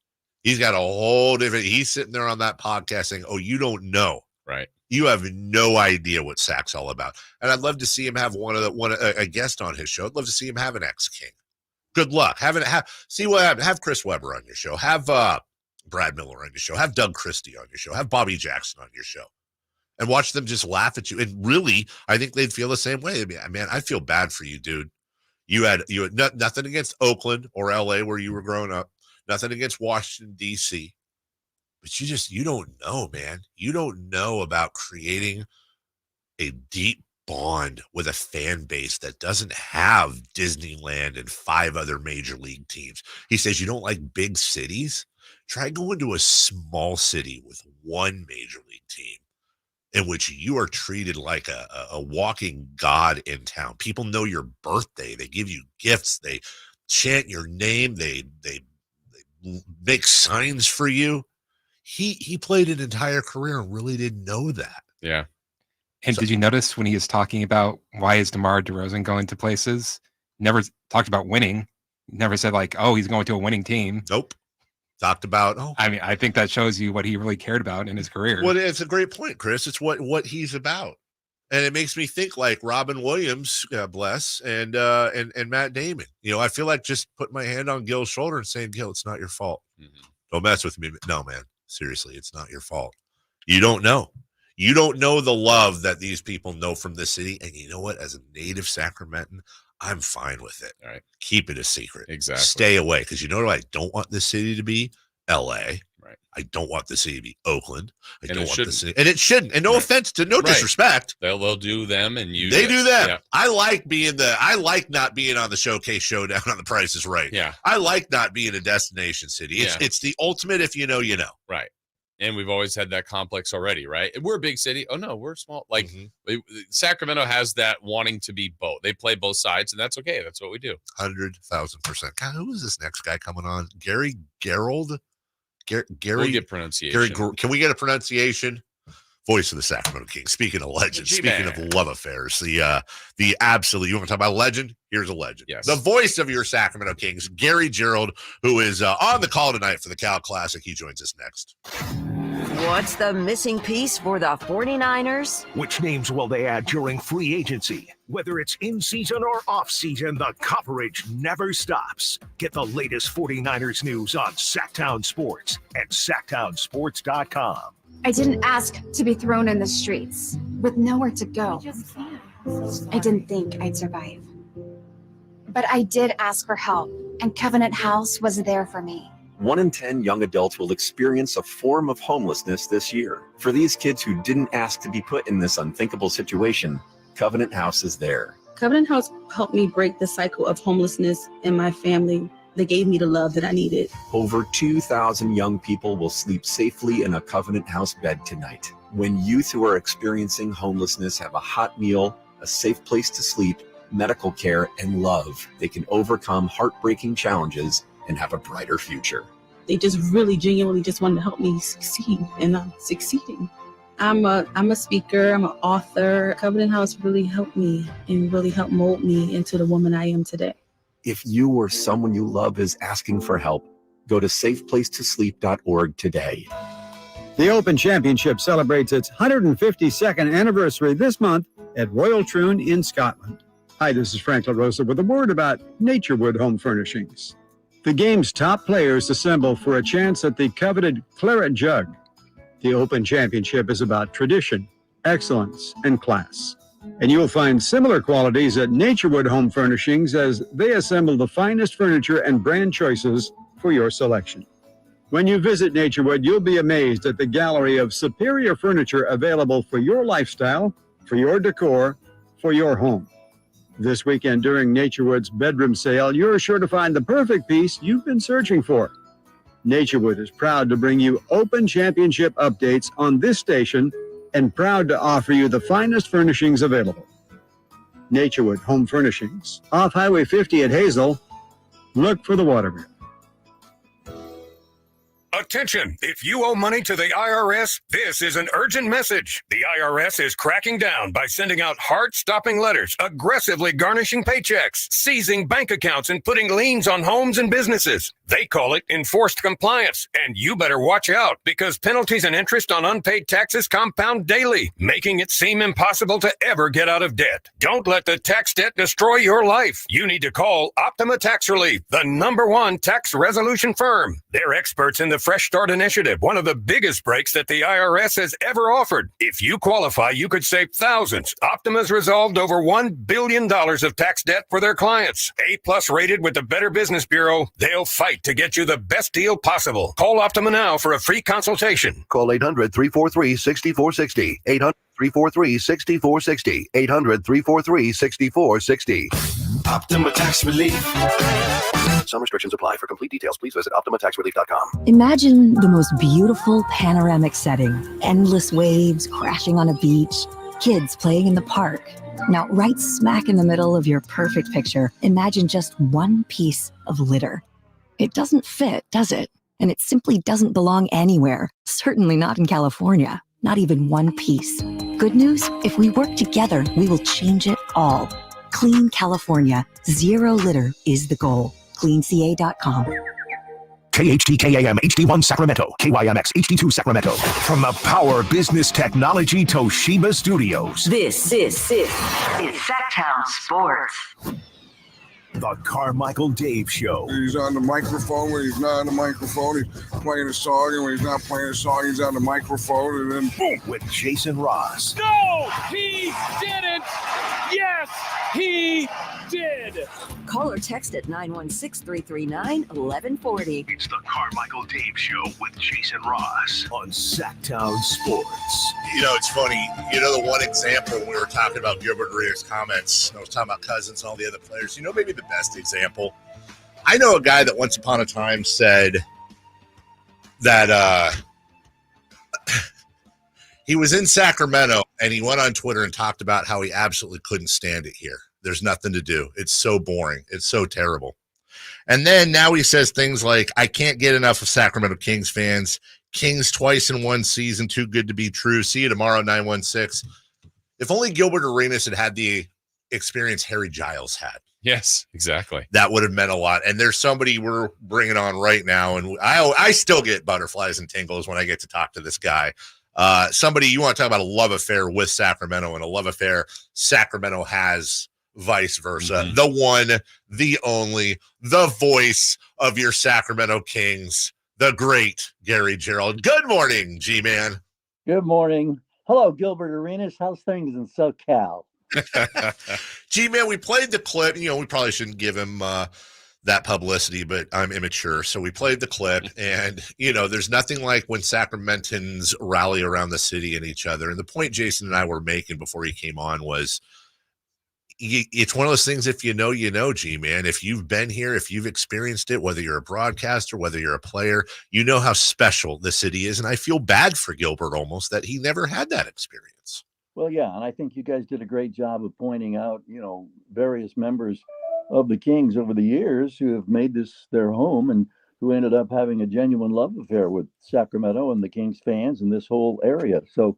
He's got a whole different, he's sitting there on that podcast saying, oh, you don't know.
Right.
You have no idea what Sac's all about. And I'd love to see him have a guest on his show. I'd love to see him have an ex-King. Good luck. See what happens. Have Chris Webber on your show. Have Brad Miller on your show. Have Doug Christie on your show. Have Bobby Jackson on your show. And watch them just laugh at you. And really, I think they'd feel the same way. Man, I feel bad for you, dude. You had nothing against Oakland or LA where you were growing up. Nothing against Washington, D.C. But you don't know, man. You don't know about creating a deep bond with a fan base that doesn't have Disneyland and 5 other major league teams. He says, you don't like big cities? Try going to a small city with one major league team in which you are treated like a walking god in town. People know your birthday. They give you gifts. They chant your name. They make signs for you. He played an entire career and really didn't know that.
Yeah.
And did you notice when he was talking about why is DeMar DeRozan going to places? Never talked about winning. Never said like, oh, he's going to a winning team.
Nope. Talked about,
I mean, I think that shows you what he really cared about in his career.
Well, it's a great point, Chris. It's what he's about. And it makes me think like Robin Williams, God bless, and Matt Damon. I feel like just putting my hand on Gil's shoulder and saying, Gil, it's not your fault.
Mm-hmm.
Don't mess with me. No, man. Seriously, it's not your fault. You don't know. You don't know the love that these people know from the city. And you know what? As a native Sacramentan, I'm fine with it.
All right.
Keep it a secret.
Exactly.
Stay away. Because you know what I don't want this city to be? LA.
Right.
I don't want the city to be Oakland. I
And
don't
it
want the
shouldn't.
city. And it shouldn't. And no offense to no disrespect.
They'll do them and you.
They do that.
Yeah.
I like not being on the Showcase Showdown on The Price is Right.
Yeah.
I like not being a destination city. It's the ultimate if you know, you know.
Right. And we've always had that complex already, right? We're a big city. Oh, no, we're small. Like Sacramento has that wanting to be both. They play both sides, and that's okay. That's what we do.
100,000%. God, who is this next guy coming on? Gary Gerould? Gary,
we'll get pronunciation.
Can we get a pronunciation? Voice of the Sacramento Kings. Speaking of legends, speaking of love affairs, the absolute, you want to talk about legend? Here's a legend.
Yes.
The voice of your Sacramento Kings, Gary Gerould, who is on the call tonight for the Cal Classic. He joins us next.
What's the missing piece for the 49ers?
Which names will they add during free agency? Whether it's in season or off season, the coverage never stops. Get the latest 49ers news on Sacktown Sports and sacktownsports.com.
I didn't ask to be thrown in the streets with nowhere to go. I didn't think I'd survive. But I did ask for help, and Covenant House was there for me.
1 in 10 young adults will experience a form of homelessness this year. For these kids who didn't ask to be put in this unthinkable situation, Covenant House is there.
Covenant House helped me break the cycle of homelessness in my family. They gave me the love that I needed.
Over 2,000 young people will sleep safely in a Covenant House bed tonight. When youth who are experiencing homelessness have a hot meal, a safe place to sleep, medical care, and love, they can overcome heartbreaking challenges and have a brighter future.
They just really genuinely just wanted to help me succeed, and I'm succeeding. I'm a speaker, I'm an author. Covenant House really helped me and really helped mold me into the woman I am today.
If you or someone you love is asking for help, go to safeplacetosleep.org today.
The Open Championship celebrates its 152nd anniversary this month at Royal Troon in Scotland. Hi, this is Frank LaRosa with a word about Naturewood Home Furnishings. The game's top players assemble for a chance at the coveted Claret Jug. The Open Championship is about tradition, excellence, and class. And you'll find similar qualities at Naturewood Home Furnishings as they assemble the finest furniture and brand choices for your selection. When you visit Naturewood, you'll be amazed at the gallery of superior furniture available for your lifestyle, for your decor, for your home. This weekend during Naturewood's bedroom sale, you're sure to find the perfect piece you've been searching for. Naturewood is proud to bring you Open Championship updates on this station and proud to offer you the finest furnishings available. Naturewood Home Furnishings, off Highway 50 at Hazel. Look for the Watermill.
Attention! If you owe money to the IRS, this is an urgent message. The IRS is cracking down by sending out heart-stopping letters, aggressively garnishing paychecks, seizing bank accounts, and putting liens on homes and businesses. They call it enforced compliance, and you better watch out because penalties and interest on unpaid taxes compound daily, making it seem impossible to ever get out of debt. Don't let the tax debt destroy your life. You need to call Optima Tax Relief, the #1 tax resolution firm. They're experts in the Fresh Start Initiative, one of the biggest breaks that the IRS has ever offered. If you qualify, you could save thousands. Optima's resolved over $1 billion of tax debt for their clients. A+ rated with the Better Business Bureau, they'll fight to get you the best deal possible. Call Optima now for a free consultation.
Call 800-343-6460. 800-343-6460. 800-343-6460.
Optima Tax Relief.
Some restrictions apply. For complete details, please visit OptimaTaxRelief.com.
Imagine the most beautiful panoramic setting. Endless waves crashing on a beach, kids playing in the park. Now, right smack in the middle of your perfect picture, imagine just one piece of litter. It doesn't fit, does it? And it simply doesn't belong anywhere. Certainly not in California. Not even one piece. Good news? If we work together, we will change it all. Clean California. Zero litter is the goal. CleanCA.com.
KHTKAM HD1 Sacramento, KYMX HD2 Sacramento. From the Power Business Technology Toshiba Studios.
This is Sacktown Sports.
The Carmichael Dave Show.
He's on the microphone when he's not on the microphone. He's playing a song, and when he's not playing a song, he's on the microphone, and then boom.
With Jason Ross.
No, he didn't. Yes, he did.
Call or text at 916-339-1140.
It's the Carmichael Dave Show with Jason Ross on Sacktown Sports.
You know, it's funny. You know, the one example we were talking about Gilbert Arenas' comments, I was talking about Cousins and all the other players. You know, maybe the best example. I know a guy that once upon a time said that he was in Sacramento and he went on Twitter and talked about how he absolutely couldn't stand it here. There's nothing to do. It's so boring. It's so terrible. And then now he says things like, I can't get enough of Sacramento Kings fans. Kings twice in one season, too good to be true. See you tomorrow, 916. If only Gilbert Arenas had the experience Harry Giles had.
Yes, exactly.
That would have meant a lot. And there's somebody we're bringing on right now, and I still get butterflies and tingles when I get to talk to this guy. Somebody, you want to talk about a love affair with Sacramento and a love affair Sacramento has vice versa. Mm-hmm. The one, the only, the voice of your Sacramento Kings, the great Gary Gerould. Good morning, G-Man.
Good morning. Hello, Gilbert Arenas. How's things in SoCal?
G-Man, we played the clip. You know, we probably shouldn't give him that publicity, but I'm immature. So we played the clip, and, you know, there's nothing like when Sacramentans rally around the city and each other. And the point Jason and I were making before he came on was, it's one of those things, if you know, you know, G-Man. If you've been here, if you've experienced it, whether you're a broadcaster, whether you're a player, you know how special the city is. And I feel bad for Gilbert almost that he never had that experience.
Well, yeah, and I think you guys did a great job of pointing out, you know, various members of the Kings over the years who have made this their home and who ended up having a genuine love affair with Sacramento and the Kings fans and this whole area. So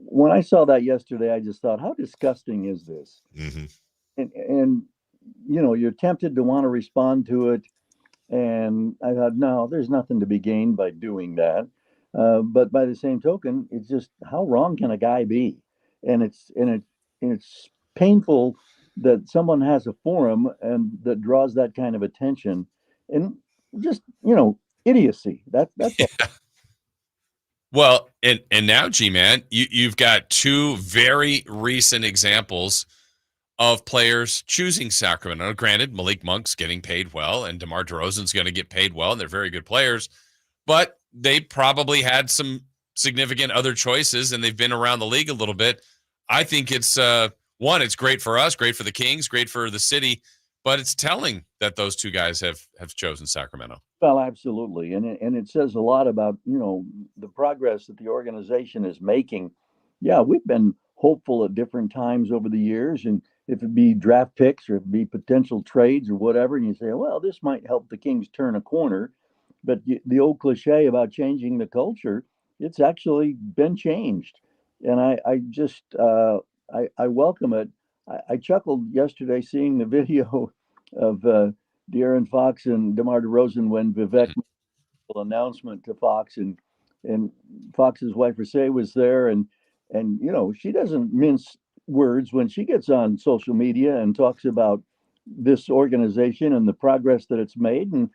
when I saw that yesterday, I just thought, how disgusting is this?
Mm-hmm.
And, you know, you're tempted to want to respond to it. And I thought, no, there's nothing to be gained by doing that. But by the same token, it's just, how wrong can a guy be? And it's painful that someone has a forum and that draws that kind of attention, and just, you know, idiocy. That's all.
Well, and now, G-Man, you've got two very recent examples of players choosing Sacramento. Granted, Malik Monk's getting paid well, and DeMar DeRozan's going to get paid well, and they're very good players. But they probably had some significant other choices, and they've been around the league a little bit. I think it's, it's great for us, great for the Kings, great for the city, but it's telling that those two guys have chosen Sacramento.
Well, absolutely. And it says a lot about, you know, the progress that the organization is making. Yeah, we've been hopeful at different times over the years, and if it be draft picks or if it be potential trades or whatever, and you say, well, this might help the Kings turn a corner. But the old cliche about changing the culture, it's actually been changed. And I welcome it. I chuckled yesterday seeing the video of De'Aaron Fox and DeMar DeRozan when Vivek made the announcement to Fox, and Fox's wife Rasay was there, and you know, she doesn't mince words when she gets on social media and talks about this organization and the progress that it's made, and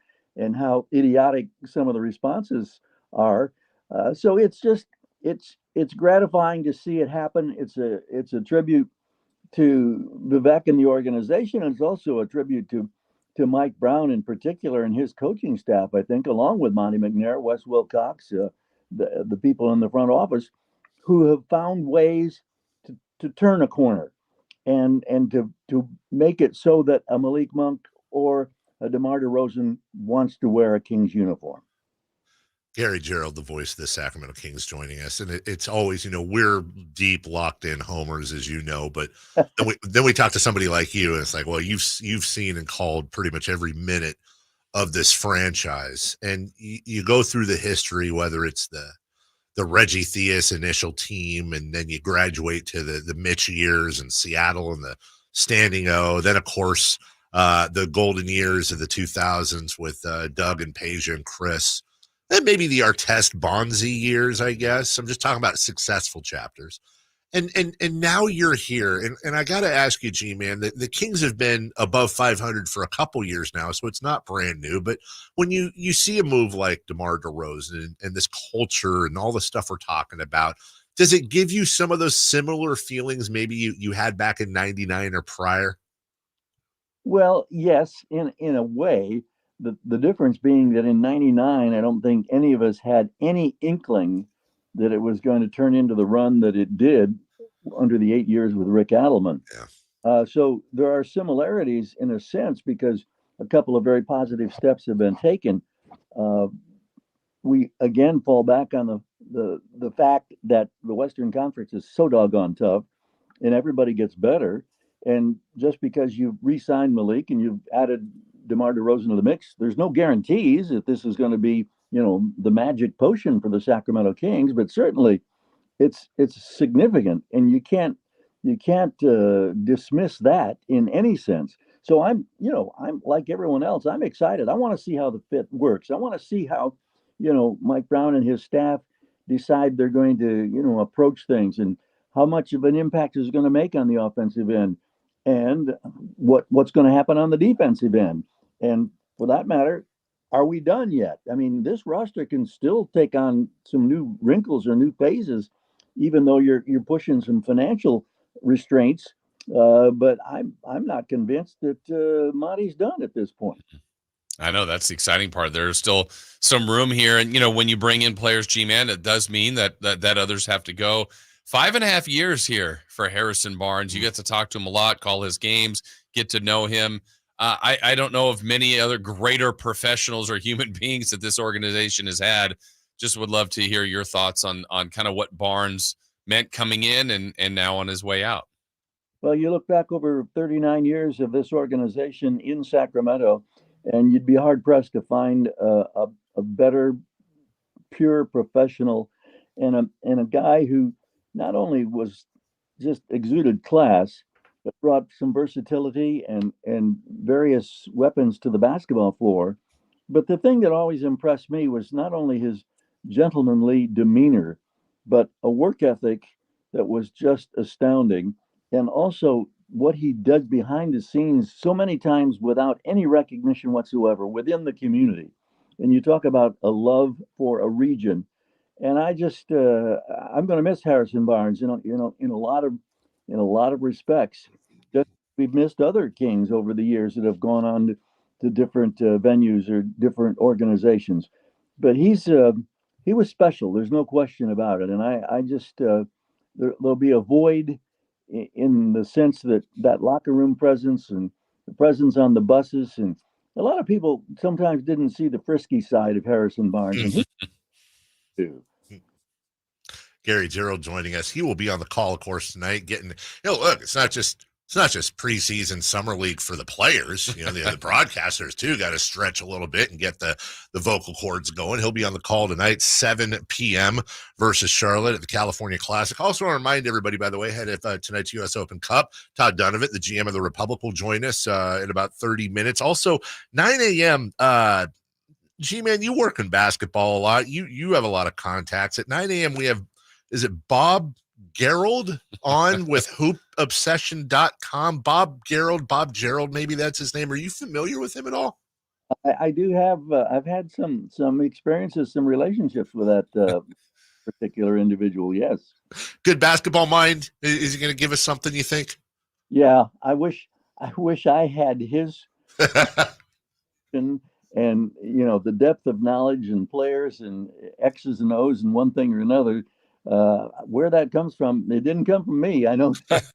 how idiotic some of the responses are. So it's gratifying to see it happen. It's a tribute to Vivek and the organization, and it's also a tribute to Mike Brown in particular and his coaching staff, I think, along with Monty McNair, Wes Wilcox, the people in the front office who have found ways to turn a corner and to make it so that a Malik Monk or a DeMar DeRozan wants to wear a Kings uniform.
Gary Gerould, the voice of the Sacramento Kings, joining us. And it's always, you know, we're deep locked in homers, as you know, but then we talk to somebody like you, and it's like, well, you've seen and called pretty much every minute of this franchise. And you go through the history, whether it's the Reggie Theus initial team, and then you graduate to the Mitch years in Seattle and the Standing O. Then, of course, the golden years of the 2000s with Doug and Peja and Chris. Then maybe the Artest Bonzi years, I guess. I'm just talking about successful chapters. And now you're here. And I got to ask you, G-Man, the Kings have been above 500 for a couple years now, so it's not brand new. But when you see a move like DeMar DeRozan and this culture and all the stuff we're talking about, does it give you some of those similar feelings maybe you had back in 99 or prior?
Well, yes, in a way. The difference being that in 99, I don't think any of us had any inkling that it was going to turn into the run that it did under the 8 years with Rick Adelman.
Yeah.
So there are similarities in a sense because a couple of very positive steps have been taken. We again fall back on the fact that the Western Conference is so doggone tough and everybody gets better. And just because you've re-signed Malik and you've added DeMar DeRozan to the mix, there's no guarantees that this is going to be, you know, the magic potion for the Sacramento Kings, but certainly it's significant, and you can't dismiss that in any sense. So I'm like everyone else, I'm excited. I want to see how the fit works. I want to see how, you know, Mike Brown and his staff decide they're going to, you know, approach things, and how much of an impact is going to make on the offensive end, and what's going to happen on the defensive end. And for that matter, are we done yet? I mean, this roster can still take on some new wrinkles or new phases, even though you're pushing some financial restraints. But I'm not convinced that Monty's done at this point.
I know that's the exciting part. There's still some room here, and when you bring in players, G-Man, it does mean that others have to go. 5.5 years here for Harrison Barnes. You get to talk to him a lot, call his games, get to know him. I don't know of many other greater professionals or human beings that this organization has had. Just would love to hear your thoughts on kind of what Barnes meant coming in and now on his way out.
Well, you look back over 39 years of this organization in Sacramento, and you'd be hard-pressed to find a better, pure professional and a guy who not only was just exuded class, but brought some versatility and various weapons to the basketball floor. But the thing that always impressed me was not only his gentlemanly demeanor, but a work ethic that was just astounding. And also what he did behind the scenes so many times without any recognition whatsoever within the community. And you talk about a love for a region. And I just, I'm going to miss Harrison Barnes, in a lot of respects. Just we've missed other Kings over the years that have gone on to different venues or different organizations. But he was special. There's no question about it. And I just, there'll be a void in the sense that locker room presence and the presence on the buses. And a lot of people sometimes didn't see the frisky side of Harrison Barnes. And he too.
Gary Gerould joining us. He will be on the call, of course, tonight. Look, it's not just preseason summer league for the players. The broadcasters too got to stretch a little bit and get the vocal cords going. He'll be on the call tonight, 7 p.m. versus Charlotte at the California Classic. Also want to remind everybody, by the way, ahead of tonight's U.S. Open Cup, Todd Dunivant, the GM of the Republic, will join us in about 30 minutes. Also, 9 a.m. G-Man, you work in basketball a lot. You have a lot of contacts. At 9 a.m. we have, is it Bob Gerald on with hoopobsession.com? Bob Gerald, maybe that's his name. Are you familiar with him at all?
I do have, I've had some experiences, some relationships with that particular individual. Yes.
Good basketball mind. Is he going to give us something, you think?
Yeah. I wish I had his and the depth of knowledge and players and X's and O's and one thing or another. Where that comes from, it didn't come from me. I know that.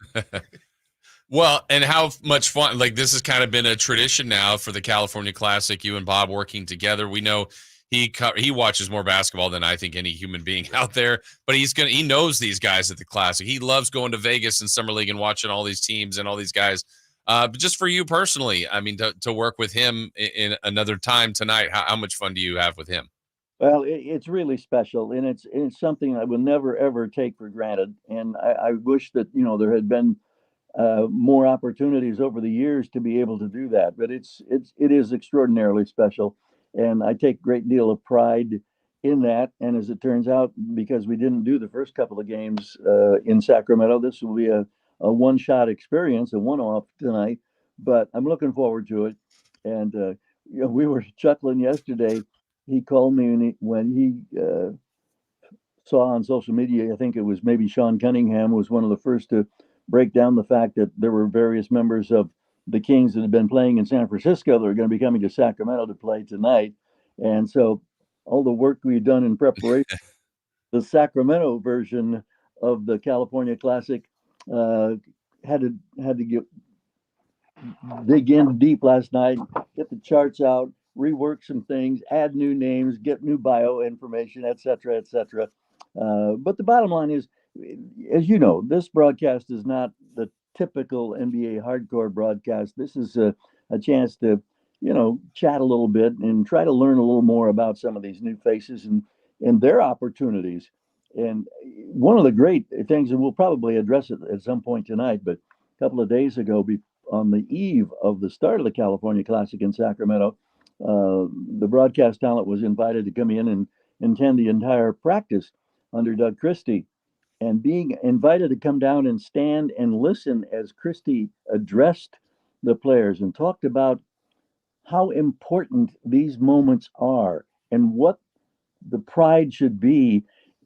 Well, and how much fun, this has kind of been a tradition now for the California Classic, you and Bob working together. We know he watches more basketball than I think any human being out there, but he knows these guys at the Classic. He loves going to Vegas and Summer League and watching all these teams and all these guys. But just for you personally, I mean, to work with him in another time tonight, how much fun do you have with him?
Well, it's really special, and it's something I will never, ever take for granted. And I wish that, there had been more opportunities over the years to be able to do that. But it is extraordinarily special, and I take a great deal of pride in that. And as it turns out, because we didn't do the first couple of games in Sacramento, this will be a one-shot experience, a one-off tonight. But I'm looking forward to it. And we were chuckling yesterday. He called me when he saw on social media, I think it was maybe Sean Cunningham was one of the first to break down the fact that there were various members of the Kings that had been playing in San Francisco that are going to be coming to Sacramento to play tonight. And so all the work we've done in preparation, the Sacramento version of the California Classic had to dig in deep last night, get the charts out, rework some things, add new names, get new bio information, et cetera, et cetera. But the bottom line is, as you know, this broadcast is not the typical NBA hardcore broadcast. This is a chance to, chat a little bit and try to learn a little more about some of these new faces and their opportunities. And one of the great things, and we'll probably address it at some point tonight, but a couple of days ago, on the eve of the start of the California Classic in Sacramento, the broadcast talent was invited to come in and attend the entire practice under Doug Christie, and being invited to come down and stand and listen as Christie addressed the players and talked about how important these moments are and what the pride should be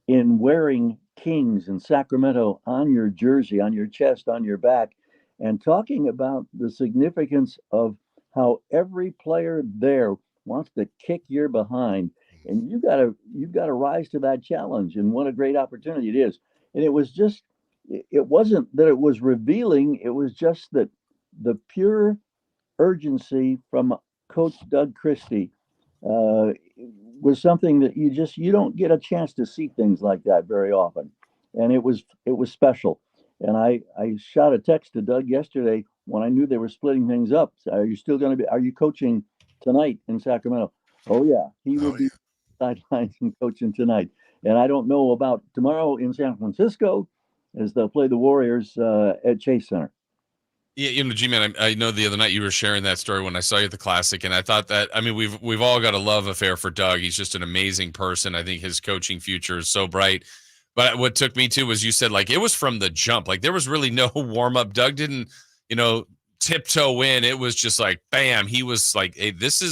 in wearing Kings and Sacramento on your jersey, on your chest, on your back, and talking about the significance of how every player there wants to kick your behind, and you've got to rise to that challenge. And what a great opportunity it is. And it wasn't that it was revealing, it was just that the pure urgency from Coach Doug Christie was something that you don't get a chance to see things like that very often. And it was special. And I shot a text to Doug yesterday when I knew they were splitting things up. So are you coaching tonight in Sacramento? Oh yeah, he will be sidelines and coaching tonight. And I don't know about tomorrow in San Francisco as they'll play the Warriors at Chase Center.
Yeah, G-Man, I know the other night you were sharing that story when I saw you at the Classic, and I thought that, we've all got a love affair for Doug. He's just an amazing person. I think his coaching future is so bright. But what took me to was you said, like, it was from the jump. Like, there was really no warm-up. Doug didn't, tiptoe in. It was just like, bam. He was like, hey, this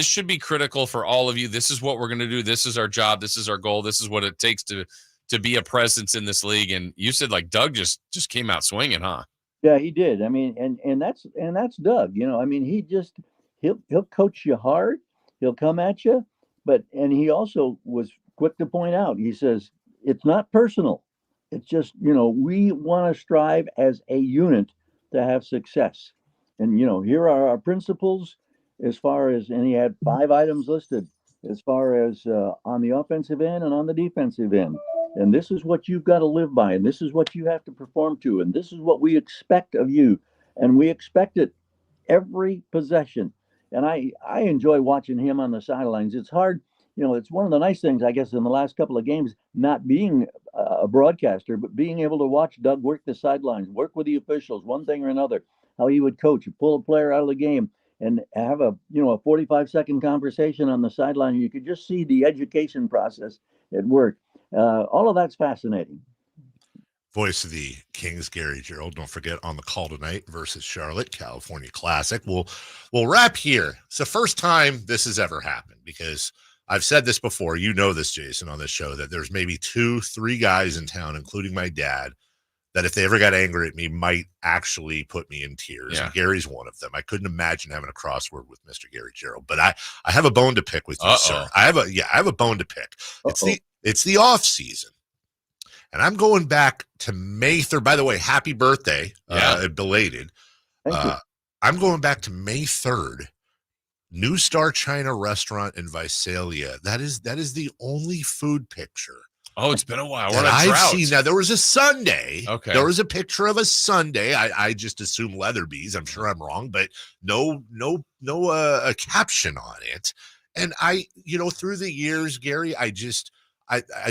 should be critical for all of you. This is what we're going to do. This is our job. This is our goal. This is what it takes to be a presence in this league. And you said, like, Doug just came out swinging, huh?
Yeah, he did. And that's Doug. He'll coach you hard. He'll come at you, and he also was quick to point out. He says it's not personal. It's just we want to strive as a unit to have success. And here are our principles as far as, and he had 5 items listed as far as on the offensive end and on the defensive end. And this is what you've got to live by, and this is what you have to perform to, and this is what we expect of you, and we expect it every possession. And I enjoy watching him on the sidelines. It's hard, it's one of the nice things, I guess, in the last couple of games, not being a broadcaster, but being able to watch Doug work the sidelines, work with the officials, one thing or another, how he would coach, pull a player out of the game, and have a 45-second conversation on the sideline. You could just see the education process at work. All of that's fascinating.
Voice of the Kings, Gary Gerould. Don't forget on the call tonight versus Charlotte, California Classic. We'll wrap here. It's the first time this has ever happened because I've said this before. You know this, Jason, on this show, that there's maybe 2-3 guys in town, including my dad, that if they ever got angry at me might actually put me in tears.
Yeah.
And Gary's one of them. I couldn't imagine having a crossword with Mr. Gary Gerould, but I have a bone to pick with you, sir. I have a bone to pick. It's the off season. And I'm going back to May 3rd. By the way, happy birthday, belated. I'm going back to May 3rd. New Star China restaurant in Visalia. That is the only food picture.
Oh, it's been a while.
That I've seen. Now, there was a Sunday.
Okay.
There was a picture of a Sunday. I just assume Leatherby's. I'm sure I'm wrong, but no a caption on it. And through the years, Gary, I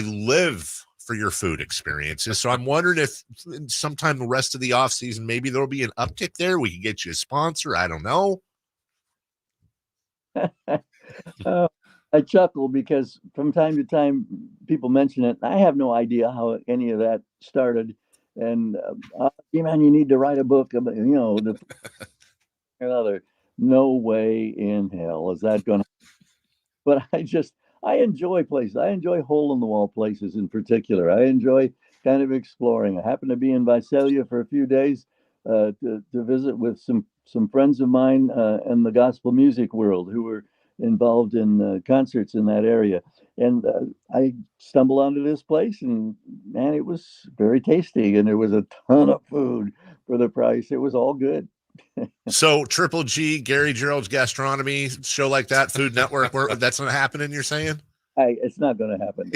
live for your food experiences. So I'm wondering if sometime the rest of the off season, maybe there'll be an uptick there. We can get you a sponsor. I don't know.
I chuckle because from time to time people mention it. I have no idea how any of that started. And man, you need to write a book about, another. No way in hell is that going to. But I enjoy places. I enjoy hole in the wall places in particular. I enjoy kind of exploring. I happened to be in Visalia for a few days to visit with some friends of mine in the gospel music world who were involved in concerts in that area. And I stumbled onto this place, and man, it was very tasty, and there was a ton of food for the price. It was all good.
So Triple G, Gary Gerould's gastronomy show like that, Food Network, that's not happening, you're saying?
It's not going to happen.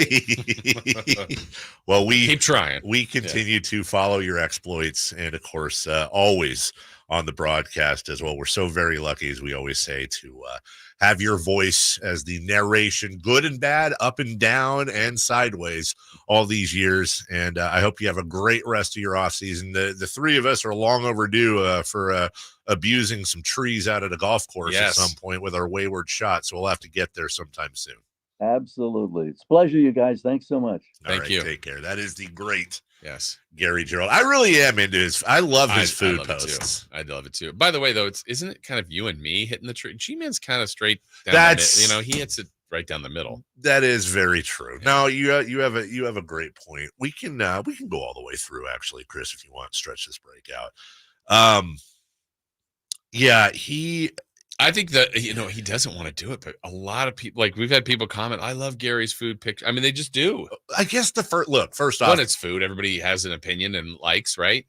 Well, we
keep trying.
We continue to follow your exploits, and of course, always on the broadcast as well. We're so very lucky, as we always say, to have your voice as the narration, good and bad, up and down and sideways, all these years. And I hope you have a great rest of your off season. The three of us are long overdue for abusing some trees out at a golf course at some point with our wayward shot. So we'll have to get there sometime soon.
Absolutely. It's a pleasure, you guys. Thanks so much.
Thank you. Take care. That is the great
Yes.
Gary Gerould. I really am into his. I love his food posts.
I love it too. By the way, though, isn't it kind of you and me hitting the tree? G-Man's kind of straight down
That's
the middle. He hits it right down the middle.
That is very true. No, you have a great point. We can go all the way through, actually, Chris, if you want. Stretch this break out.
I think that, he doesn't want to do it, but a lot of people, like we've had people comment, I love Gary's food picture. I mean, they just do.
I guess first off,
when it's food, everybody has an opinion and likes, right?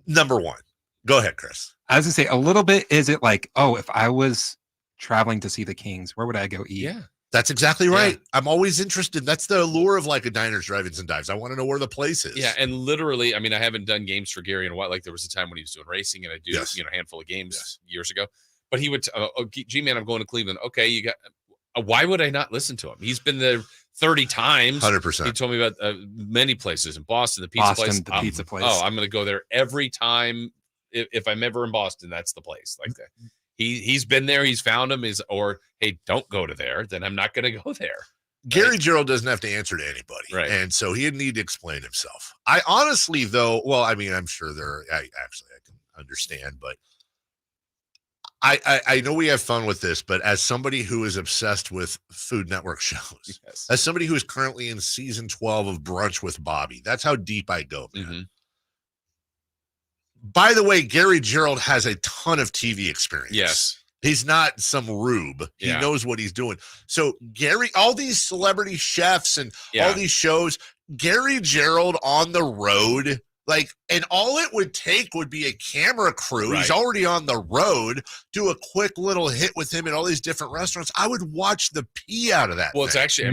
Number one. Go ahead, Chris.
I was gonna say a little bit. Is it like, if I was traveling to see the Kings, where would I go eat?
Yeah.
That's exactly right. Yeah. I'm always interested. That's the allure of like a diners, drive-ins, and dives. I want to know where the place is.
Yeah, and literally, I mean, I haven't done games for Gary in a while. Like there was a time when he was doing racing, and I do a handful of games years ago. But he would, G-Man, I'm going to Cleveland. Okay, you got. Why would I not listen to him? He's been there 30 times.
100%.
He told me about many places in Boston, the pizza place. Oh, I'm going to go there every time. If I'm ever in Boston, that's the place. Like that. He's been there. He's found them. Hey, don't go to there. Then I'm not going to go there.
Gary Gerould doesn't have to answer to anybody,
right?
And so he didn't need to explain himself. I honestly, though, I'm sure I can understand, but I know we have fun with this, but as somebody who is obsessed with Food Network shows, as somebody who is currently in season 12 of Brunch with Bobby, that's how deep I go, man. Mm-hmm. By the way, Gary Gerould has a ton of TV experience.
Yes.
He's not some rube. He knows what he's doing. So Gary, all these celebrity chefs and all these shows, Gary Gerould on the road, and all it would take would be a camera crew. Right. He's already on the road. Do a quick little hit with him in all these different restaurants. I would watch the pee out of that.
Well, it's actually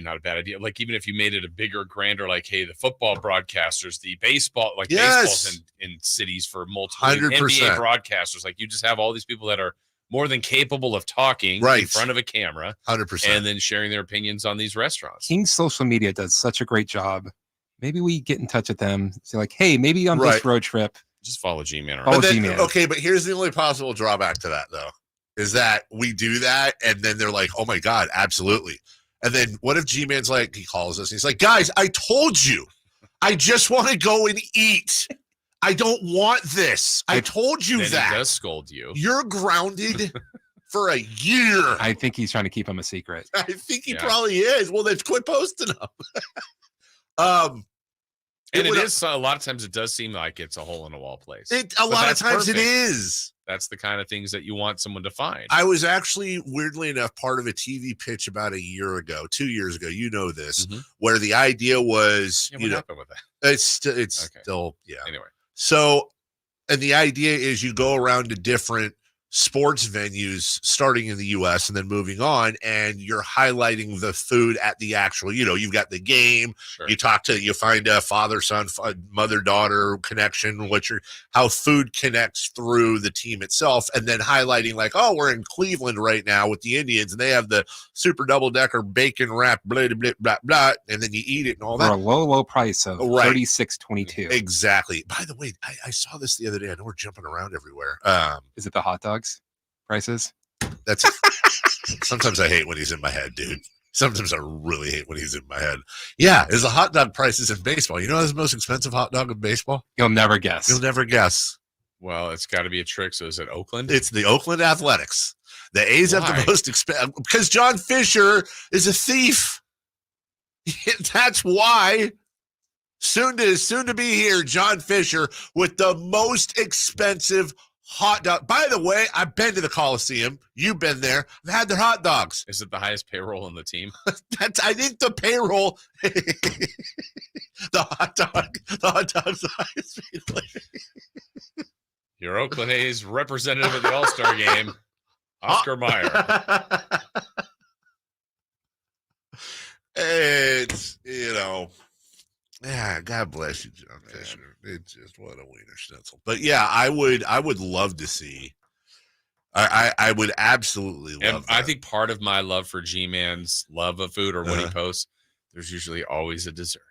not a bad idea. Like, even if you made it a bigger, grander, like, hey, the football broadcasters, the baseball, baseball's in cities for multiple
100%.
NBA broadcasters. Like, you just have all these people that are more than capable of talking in front of a camera.
100%.
And then sharing their opinions on these restaurants.
King's social media does such a great job. Maybe we get in touch with them. Say like, hey, maybe on this road trip.
Just follow G-Man.
Okay, but here's the only possible drawback to that, though, is that we do that, and then they're like, oh, my God, absolutely. And then what if G-Man's like, he calls us, and he's like, guys, I told you. I just want to go and eat. I don't want this. I told you that.
He does scold you.
You're grounded for a year.
I think he's trying to keep him a secret.
I think he probably is. Well, then quit posting them.
And it is a lot of times it does seem like it's a hole in a wall place.
A lot of times it is.
That's the kind of things that you want someone to find.
I was actually, weirdly enough, part of a TV pitch about 2 years ago. You know this, where the idea was,
what happened with that?
It's still. Anyway, so, and the idea is you go around to different sports venues starting in the US and then moving on, and you're highlighting the food at the actual, you've got the game, you find a father-son, mother-daughter connection, how food connects through the team itself, and then highlighting like, oh, we're in Cleveland right now with the Indians and they have the super double-decker bacon wrap, blah, blah, blah, blah, and then you eat it and all that.
For a low price of $36.22.
Exactly. By the way, I saw this the other day. I know we're jumping around everywhere.
Is it the hot dogs prices?
That's sometimes I hate when he's in my head, dude. Sometimes I really hate when he's in my head. Yeah, is the hot dog prices in baseball? You know what's the most expensive hot dog in baseball?
You'll never guess.
Well, it's got to be a trick. So is it Oakland?
It's the Oakland Athletics. The A's have the most expensive because John Fisher is a thief. That's why. Soon to be here, John Fisher with the most expensive hot dog. By the way, I've been to the Coliseum. You've been there. I've had their hot dogs.
Is it the highest payroll on the team?
I think the payroll, the hot dog's the highest payroll.
Your Oakland A's representative at the All-Star game, Oscar Mayer.
It's, God bless you, John Fisher. It's just what a wiener schnitzel. But yeah, I would love to see. I would absolutely love that.
I think part of my love for G-Man's love of food or what he posts, there's usually always a dessert.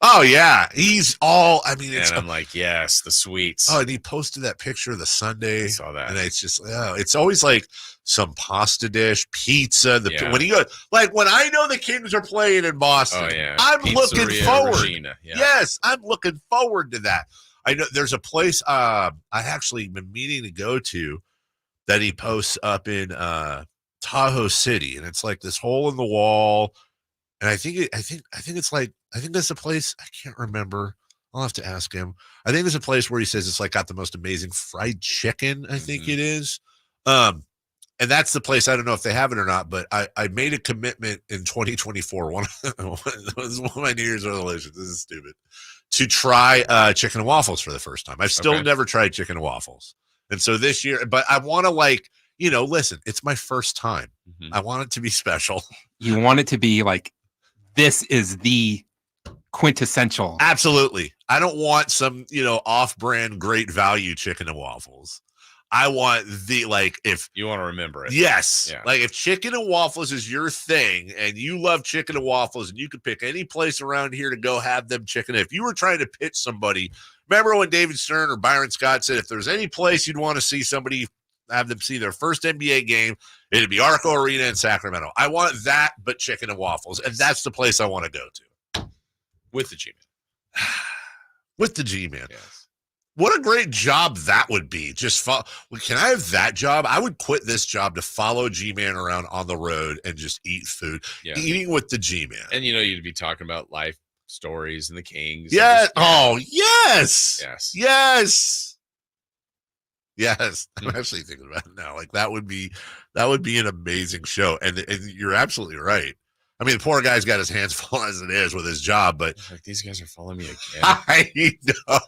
Oh yeah, he's all. I mean, it's.
And I'm like, yes, the sweets.
Oh, and he posted that picture of the Sunday.
I saw that,
and it's just, it's always like some pasta dish, pizza. When he goes, like when I know the Kings are playing in Boston, I'm looking forward.
Regina. Yeah.
Yes, I'm looking forward to that. I know there's a place I actually been meaning to go to that he posts up in Tahoe City, and it's like this hole in the wall. And I think that's a place. I can't remember. I'll have to ask him. I think there's a place where he says it's like got the most amazing fried chicken. I think it is. And that's the place. I don't know if they have it or not, but I made a commitment in 2024. One of my New Year's resolutions. This is stupid. To try chicken and waffles for the first time. I've still never tried chicken and waffles. And so this year, but I want to listen, it's my first time. Mm-hmm. I want it to be special.
You want it to be like, this is the quintessential.
Absolutely. I don't want some, off-brand great value chicken and waffles. I want if
you want to remember it.
Yes.
Yeah.
Like if chicken and waffles is your thing and you love chicken and waffles and you could pick any place around here to go have them chicken. If you were trying to pitch somebody, remember when David Stern or Byron Scott said, if there's any place you'd want to see somebody have them see their first NBA game, it'd be Arco Arena in Sacramento. I want that, but chicken and waffles. And that's the place I want to go to.
With the G-Man.
With the G-Man.
Yes.
What a great job that would be. Can I have that job? I would quit this job to follow G-Man around on the road and just eat food. Yeah. Eating with the G-Man.
And, you'd be talking about life stories and the Kings.
Yeah. Yes.
Yes.
Yes. Yes, I'm actually thinking about it now. Like that would be an amazing show, and you're absolutely right. I mean, the poor guy's got his hands full as it is with his job, but
like these guys are following me again.
I know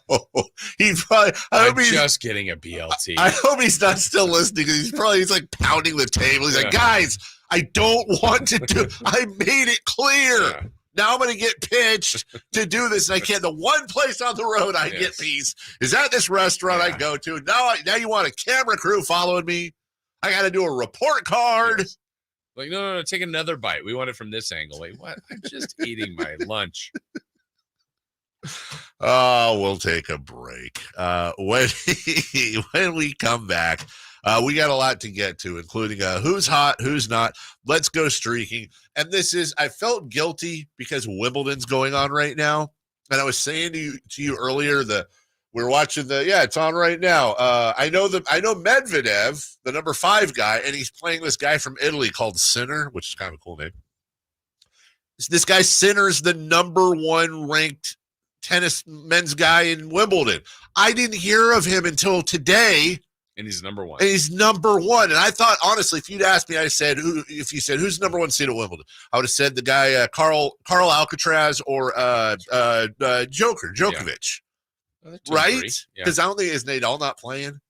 he probably.
I'm just getting a BLT.
I hope he's not still listening. He's like pounding the table. He's like, guys, I don't want to do. I made it clear. Yeah. Now I'm going to get pitched to do this, and I can't. The one place on the road I get peace is at this restaurant I go to. Now you want a camera crew following me? I got to do a report card.
Yes. Like, no, take another bite. We want it from this angle. Wait, what? I'm just eating my lunch.
Oh, we'll take a break. When we come back, we got a lot to get to, including who's hot, who's not. Let's go streaking. And I felt guilty because Wimbledon's going on right now. And I was saying to you earlier we're watching it's on right now. I know Medvedev, the number 5 guy, and he's playing this guy from Italy called Sinner, which is kind of a cool name. This guy Sinner's the number 1 ranked tennis men's guy in Wimbledon. I didn't hear of him until today.
And he's number 1.
And he's number 1. And I thought, honestly, if you'd asked me, if you said, who's number 1 seed at Wimbledon? I would have said the guy, Carl Alcaraz or Djokovic.
Well,
right? Because I don't think, is Nadal not playing?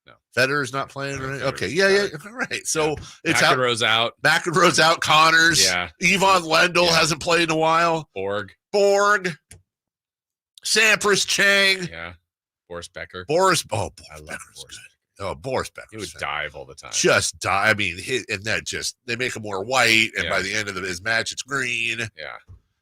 No.
Federer's not playing, right? Okay. Yeah. Right. So it's
McEnroe's out.
McEnroe's out. Connors.
Yeah.
Yvonne Lendl hasn't played in a while.
Borg.
Sampras Chang.
Yeah. Boris Becker.
Boris
Becker's
good. Oh, Boris Becker.
He would dive all the time.
Just die. I mean, they make him more white, and by the end of his match, it's green.
Yeah.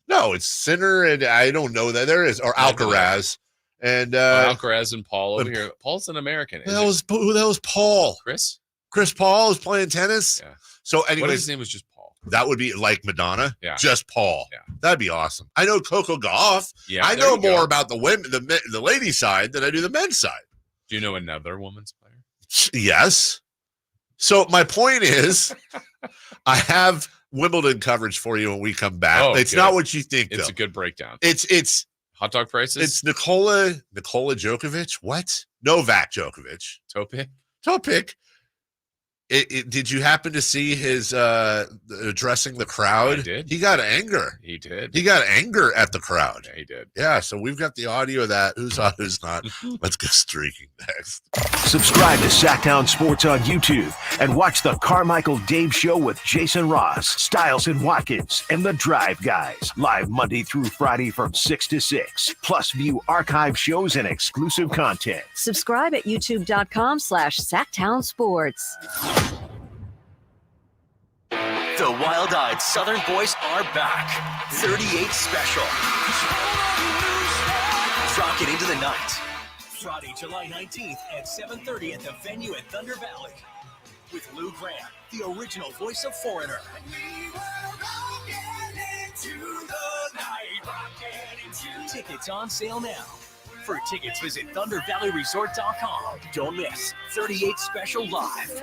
No, it's Sinner, and I don't know that there is, or Alcaraz. And
Alcaraz and Paul over here. Paul's an American.
Who the hell was Paul?
Chris
Paul is playing tennis.
Yeah.
So anyway,
what if his name was just Paul?
That would be like Madonna.
Yeah.
Just Paul.
Yeah.
That'd be awesome. I know Coco Gauff.
Yeah.
I know more about the women, the ladies' side than I do the men's side.
Do you know another woman's player?
Yes. So my point is, I have Wimbledon coverage for you when we come back.
Oh,
it's
good.
not what you think.
It's
though.
a good breakdown.
It's
hot dog prices.
It's Nikola Djokovic. What? Novak Djokovic. Topic. Did you happen to see his addressing the crowd?
I did.
He got anger.
He did.
He got anger at the crowd.
Yeah, he did.
Yeah, so we've got the audio of that. Who's hot, who's not. Let's go streaking next.
Subscribe to Sacktown Sports on YouTube and watch the Carmichael Dave Show with Jason Ross, Stiles and Watkins, and the Drive Guys. Live Monday through Friday from 6 to 6. Plus view archive shows and exclusive content.
Subscribe at youtube.com/Sacktown Sports.
The wild-eyed Southern boys are back. 38 Special. Rock it into the night. Friday, July 19th at 7:30 at the venue at Thunder Valley. With Lou Grant, the original voice of Foreigner. Tickets on sale now. For tickets, visit ThunderValleyResort.com. Don't miss 38 Special Live.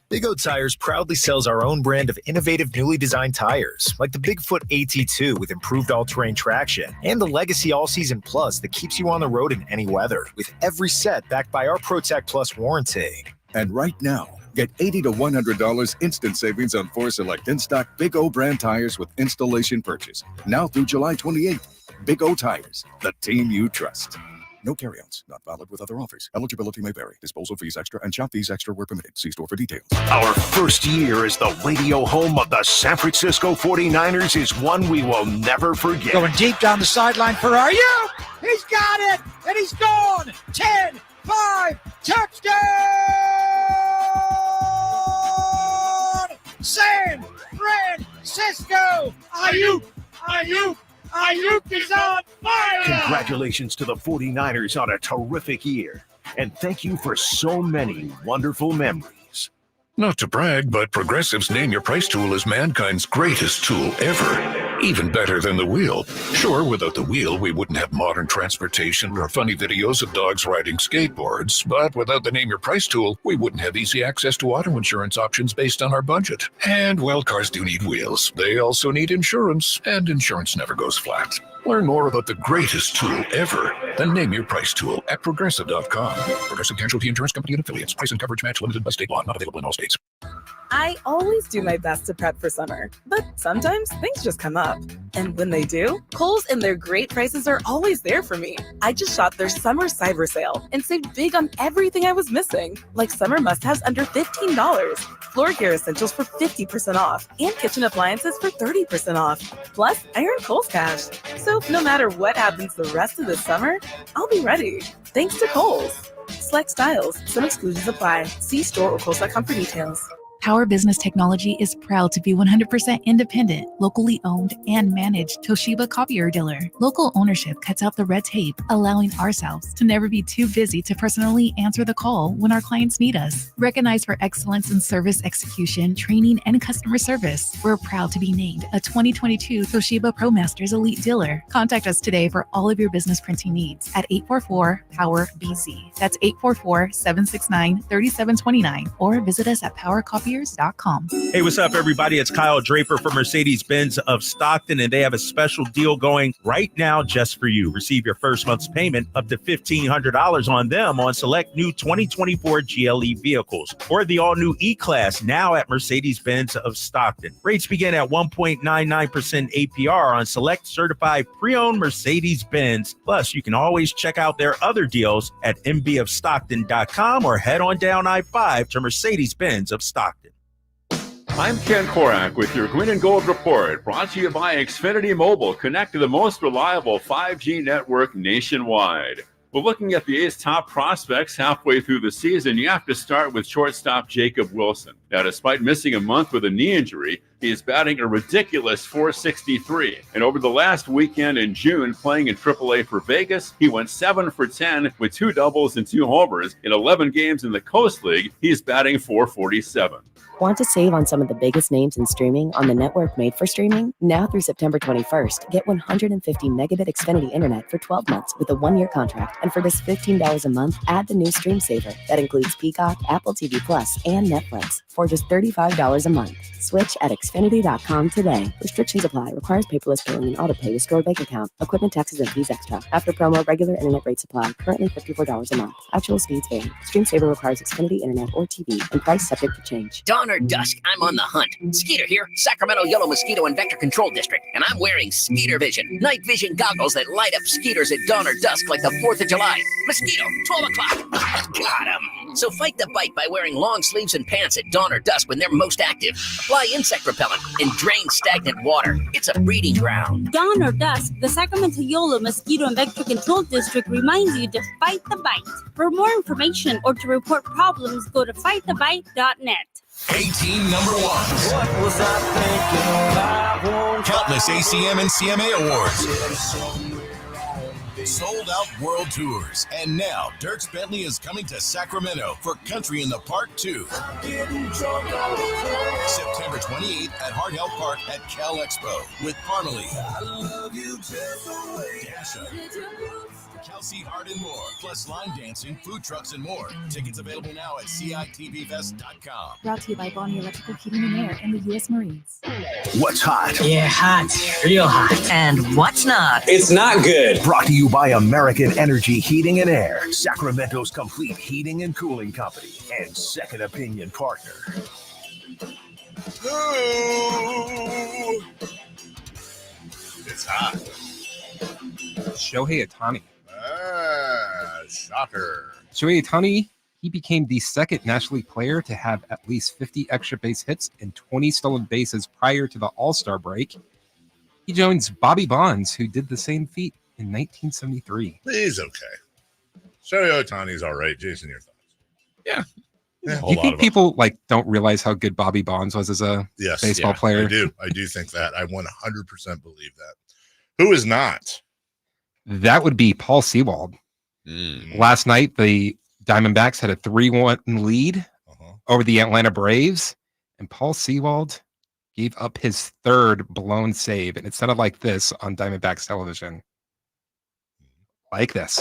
Big O Tires proudly sells our own brand of innovative, newly designed tires, like the Bigfoot AT2 with improved all-terrain traction, and the Legacy All-Season Plus that keeps you on the road in any weather, with every set backed by our ProTech Plus warranty.
And right now, get $80 to $100 instant savings on 4 select in-stock Big O brand tires with installation purchase. Now through July 28th. Big O Tires, the team you trust. No carry-outs, not valid with other offers. Eligibility may vary. Disposal fees extra and shop fees extra where permitted. See store for details.
Our first year as the radio home of the San Francisco 49ers is one we will never forget.
Going deep down the sideline for our you. He's got it, and he's gone. 10, 5, touchdown! San Francisco! Ayuk! Ayuk is on fire!
Congratulations to the 49ers on a terrific year. And thank you for so many wonderful memories.
Not to brag, but Progressive's Name Your Price tool is mankind's greatest tool ever. Even better than the wheel. Sure, without the wheel, we wouldn't have modern transportation or funny videos of dogs riding skateboards. But without the Name Your Price tool, we wouldn't have easy access to auto insurance options based on our budget. And, well, cars do need wheels. They also need insurance, and insurance never goes flat. Learn more about the greatest tool ever, the Name Your Price tool at Progressive.com. Progressive Casualty Insurance Company and Affiliates. Price and coverage match limited by state law. Not available in all states.
I always do my best to prep for summer, but sometimes things just come up. And when they do, Kohl's and their great prices are always there for me. I just shot their summer cyber sale and saved big on everything I was missing, like summer must-haves under $15, floor care essentials for 50% off, and kitchen appliances for 30% off. Plus, I earned Kohl's cash. So no matter what happens the rest of the summer, I'll be ready. Thanks to Kohl's. Select styles. Some exclusions apply. See store or Kohl's.com for details.
Power Business Technology is proud to be 100% independent, locally owned, and managed Toshiba copier dealer. Local ownership cuts out the red tape, allowing ourselves to never be too busy to personally answer the call when our clients need us. Recognized for excellence in service execution, training, and customer service, we're proud to be named a 2022 Toshiba ProMasters Elite Dealer. Contact us today for all of your business printing needs at 844-POWER-BZ. That's 844-769-3729, or visit us at PowerCopier.com.
Hey, what's up, everybody? It's Kyle Draper from Mercedes-Benz of Stockton, and they have a special deal going right now just for you. Receive your first month's payment up to $1,500 on them on select new 2024 GLE vehicles, or the all-new E-Class now at Mercedes-Benz of Stockton. Rates begin at 1.99% APR on select certified pre-owned Mercedes-Benz. Plus, you can always check out their other deals at mbofstockton.com or head on down I-5 to Mercedes-Benz of Stockton.
I'm Ken Korak with your Green and Gold Report, brought to you by Xfinity Mobile. Connect to the most reliable 5G network nationwide. Well, looking at the A's top prospects halfway through the season, you have to start with shortstop Jacob Wilson. Now, despite missing a month with a knee injury, he is batting a ridiculous .463. And over the last weekend in June, playing in AAA for Vegas, he went 7 for 10 with 2 doubles and 2 homers. In 11 games in the Coast League, he's batting .447.
Want to save on some of the biggest names in streaming on the network made for streaming? Now through September 21st, get 150 megabit Xfinity internet for 12 months with a 1-year contract. And for just $15 a month, add the new Stream Saver. That includes Peacock, Apple TV Plus, and Netflix for just $35 a month. Switch at Xfinity.com today. Restrictions apply. Requires paperless billing and autopay with stored bank account. Equipment taxes and fees extra. After promo, regular internet rates apply. Currently $54 a month. Actual speeds vary. Stream Saver requires Xfinity internet or TV and price subject to change.
Dawn or dusk, I'm on the hunt. Skeeter here, Sacramento Yellow Mosquito and Vector Control District, and I'm wearing Skeeter Vision, night vision goggles that light up skeeters at dawn or dusk like the 4th of July. Mosquito, 12 o'clock. Got him. So fight the bite by wearing long sleeves and pants at dawn or dusk when they're most active. Apply insect repellent and drain stagnant water. It's a breeding ground.
Dawn or dusk, the Sacramento Yolo Mosquito and Vector Control District reminds you to fight the bite. For more information or to report problems, go to fightthebite.net.
18 number ones. What was I thinking? Countless ACM and CMA awards. Sold out world tours. And now Dierks Bentley is coming to Sacramento for Country in the Park 2. September 28th at Hart Health Park at Cal Expo with Farley, Dasha, Kelsey Hart, and more. Plus line dancing, food trucks, and more. Tickets available now at CITVFest.com.
Brought to you by Bonnie Electrical Heating and Air and the U.S. Marines.
What's hot?
Yeah, hot. Real hot. And what's not?
It's not good. Brought to you by American Energy Heating and Air, Sacramento's complete heating and cooling company, and second opinion partner.
Ooh. It's hot.
Shohei Ohtani.
Shocker.
Shohei Ohtani, he became the second National League player to have at least 50 extra base hits and 20 stolen bases prior to the All-Star break. He joins Bobby Bonds, who did the same feat in 1973.
He's okay. Shohei Ohtani's all right. Jason, your thoughts?
Yeah.
Do you think people don't realize how good Bobby Bonds was as a baseball player?
I do think that. I 100% believe that. Who is not?
That would be Paul Sewald. Last night, the Diamondbacks had a 3-1 lead over the Atlanta Braves, and Paul Sewald gave up his third blown save, and it sounded like this on Diamondbacks television. Like this.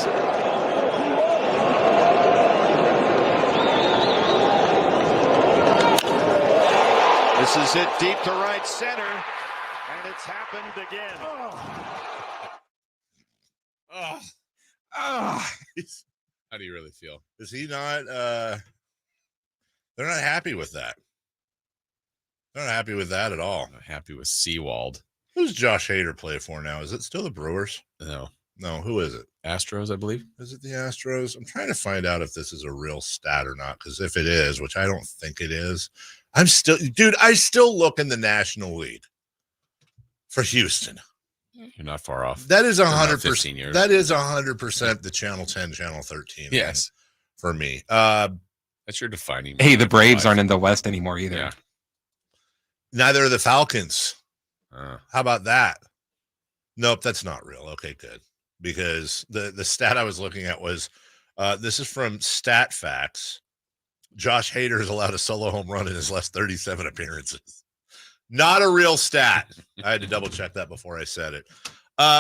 This is it deep to right center, and it's happened again.
How do you really feel?
Is he not? They're not happy with that. They're not happy with that at all.
Not happy with Sewald.
Who's Josh Hader play for now? Is it still the Brewers?
No.
Who is it?
Astros, I believe.
Is it the Astros? I'm trying to find out if this is a real stat or not, because if it is, which I don't think it is, I still look in the National League for Houston.
You're not far off.
That is
100%.
That is 100% the Channel 10, Channel 13.
Yes,
for me.
That's your defining.
Hey, the Braves aren't in the West anymore either.
Yeah.
Neither are the Falcons. How about that? Nope, that's not real. Okay, good. Because the stat I was looking at was this is from StatFacts. Josh Hader has allowed a solo home run in his last 37 appearances. Not a real stat. I had to double check that before I said it.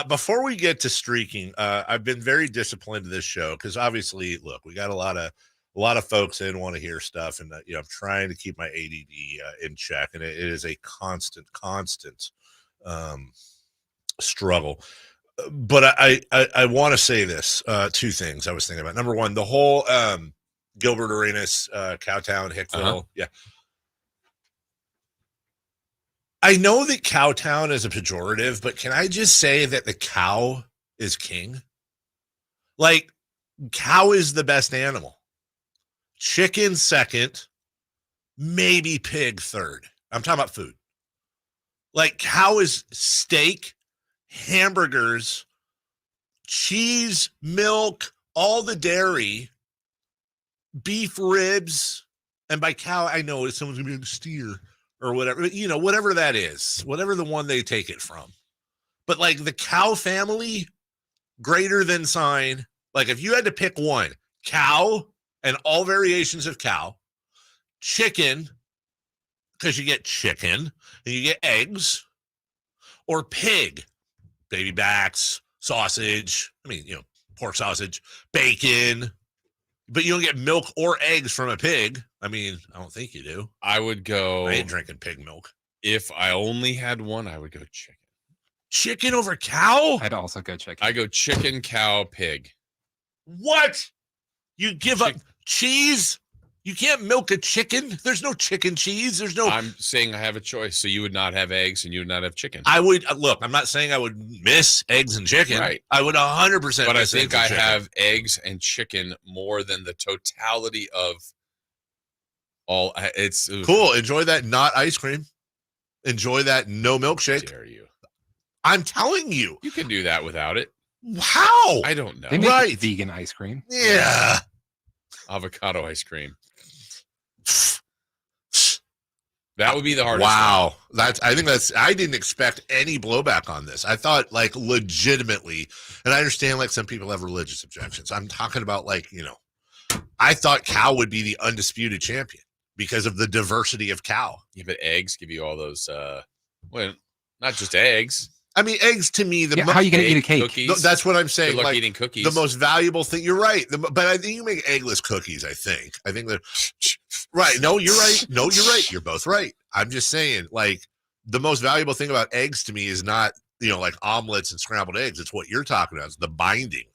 Before we get to streaking, I've been very disciplined to this show because obviously, look, we got a lot of folks in want to hear stuff, and I'm trying to keep my ADD in check, and it is a constant struggle. But I want to say this, two things I was thinking about. Number one, the whole Gilbert Arenas, Cowtown, Hickville. Yeah. I know that Cowtown is a pejorative, but can I just say that the cow is king? Like, cow is the best animal. Chicken second, maybe pig third. I'm talking about food. Like, cow is steak, hamburgers, cheese, milk, all the dairy, beef ribs, and by cow, I know someone's going to be a steer or whatever, whatever that is, whatever the one they take it from. But like the cow family, greater than sign, like if you had to pick one, cow and all variations of cow, chicken, because you get chicken and you get eggs, or pig, baby backs, sausage, pork sausage, bacon, but you don't get milk or eggs from a pig. I don't think you do.
I would go.
I ain't drinking pig milk.
If I only had one, I would go chicken.
Chicken over cow?
I'd also go chicken.
I go chicken, cow, pig.
What? You give up cheese? You can't milk a chicken. There's no chicken cheese. There's no.
I'm saying I have a choice. So you would not have eggs and you would not have chicken.
I would look. I'm not saying I would miss eggs and chicken.
Right.
I would 100%.
But I
miss
think
eggs and
I
chicken.
have eggs and chicken more than the totality of all. It's
cool. Enjoy that. Not ice cream. Enjoy that. No milkshake.
Dare you?
I'm telling you.
You can do that without it.
How?
I don't know.
They make
Right.
vegan ice cream.
Yeah.
Avocado ice cream. That would be the hardest.
Wow. I didn't expect any blowback on this. I thought like legitimately, and I understand like some people have religious objections. I'm talking about like, I thought cow would be the undisputed champion because of the diversity of cow.
Yeah, but eggs give you all those, well, not just eggs.
I mean, eggs to me,
how are you going to eat a cake?
Cookies.
That's what I'm saying.
Good luck
like,
eating cookies.
The most valuable thing. You're right. But I think you make eggless cookies. I think that. Right. No, you're right. No, you're right. You're both right. I'm just saying, like, the most valuable thing about eggs to me is not, like omelets and scrambled eggs. It's what you're talking about. It's the binding.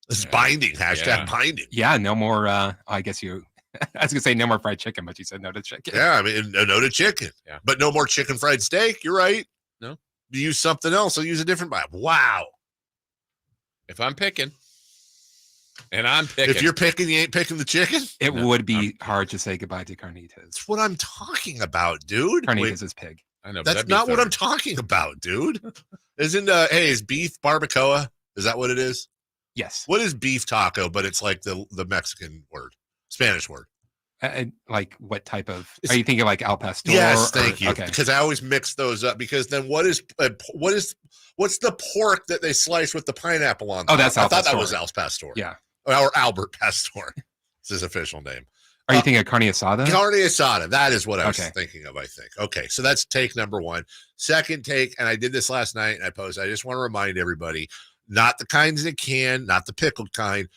It's binding. Hashtag binding.
Yeah. No more. I guess you. I was gonna say no more fried chicken, but you said no to chicken.
Yeah. I mean, no to chicken.
Yeah.
But no more chicken fried steak. You're right.
No.
Use something else. I'll use a different vibe. Wow.
If I'm picking, and I'm picking.
If you're picking, you ain't picking the chicken?
It would be hard to say goodbye to carnitas.
That's what I'm talking about, dude.
Carnitas is pig.
I know.
That's not what I'm talking about, dude. Isn't is beef barbacoa? Is that what it is?
Yes.
What is beef taco? But it's like the Mexican word, Spanish word.
Like what type of? Are you thinking like al pastor?
Yes, thank you.
Okay.
Because I always mix those up. Because then what's the pork that they slice with the pineapple on?
Oh, that's
I
al
thought that
pastor.
was al pastor.
Yeah.
Or Albert Pastor. It's his official name.
Are you thinking of carne asada?
Carne asada. That is what I was
Okay.
thinking of, I think. Okay, so that's take number one. Second take, and I did this last night, and I posted, I just want to remind everybody, not the kinds that can, not the pickled kind.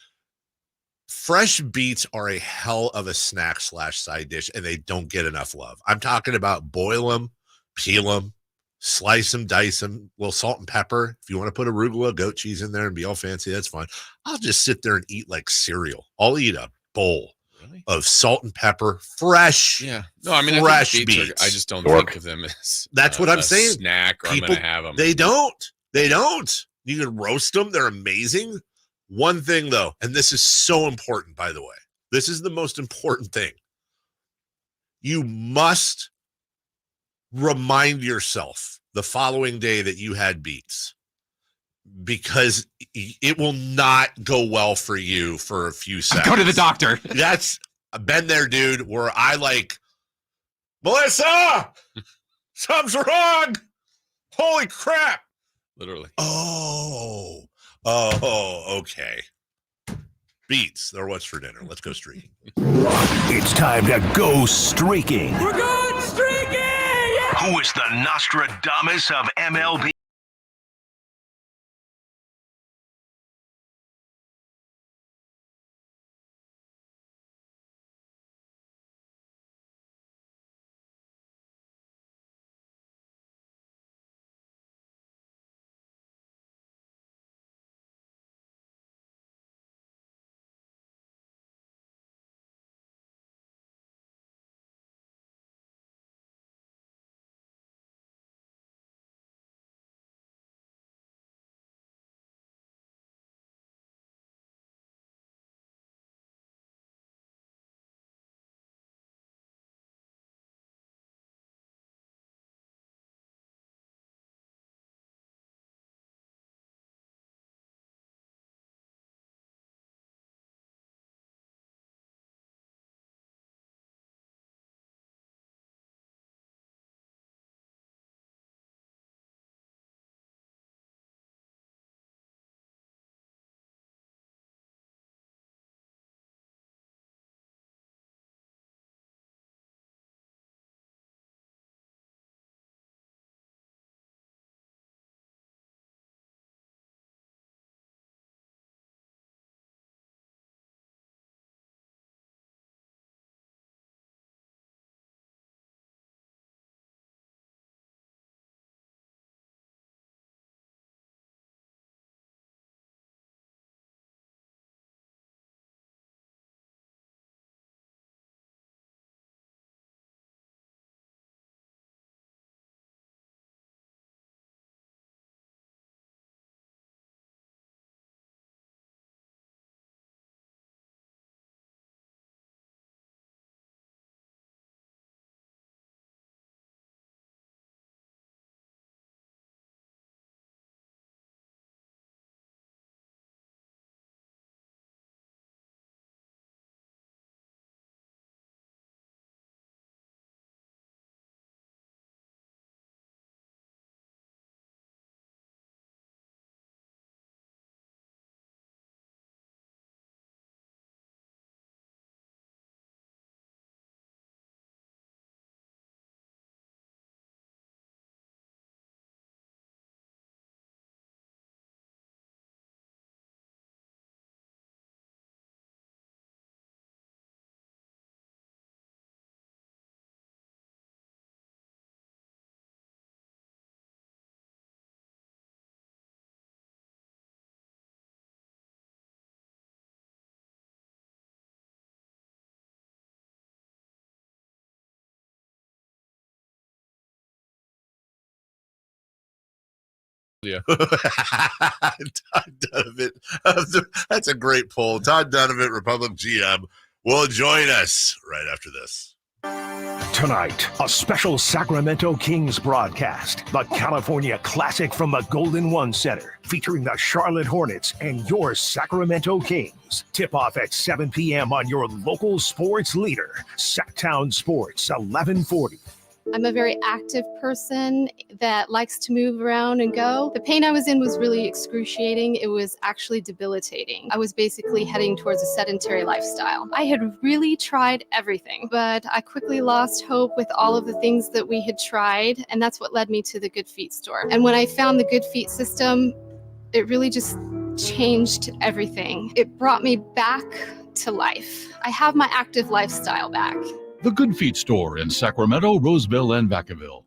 Fresh beets are a hell of a snack / side dish, and they don't get enough love. I'm talking about boil them, peel them, slice them, dice them, a little salt and pepper. If you want to put arugula, goat cheese in there and be all fancy, that's fine. I'll just sit there and eat like cereal. I'll eat a bowl of salt and pepper, fresh.
Yeah. No, I mean,
fresh
I think
beets.
I just don't think of them as
That's what I'm
a
saying.
snack, or I'm going to have them.
They don't. They don't. You can roast them. They're amazing. One thing, though, and this is so important, by the way. This is the most important thing. You must remind yourself the following day that you had beets, because it will not go well for you for a few seconds.
Go to the doctor.
I've been there, dude, where I like, Melissa, something's wrong. Holy crap.
Literally.
Oh, okay. Beets, they're what's for dinner. Let's go streaking.
It's time to go streaking.
We're going streaking! Yeah!
Who is the Nostradamus of MLB?
Yeah.
Todd Dunivant. That's a great poll. Todd Dunivant, Republic GM, will join us right after this.
Tonight, a special Sacramento Kings broadcast. The California Classic from the Golden One Center, featuring the Charlotte Hornets and your Sacramento Kings. Tip off at 7 p.m. on your local sports leader, Sacktown Sports 1140.
I'm a very active person that likes to move around and go. The pain I was in was really excruciating. It was actually debilitating. I was basically heading towards a sedentary lifestyle. I had really tried everything, but I quickly lost hope with all of the things that we had tried, and that's what led me to the Good Feet store. And when I found the Good Feet system, it really just changed everything. It brought me back to life. I have my active lifestyle back.
The Good Feet store in Sacramento, Roseville, and Vacaville.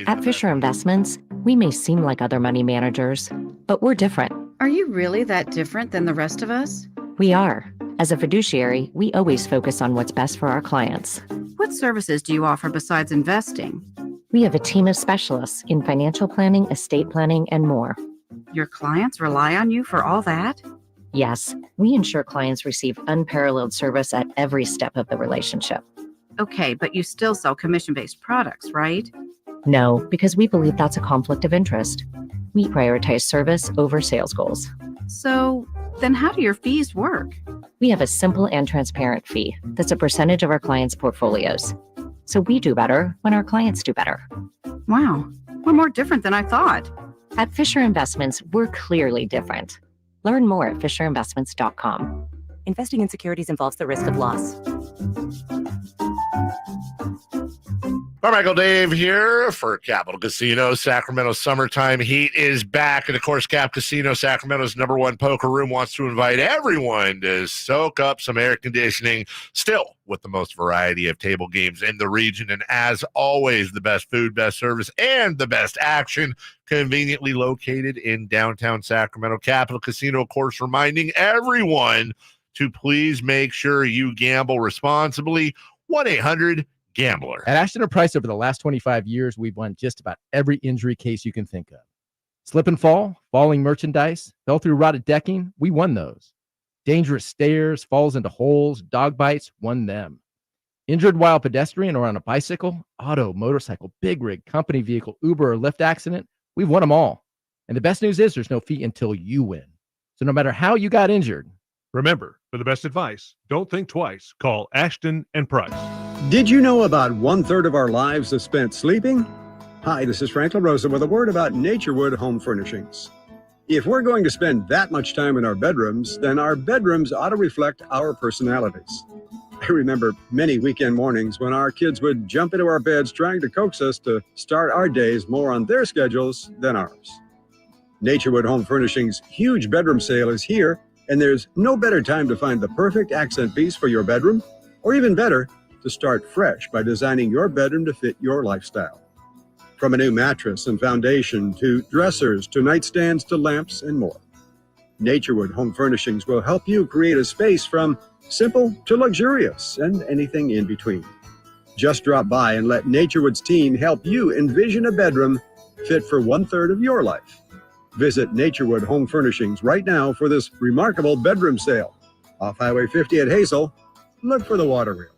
At Fisher Investments, we may seem like other money managers, but we're different.
Are you really that different than the rest of us?
We are. As a fiduciary, we always focus on what's best for our clients.
What services do you offer besides investing?
We have a team of specialists in financial planning, estate planning, and more.
Your clients rely on you for all that?
Yes, we ensure clients receive unparalleled service at every step of the relationship.
Okay, but you still sell commission-based products, right?
No, because we believe that's a conflict of interest. We prioritize service over sales goals.
So then how do your fees work?
We have a simple and transparent fee that's a percentage of our clients' portfolios. So we do better when our clients do better.
Wow, we're more different than I thought.
At Fisher Investments, we're clearly different. Learn more at fisherinvestments.com. Investing in securities involves the risk of loss.
Carmichael Dave here for Capital Casino. Sacramento Summertime Heat is back. And, of course, Cap Casino, Sacramento's #1 poker room, wants to invite everyone to soak up some air conditioning, still with the most variety of table games in the region. And, as always, the best food, best service, and the best action, conveniently located in downtown Sacramento. Capital Casino, of course, reminding everyone to please make sure you gamble responsibly. 1-800-GAMBLER.
At Ashton & Price, over the last 25 years, we've won just about every injury case you can think of. Slip and fall, falling merchandise, fell through rotted decking, we won those. Dangerous stairs, falls into holes, dog bites, won them. Injured while pedestrian or on a bicycle, auto, motorcycle, big rig, company vehicle, Uber, or Lyft accident, we've won them all. And the best news is there's no fee until you win. So no matter how you got injured,
remember, for the best advice, don't think twice. Call Ashton & Price.
Did you know about 1/3 of our lives is spent sleeping? Hi, this is Frank LaRosa with a word about Naturewood Home Furnishings. If we're going to spend that much time in our bedrooms, then our bedrooms ought to reflect our personalities. I remember many weekend mornings when our kids would jump into our beds trying to coax us to start our days more on their schedules than ours. Naturewood Home Furnishings' huge bedroom sale is here, and there's no better time to find the perfect accent piece for your bedroom, or even better, to start fresh by designing your bedroom to fit your lifestyle. From a new mattress and foundation to dressers to nightstands to lamps and more. Naturewood Home Furnishings will help you create a space from simple to luxurious and anything in between. Just drop by and let Naturewood's team help you envision a bedroom fit for 1/3 of your life. Visit Naturewood Home Furnishings right now for this remarkable bedroom sale. Off Highway 50 at Hazel, look for the water wheel.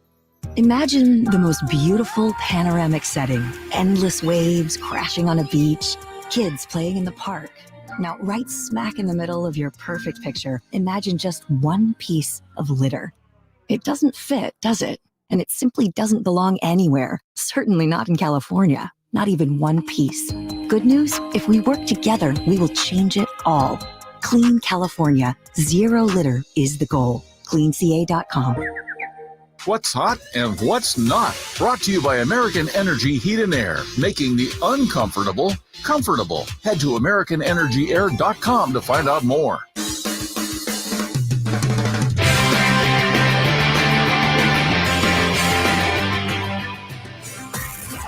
Imagine the most beautiful panoramic setting. Endless waves crashing on a beach, kids playing in the park. Now, right smack in the middle of your perfect picture, imagine just one piece of litter. It doesn't fit, does it? And it simply doesn't belong anywhere. Certainly not in California. Not even one piece. Good news? If we work together, we will change it all. Clean California. Zero litter is the goal. CleanCA.com.
What's hot and what's not. Brought to you by American Energy Heat and Air, making the uncomfortable comfortable. Head to AmericanEnergyAir.com to find out more.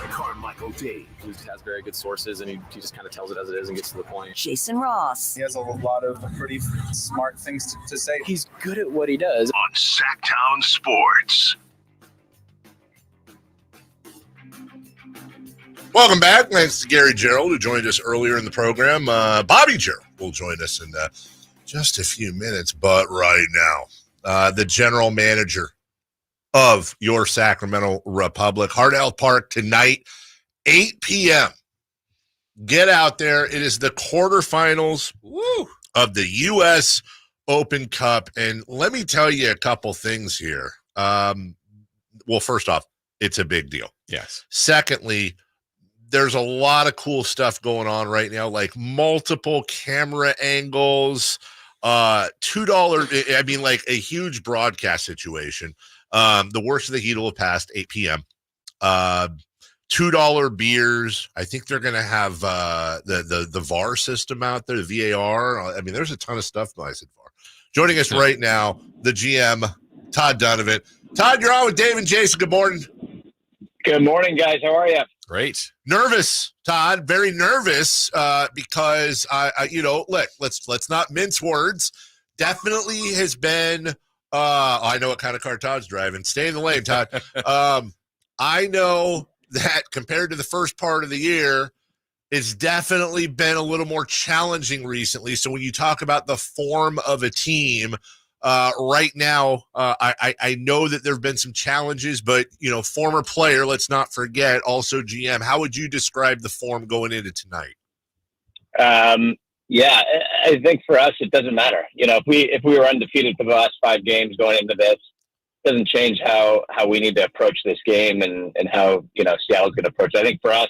Carmichael Dave.
Has very good
good sources, and he just kind of tells it as it is and gets to the point.
Jason Ross.
He has a lot of pretty smart things to say.
He's good at what he does.
On Sacktown Sports.
Welcome back. Thanks to Gary Gerould, who joined us earlier in the program. Bobby Gerould will join us in just a few minutes, but right now, the general manager of your Sacramento Republic, Hart Health Park tonight, 8 p.m. Get out there. It is the quarterfinals of the U.S. Open Cup, and let me tell you a couple things here. Well, first off, it's a big deal.
Yes.
Secondly, there's a lot of cool stuff going on right now, like multiple camera angles, $2, I mean, like a huge broadcast situation. The worst of the heat will have passed, 8 p.m. $2 beers. I think they're going to have the VAR system out there, the VAR. I mean, there's a ton of stuff. I said VAR. Joining us right now, the GM, Todd Dunivant. Todd, you're on with Dave and Jason. Good morning.
Good morning, guys. How are you?
Great.
Nervous, Todd. Very nervous because look, let's not mince words. Definitely has been. I know what kind of car Todd's driving. Stay in the lane, Todd. I know that compared to the first part of the year, it's definitely been a little more challenging recently. So when you talk about the form of a team. Right now, I know that there have been some challenges, but, former player, let's not forget, also GM. How would you describe the form going into tonight?
Yeah, I think for us, it doesn't matter. If we were undefeated for the last 5 games going into this, it doesn't change how we need to approach this game and how, Seattle's going to approach it. I think for us,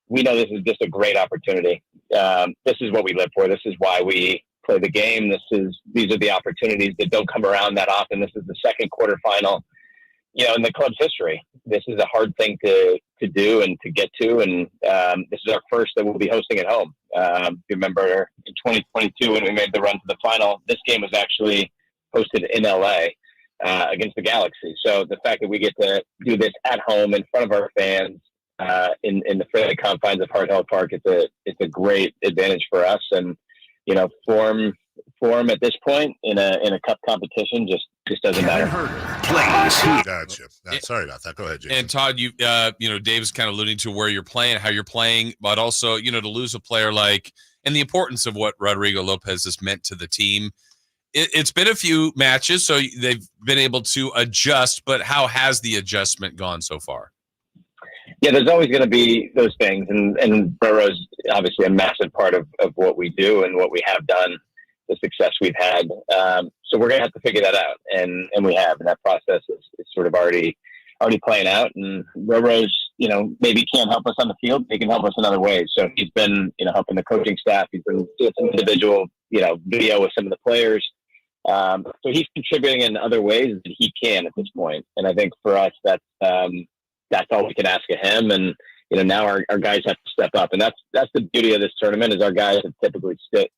we know this is just a great opportunity. This is what we live for. This is why we play the game. These are the opportunities that don't come around that often. This is the second quarterfinal, in the club's history. This is a hard thing to do and to get to, and this is our first that we'll be hosting at home. If you remember in 2022 when we made the run to the final, this game was actually hosted in LA against the Galaxy. So the fact that we get to do this at home in front of our fans in the friendly confines of Hart Health Park, it's a great advantage for us. And form at this point in a cup competition just doesn't matter.
Gotcha. Sorry about that. Go ahead, Jason.
And Todd, Dave's kind of alluding to where you're playing, how you're playing, but also, to lose a player and the importance of what Rodrigo Lopez has meant to the team. It's been a few matches, so they've been able to adjust, but how has the adjustment gone so far?
Yeah, there's always going to be those things, and Burrow's obviously a massive part of what we do and what we have done, the success we've had. So we're going to have to figure that out, and we have, and that process is sort of already playing out. And Burrow's, maybe can't help us on the field, he can help us in other ways. So he's been, helping the coaching staff. He's been doing some individual, video with some of the players. So he's contributing in other ways that he can at this point. And I think for us, that's all we can ask of him. And, now our guys have to step up. And that's the beauty of this tournament is our guys have typically stood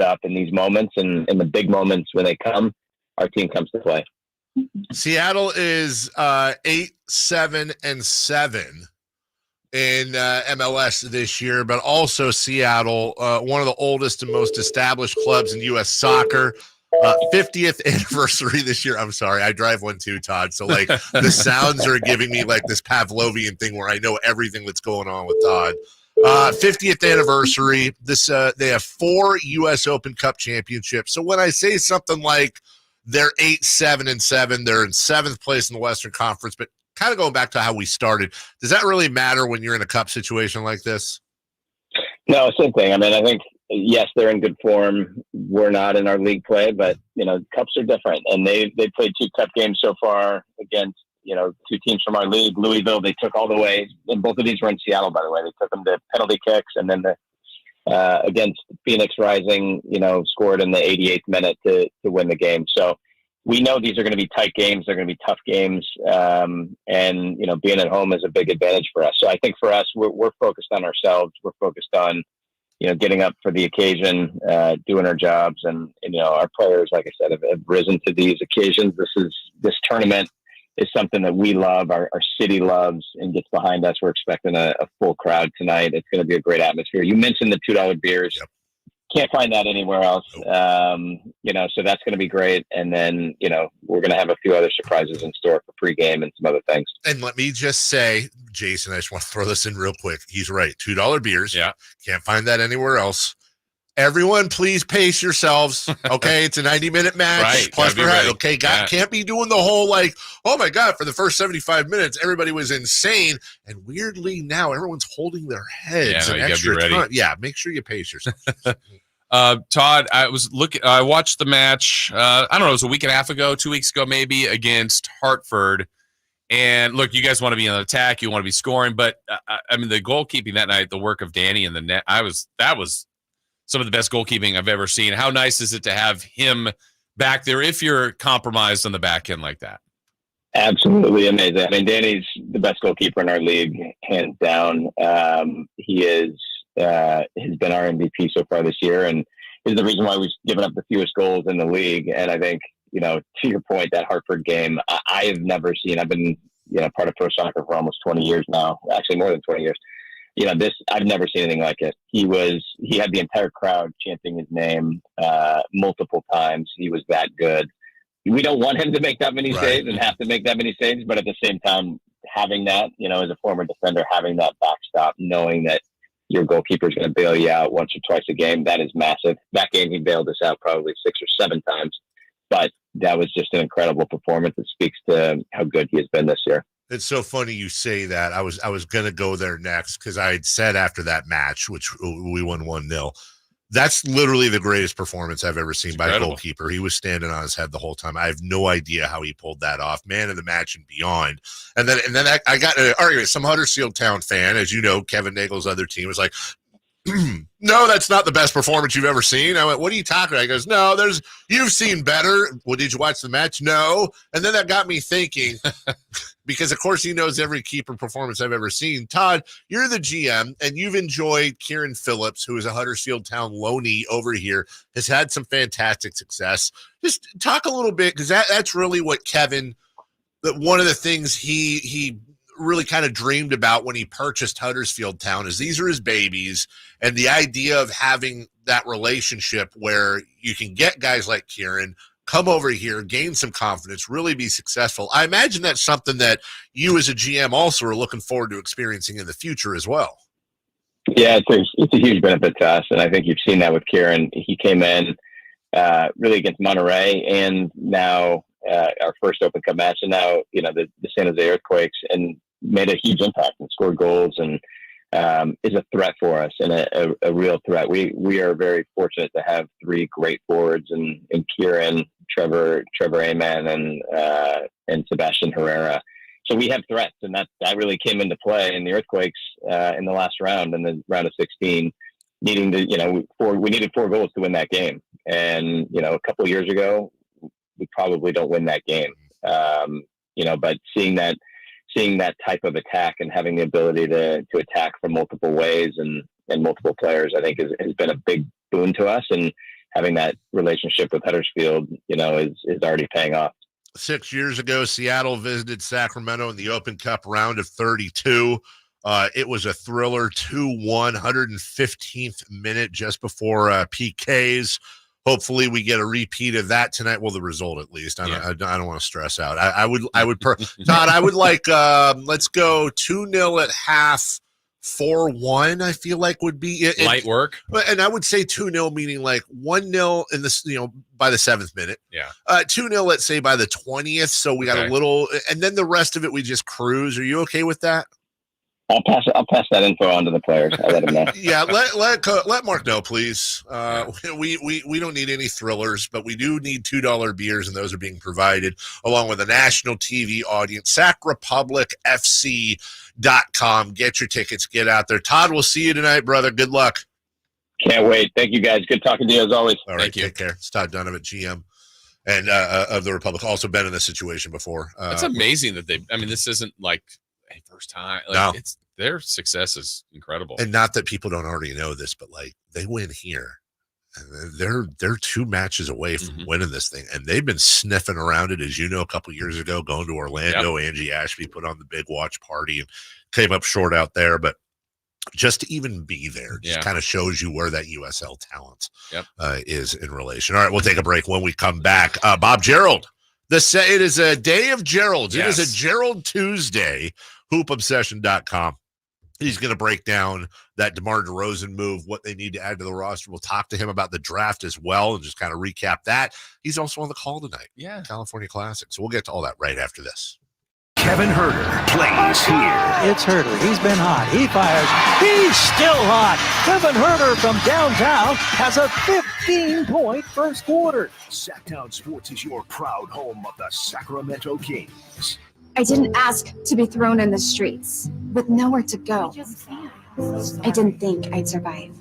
up in these moments, and in the big moments when they come, our team comes to play.
Seattle is 8-7-7 in MLS this year, but also Seattle, one of the oldest and most established clubs in U.S. soccer. 50th anniversary this year. I'm sorry, I drive one too, Todd. So the sounds are giving me this Pavlovian thing where I know everything that's going on with Todd. 50th anniversary. They have 4 U.S. Open Cup championships. So when I say something like they're 8-7-7, they're in 7th place in the Western Conference, but kind of going back to how we started, does that really matter when you're in a cup situation like this?
No, same thing. I mean, I think, yes, they're in good form. We're not in our league play, but, cups are different. And they played 2 cup games so far against, 2 teams from our league. Louisville, they took all the way. And both of these were in Seattle, by the way. They took them to penalty kicks. And then against Phoenix Rising, scored in the 88th minute to win the game. So we know these are going to be tight games. They're going to be tough games. And, being at home is a big advantage for us. So I think for us, we're focused on ourselves. We're focused on, getting up for the occasion, doing our jobs. And our players, like I said, have risen to these occasions. This tournament is something that we love, our city loves, and gets behind us. We're expecting a full crowd tonight. It's going to be a great atmosphere. You mentioned the $2 beers.
Yep.
Can't find that anywhere else. So that's going to be great. And then, we're going to have a few other surprises in store for pregame and some other things.
And let me just say, Jason, I just want to throw this in real quick. He's right. $2 beers.
Yeah.
Can't find that anywhere else. Everyone, please pace yourselves. Okay, it's a 90-minute match.
Right.
Plus per head. Okay, can't be doing the whole oh my God, for the first 75 minutes, everybody was insane. And weirdly now, everyone's holding their heads an extra time. Yeah, make sure you pace yourself.
Todd, I watched the match, I don't know, it was a week and a half ago, 2 weeks ago maybe, against Hartford. And look, you guys want to be on attack, you want to be scoring, but the goalkeeping that night, the work of Danny in the net, that was some of the best goalkeeping I've ever seen. How nice is it to have him back there if you're compromised on the back end like that?
Absolutely amazing. Danny's the best goalkeeper in our league, hands down. He has been our MVP so far this year, and is the reason why we've given up the fewest goals in the league. And I think, to your point, that Hartford game, I have never seen. I've been, part of pro soccer for almost 20 years now, actually more than 20 years. I've never seen anything like it. He had the entire crowd chanting his name multiple times. He was that good. We don't want him to make that many saves and have to make that many saves, but at the same time, having that, as a former defender, having that backstop, knowing that your goalkeeper is going to bail you out once or twice a game, that is massive. That game, he bailed us out probably 6 or 7 times, but that was just an incredible performance. It speaks to how good he has been this year.
It's so funny you say that. I was going to go there next because I had said after that match, which we won 1-0, that's literally the greatest performance I've ever seen by a goalkeeper. He was standing on his head the whole time. I have no idea how he pulled that off. Man of the match and beyond. And then I got in an argument. Some Huddersfield Town fan, as you know, Kevin Nagel's other team, was like, no, that's not the best performance you've ever seen. I went, what are you talking about? He goes, no, you've seen better. Well, did you watch the match? No. And then that got me thinking, because of course he knows every keeper performance I've ever seen. Todd, you're the GM, and you've enjoyed Kieran Phillips, who is a Huddersfield Town loanee over here, has had some fantastic success. Just talk a little bit, because that's really what Kevin, that one of the things he really kind of dreamed about when he purchased Huddersfield Town is these are his babies, and the idea of having that relationship where you can get guys like Kieran come over here, gain some confidence, really be successful. I imagine that's something that you as a GM also are looking forward to experiencing in the future as well.
Yeah, it's a huge benefit to us, and I think you've seen that with Kieran. He came in really against Monterey, and now our first Open Cup match, and now the San Jose Earthquakes, and made a huge impact and scored goals, and is a threat for us, and a real threat. We are very fortunate to have 3 great forwards, and Kieran, Trevor Aman, and Sebastian Herrera. So we have threats, and that really came into play in the Earthquakes in the last round, in the round of 16, needing to, we needed 4 goals to win that game. And, a couple of years ago, we probably don't win that game. But seeing that type of attack and having the ability to attack from multiple ways and multiple players, I think has been a big boon to us. And having that relationship with Huddersfield, is already paying off.
6 years ago, Seattle visited Sacramento in the Open Cup round of 32. It was a thriller, 2-1, 115th minute just before PKs. Hopefully we get a repeat of that tonight. Well, the result at least. I don't want to stress out. Todd, I would like, let's go 2-0 at half, 4-1, I feel like would be
light work.
And I would say 2-0, meaning like 1-0 in this, by the 7th minute.
Yeah.
2-0, let's say by the 20th. So we got a little, and then the rest of it, we just cruise. Are you okay with that?
I'll pass that info on to the players. I'll let them know.
Yeah, let Mark know, please. We don't need any thrillers, but we do need $2 beers, and those are being provided along with a national TV audience. SacRepublicFC.com. Get your tickets. Get out there. Todd, we'll see you tonight, brother. Good luck.
Can't wait. Thank you, guys. Good talking to you as always.
All right, take care. It's Todd Dunivant, GM and of the Republic. Also been in this situation before.
It's amazing that this isn't like a first time.
No.
Their success is incredible.
And not that people don't already know this, but like they win here. they're 2 matches away from winning this thing, and they've been sniffing around it, as you know, a couple years ago, going to Orlando. Angie Ashby put on the big watch party and came up short out there, but just to even be there just kind of shows you where that USL talent is in relation. All right, we'll take a break. When we come back, Bob Gerald, it is a day of Geralds. It is a Gerald Tuesday. HoopObsession.com. He's going to break down that DeMar DeRozan move, what they need to add to the roster. We'll talk to him about the draft as well and just kind of recap that. He's also on the call tonight. California Classic. So we'll get to all that right after this.
Kevin Herter plays here.
It's Herter. He's been hot. He fires. He's still hot. Kevin Herter from downtown has a 15-point first quarter.
Sacktown Sports is your proud home of the Sacramento Kings.
I didn't ask to be thrown in the streets with nowhere to go. I didn't think I'd survive.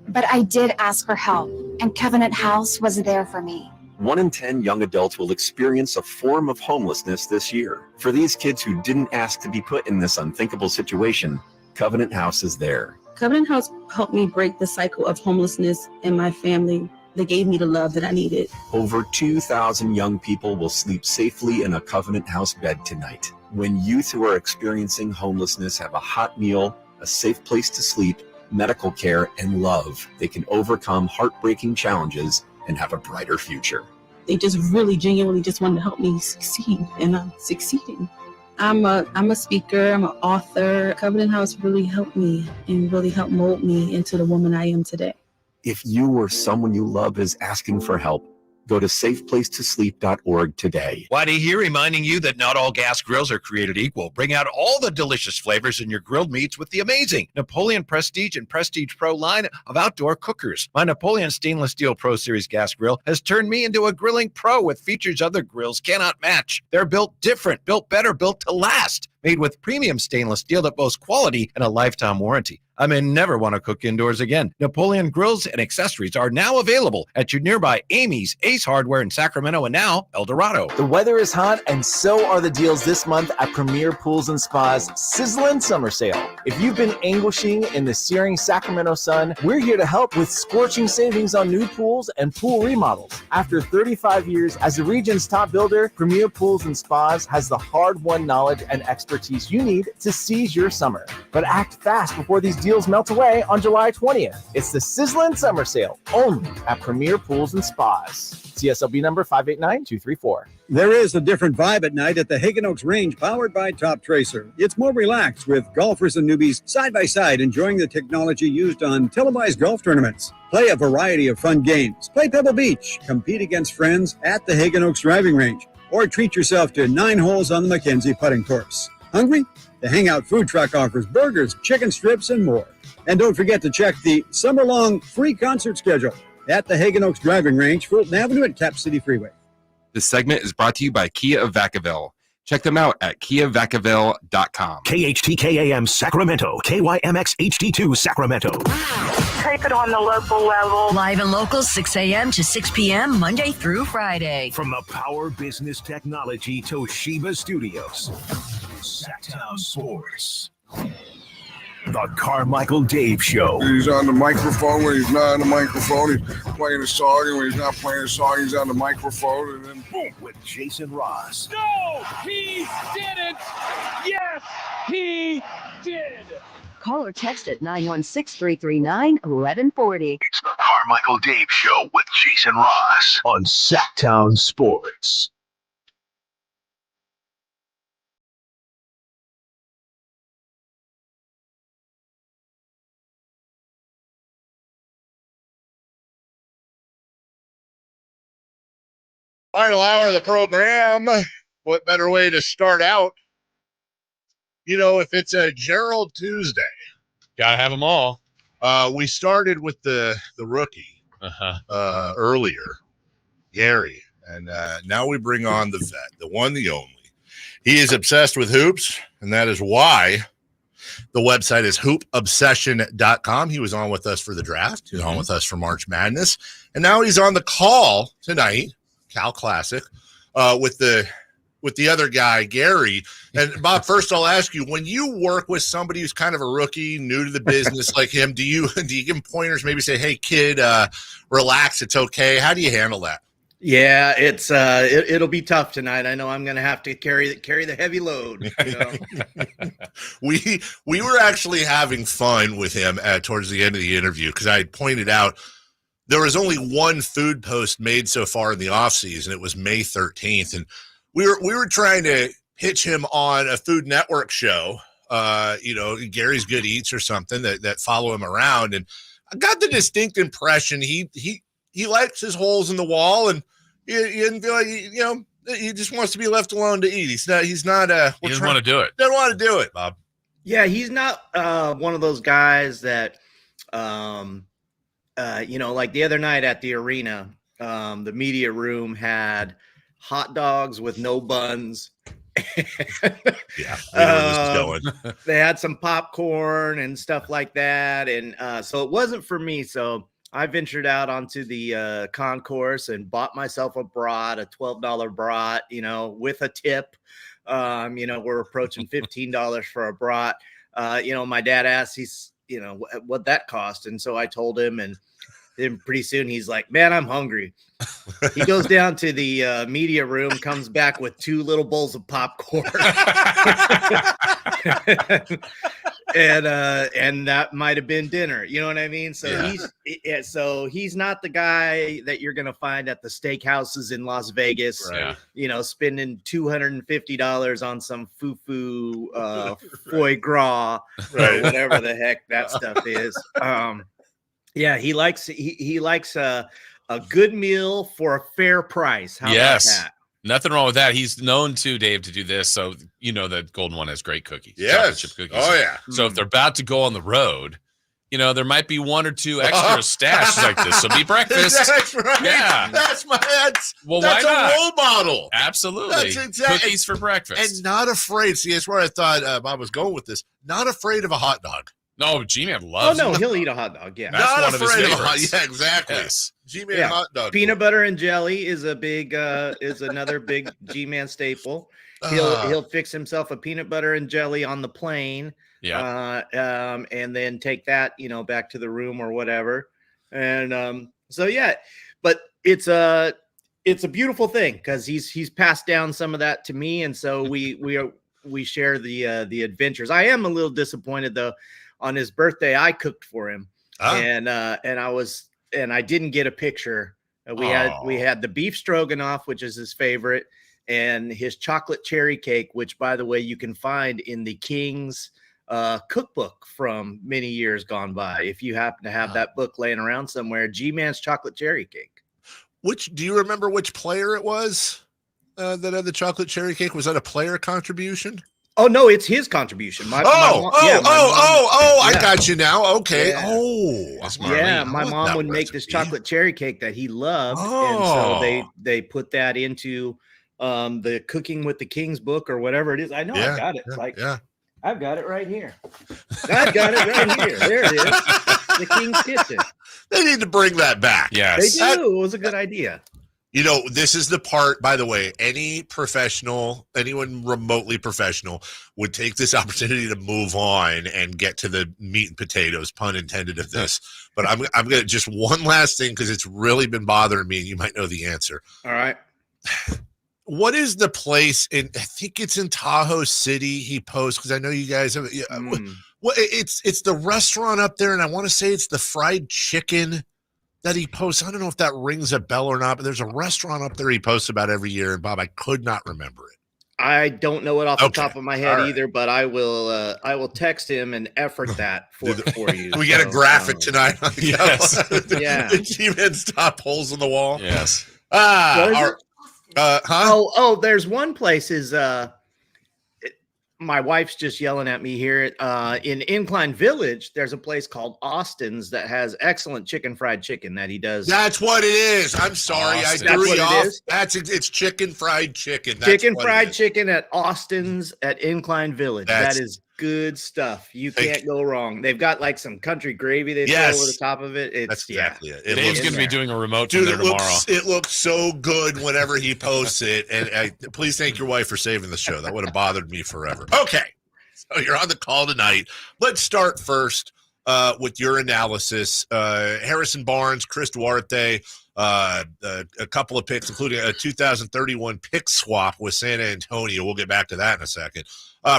But I did ask for help, and Covenant House was there for me.
1 in 10 young adults will experience a form of homelessness this year. For these kids who didn't ask to be put in this unthinkable situation, Covenant House is there.
Covenant House helped me break the cycle of homelessness in my family. They gave me the love that I needed.
Over 2,000 young people will sleep safely in a Covenant House bed tonight. When youth who are experiencing homelessness have a hot meal, a safe place to sleep, medical care, and love, they can overcome heartbreaking challenges and have a brighter future.
They just really genuinely just wanted to help me succeed, and I'm succeeding. I'm a speaker, I'm an author. Covenant House really helped me and really helped mold me into the woman I am today.
If you or someone you love is asking for help, go to safeplacetosleep.org today.
Whitey here, reminding you that not all gas grills are created equal. Bring out all the delicious flavors in your grilled meats with the amazing Napoleon Prestige and Prestige Pro line of outdoor cookers. My Napoleon Stainless Steel Pro Series gas grill has turned me into a grilling pro with features other grills cannot match. They're built different, built better, built to last. Made with premium stainless steel that boasts quality and a lifetime warranty. I may never want to cook indoors again. Napoleon grills and accessories are now available at your nearby Amy's, Ace Hardware in Sacramento, and now El Dorado.
The weather is hot, and so are the deals this month at Premier Pools and Spa's Sizzlin' Summer Sale. If you've been anguishing in the searing Sacramento sun, we're here to help with scorching savings on new pools and pool remodels. After 35 years as the region's top builder, Premier Pools and Spas has the hard-won knowledge and expertise you need to seize your summer. But act fast before these deals melt away on July 20th. It's the Sizzlin' Summer Sale, only at Premier Pools and Spas. CSLB number 589234.
There is a different vibe at night at the Hagen Oaks Range, powered by Top Tracer. It's more relaxed, with golfers and newbies side by side enjoying the technology used on televised golf tournaments. Play a variety of fun games. Play Pebble Beach. Compete against friends at the Hagen Oaks Driving Range. Or treat yourself to 9 holes on the Mackenzie putting course. Hungry? The Hangout Food Truck offers burgers, chicken strips, and more. And don't forget to check the summer-long free concert schedule at the Hagen Oaks Driving Range, Fulton Avenue and Cap City Freeway.
This segment is brought to you by Kia of Vacaville. Check them out at KiaVacaville.com.
KHTKAM Sacramento, KYMX HD2 Sacramento.
Keep it on the local level.
Live and local, 6 a.m. to 6 p.m., Monday through Friday.
From the Power Business Technology Toshiba Studios, Sacktown Sports. The Carmichael Dave Show.
He's on the microphone when he's not on the microphone. He's playing a song, and when he's not playing a song, he's on the microphone. And then
boom, with Jason Ross.
No, he didn't. Yes, he did.
Call or text at 916-339-1140.
It's the Carmichael Dave Show with Jason Ross on Sacktown Sports.
Final hour of the program. What better way to start out? You know, if it's a Gerald Tuesday,
gotta have them all.
We started with the rookie earlier, Gary, and now we bring on the vet, the one, the only. He is obsessed with hoops, and that is why the website is hoopobsession.com. He was on with us for the draft. He was on with us for March Madness, and now he's on the call tonight. Cal Classic, with with the other guy, Gary. And Bob, first I'll ask you, when you work with somebody who's kind of a rookie, new to the business like him, do you give him pointers, maybe say, hey kid, relax, it's okay? How do you handle that?
Yeah, it's it'll be tough tonight. I know I'm going to have to carry the heavy load. You know?
we were actually having fun with him towards the end of the interview because I pointed out there was only one food post made so far in the offseason. It was May 13th, and we were trying to pitch him on a Food Network show. Gary's Good Eats or something that follow him around, and I got the distinct impression he likes his holes in the wall, and he didn't feel like he just wants to be left alone to eat. He doesn't want to do it. Doesn't want to do it, Bob.
Yeah, he's not one of those guys that, like the other night at the arena, the media room had hot dogs with no buns.
Yeah, we know where this is going.
They had some popcorn and stuff like that, and so it wasn't for me. So I ventured out onto the concourse and bought myself a brat, a $12 brat, with a tip. We're approaching $15 for a brat. My dad asked, what that cost. And so I told him, and then pretty soon he's like, man, I'm hungry. He goes down to the media room, comes back with 2 little bowls of popcorn. And that might have been dinner. You know what I mean? So he's not the guy that you're going to find at the steakhouses in Las Vegas,
right.
Spending $250 on some foo-foo foie gras, or whatever the heck that stuff is. He likes a good meal for a fair price. How about that?
Nothing wrong with that. He's known to Dave to do this. So, that Golden One has great cookies.
Yes.
Chocolate chip cookies.
Oh, yeah.
So if they're about to go on the road, there might be 1 or 2 extra stashes like this. So be breakfast.
That's right.
Yeah.
That's
why
a
not?
role model.
Absolutely.
That's exactly.
Cookies for breakfast.
And not afraid. See, that's where I thought Bob was going with this. Not afraid of a hot dog.
No, G-Man loves
it. He'll eat a hot dog. Yeah.
That's
not
one
afraid
of his
of a hot
favorites.
Yeah, exactly.
Yes.
G-Man hot dog.
Peanut butter and jelly is is another big G-Man staple. He'll fix himself a peanut butter and jelly on the plane.
Yeah.
And then take that, back to the room or whatever. And but it's a beautiful thing because he's passed down some of that to me, and so we share the adventures. I am a little disappointed though. On his birthday, I cooked for him, and I didn't get a picture. We had the beef stroganoff, which is his favorite, and his chocolate cherry cake, which, by the way, you can find in the Kings cookbook from many years gone by. If you happen to have that book laying around somewhere, G-Man's chocolate cherry cake.
Do you remember which player it was that had the chocolate cherry cake? Was that a player contribution?
Oh no, it's his contribution. My mom,
I got you now. Okay.
Yeah. My mom would make this chocolate cherry cake that he loved, and so they put that into the Cooking with the Kings book or whatever it is. I know I got it. I've got it right here. I've got it right here. There it is. The King's Kitchen.
They need to bring that back.
Yes.
They do. It was a good idea.
This is the part, by the way, anyone remotely professional would take this opportunity to move on and get to the meat and potatoes, pun intended, of this. But I'm going to just one last thing because it's really been bothering me. And you might know the answer.
All right.
What is the place I think it's in Tahoe City he posts, because I know you guys have well, it's the restaurant up there, and I want to say it's the fried chicken that he posts. I don't know if that rings a bell or not, but there's a restaurant up there he posts about every year. And Bob, I could not remember it.
I don't know it off the top of my head either, but I will text him and effort that for you.
We get a graphic tonight.
Yes.
Yeah.
The G-Man's top holes in the wall.
Yes.
There's one place my wife's just yelling at me here. In Incline Village, there's a place called Austin's that has excellent fried chicken that he does.
That's what it is. I'm sorry.
Austin.
I threw you off.
Is?
It's chicken fried chicken.
Chicken fried chicken at Austin's at Incline Village. That is good stuff. You can't go wrong. They've got like some country gravy they throw over the top of it.
That's exactly it.
Dave's going to be doing a remote
Dude,
from there tomorrow.
It looks so good whenever he posts it. And please thank your wife for saving the show. That would have bothered me forever. Okay, so you're on the call tonight. Let's start first with your analysis. Harrison Barnes, Chris Duarte, a couple of picks, including a 2031 pick swap with San Antonio. We'll get back to that in a second.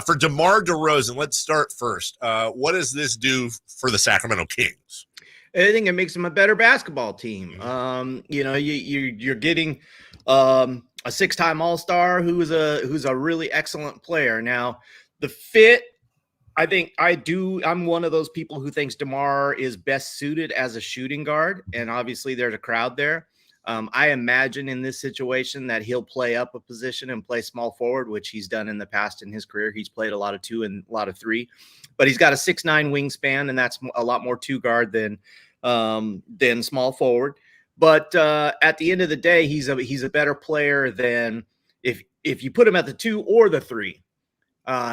For DeMar DeRozan, let's start first. What does this do for the Sacramento Kings?
I think it makes them a better basketball team. You're getting a 6-time All-Star who's a really excellent player. Now, the fit, I'm one of those people who thinks DeMar is best suited as a shooting guard, and obviously there's a crowd there. I imagine in this situation that he'll play up a position and play small forward, which he's done in the past in his career. He's played a lot of 2 and a lot of 3, but he's got a 6'9" wingspan, and that's a lot more 2 guard than small forward. But at the end of the day, he's a better player than if you put him at the 2 or the 3.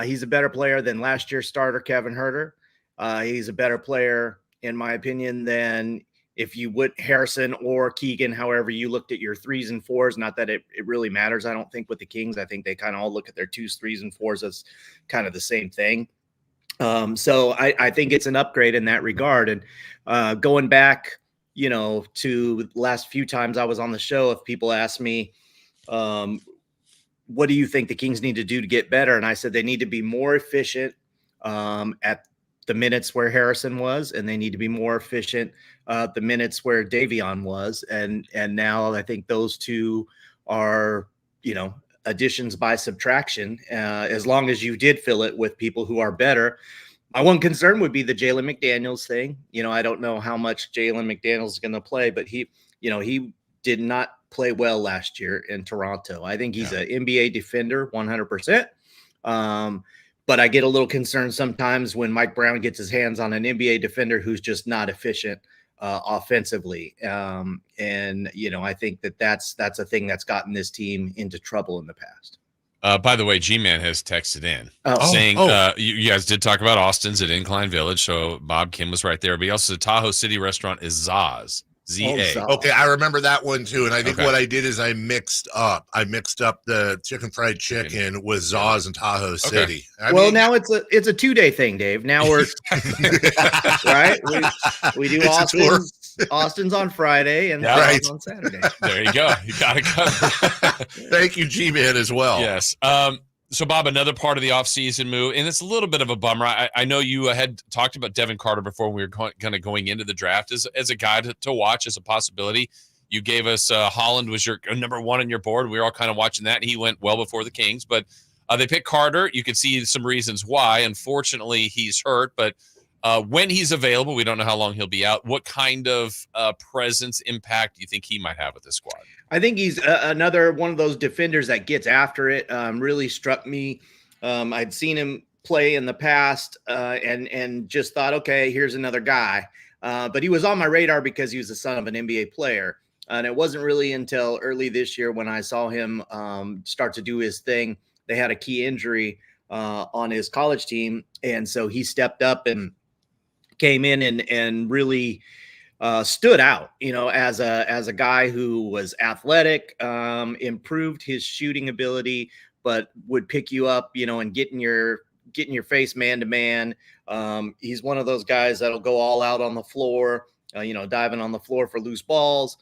He's a better player than last year's starter Kevin Huerter. He's a better player, in my opinion, than if you would Harrison or Keegan, however you looked at your 3s and 4s. Not that it really matters, I don't think, with the Kings. I think they kind of all look at their 2s, 3s, and 4s as kind of the same thing. So I think it's an upgrade in that regard. And going back, to the last few times I was on the show, if people ask me, what do you think the Kings need to do to get better? And I said they need to be more efficient at the minutes where Harrison was, and they need to be more efficient the minutes where Davion was. And now I think those two are, additions by subtraction, as long as you did fill it with people who are better. My one concern would be the Jalen McDaniels thing. I don't know how much Jalen McDaniels is going to play, but he did not play well last year in Toronto. I think he's an NBA defender 100%. But I get a little concerned sometimes when Mike Brown gets his hands on an NBA defender who's just not efficient offensively. I think that's a thing that's gotten this team into trouble in the past.
By the way, G-Man has texted in saying you guys did talk about Austin's at Incline Village, so Bob Kim was right there. But he also said Tahoe City restaurant is Zaz. Z-A.
Okay, I remember that one too. And I think what I did is I mixed up the chicken fried chicken with Zaz and Tahoe City.
Now it's a 2-day thing, Dave. Now we're right. We do Austin's on Friday and Zaz on Saturday.
There you go. You got it covered.
Thank you, G-Man, as well.
Yes. So, Bob, another part of the offseason move, and it's a little bit of a bummer. I know you had talked about Devin Carter before we were kind of going into the draft as a guy to watch as a possibility. You gave us Holland was your number 1 on your board. We were all kind of watching that, and he went well before the Kings. But they picked Carter. You can see some reasons why. Unfortunately, he's hurt. But when he's available, we don't know how long he'll be out. What kind of presence, impact do you think he might have with this squad?
I think he's another one of those defenders that gets after it. Really struck me. I'd seen him play in the past and just thought, okay, here's another guy. But he was on my radar because he was the son of an NBA player. And it wasn't really until early this year when I saw him start to do his thing. They had a key injury on his college team. And so he stepped up and came in and really stood out, as a guy who was athletic, improved his shooting ability, but would pick you up, and get in your face man to man. He's one of those guys that'll go all out on the floor, diving on the floor for loose balls.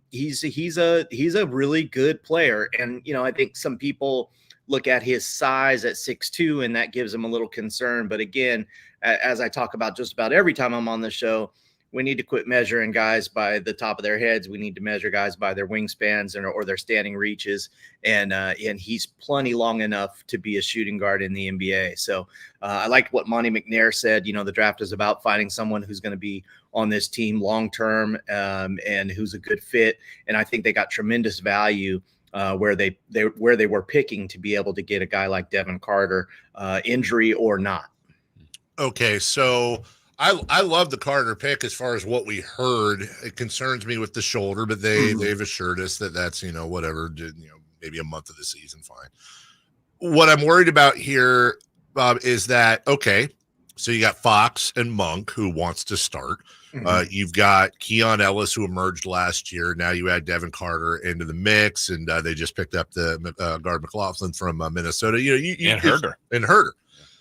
He's a really good player. And, I think some people look at his size at 6'2", and that gives him a little concern. But again, as I talk about just about every time I'm on the show, we need to quit measuring guys by the top of their heads. We need to measure guys by their wingspans or their standing reaches. And he's plenty long enough to be a shooting guard in the NBA. So I liked what Monty McNair said. The draft is about finding someone who's going to be on this team long-term and who's a good fit. And I think they got tremendous value where they were picking to be able to get a guy like Devin Carter, injury or not.
Okay, so I love the Carter pick as far as what we heard. It concerns me with the shoulder, but they've assured us that that's, whatever, maybe a month of the season, fine. What I'm worried about here, Bob, is that okay? So you got Fox and Monk, who wants to start. You've got Keon Ellis, who emerged last year. Now you add Devin Carter into the mix, and they just picked up the guard McLaughlin from Minnesota. And Herder.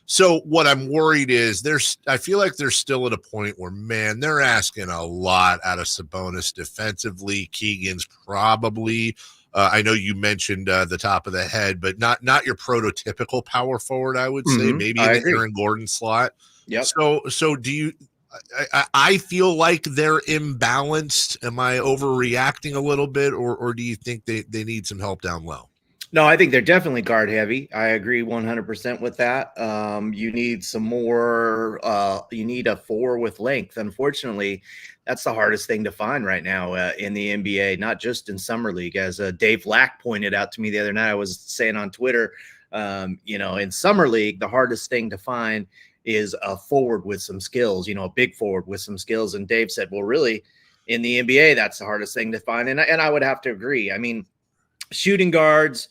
So what I'm worried is I feel like they're still at a point where, man, they're asking a lot out of Sabonis defensively. Keegan's probably, I know you mentioned the top of the head, but not your prototypical power forward, I would say. Maybe in the Aaron Gordon slot.
Yep.
So do you? I feel like they're imbalanced. Am I overreacting a little bit, or do you think they need some help down low?
No, I think they're definitely guard heavy. I agree 100% with that. You need some more. You need a 4 with length. Unfortunately, that's the hardest thing to find right now in the NBA, not just in summer league. As Dave Lack pointed out to me the other night, I was saying on Twitter, in summer league, the hardest thing to find is a forward with some skills. A big forward with some skills. And Dave said, well, really, in the NBA, that's the hardest thing to find. And I would have to agree. I mean, shooting guards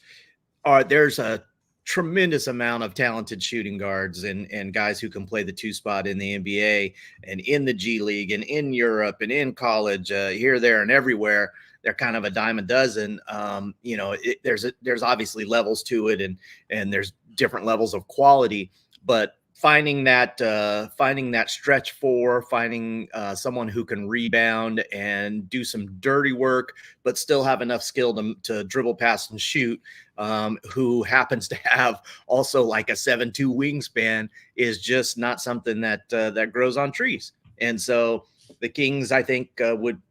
there's a tremendous amount of talented shooting guards and guys who can play the 2 spot in the NBA and in the G League and in Europe and in college, here, there, and everywhere. They're kind of a dime a dozen. There's obviously levels to it, and there's different levels of quality, but finding that stretch 4, finding someone who can rebound and do some dirty work, but still have enough skill to dribble, pass, and shoot, who happens to have also like a 7'2" wingspan, is just not something that grows on trees. And so the Kings, I think, would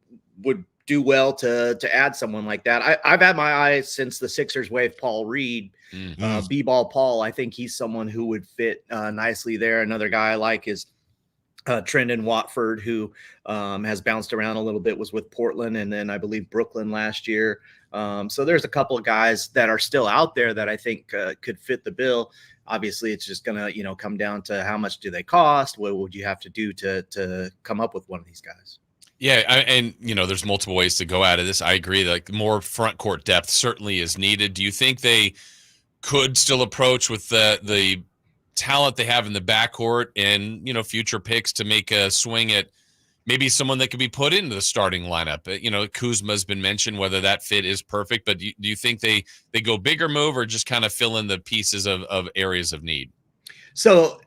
do well to add someone like that. I've had my eyes since the Sixers waived Paul Reed, B-ball Paul. I think he's someone who would fit nicely there. Another guy I like is Trendon Watford, who has bounced around a little bit, was with Portland and then I believe Brooklyn last year. So there's a couple of guys that are still out there that I think could fit the bill. Obviously, it's just going to come down to how much do they cost? What would you have to do to come up with one of these guys?
Yeah, there's multiple ways to go out of this. I agree. Like, more front court depth certainly is needed. Do you think they could still approach with the talent they have in the backcourt and future picks to make a swing at maybe someone that could be put into the starting lineup? Kuzma's been mentioned, whether that fit is perfect, but do you think they go bigger move or just kind of fill in the pieces of areas of need?
So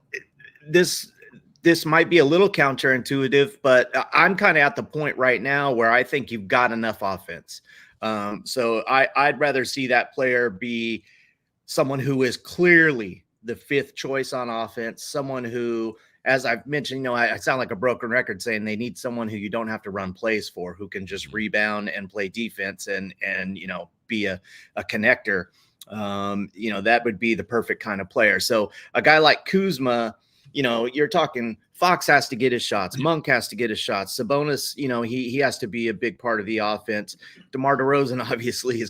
this might be a little counterintuitive, but I'm kind of at the point right now where I think you've got enough offense. So I'd rather see that player be someone who is clearly the 5th choice on offense, someone who, as I've mentioned, I sound like a broken record saying they need someone who you don't have to run plays for, who can just rebound and play defense and be a connector. That would be the perfect kind of player. So a guy like Kuzma, you're talking Fox has to get his shots. Monk has to get his shots. Sabonis, he has to be a big part of the offense. DeMar DeRozan obviously is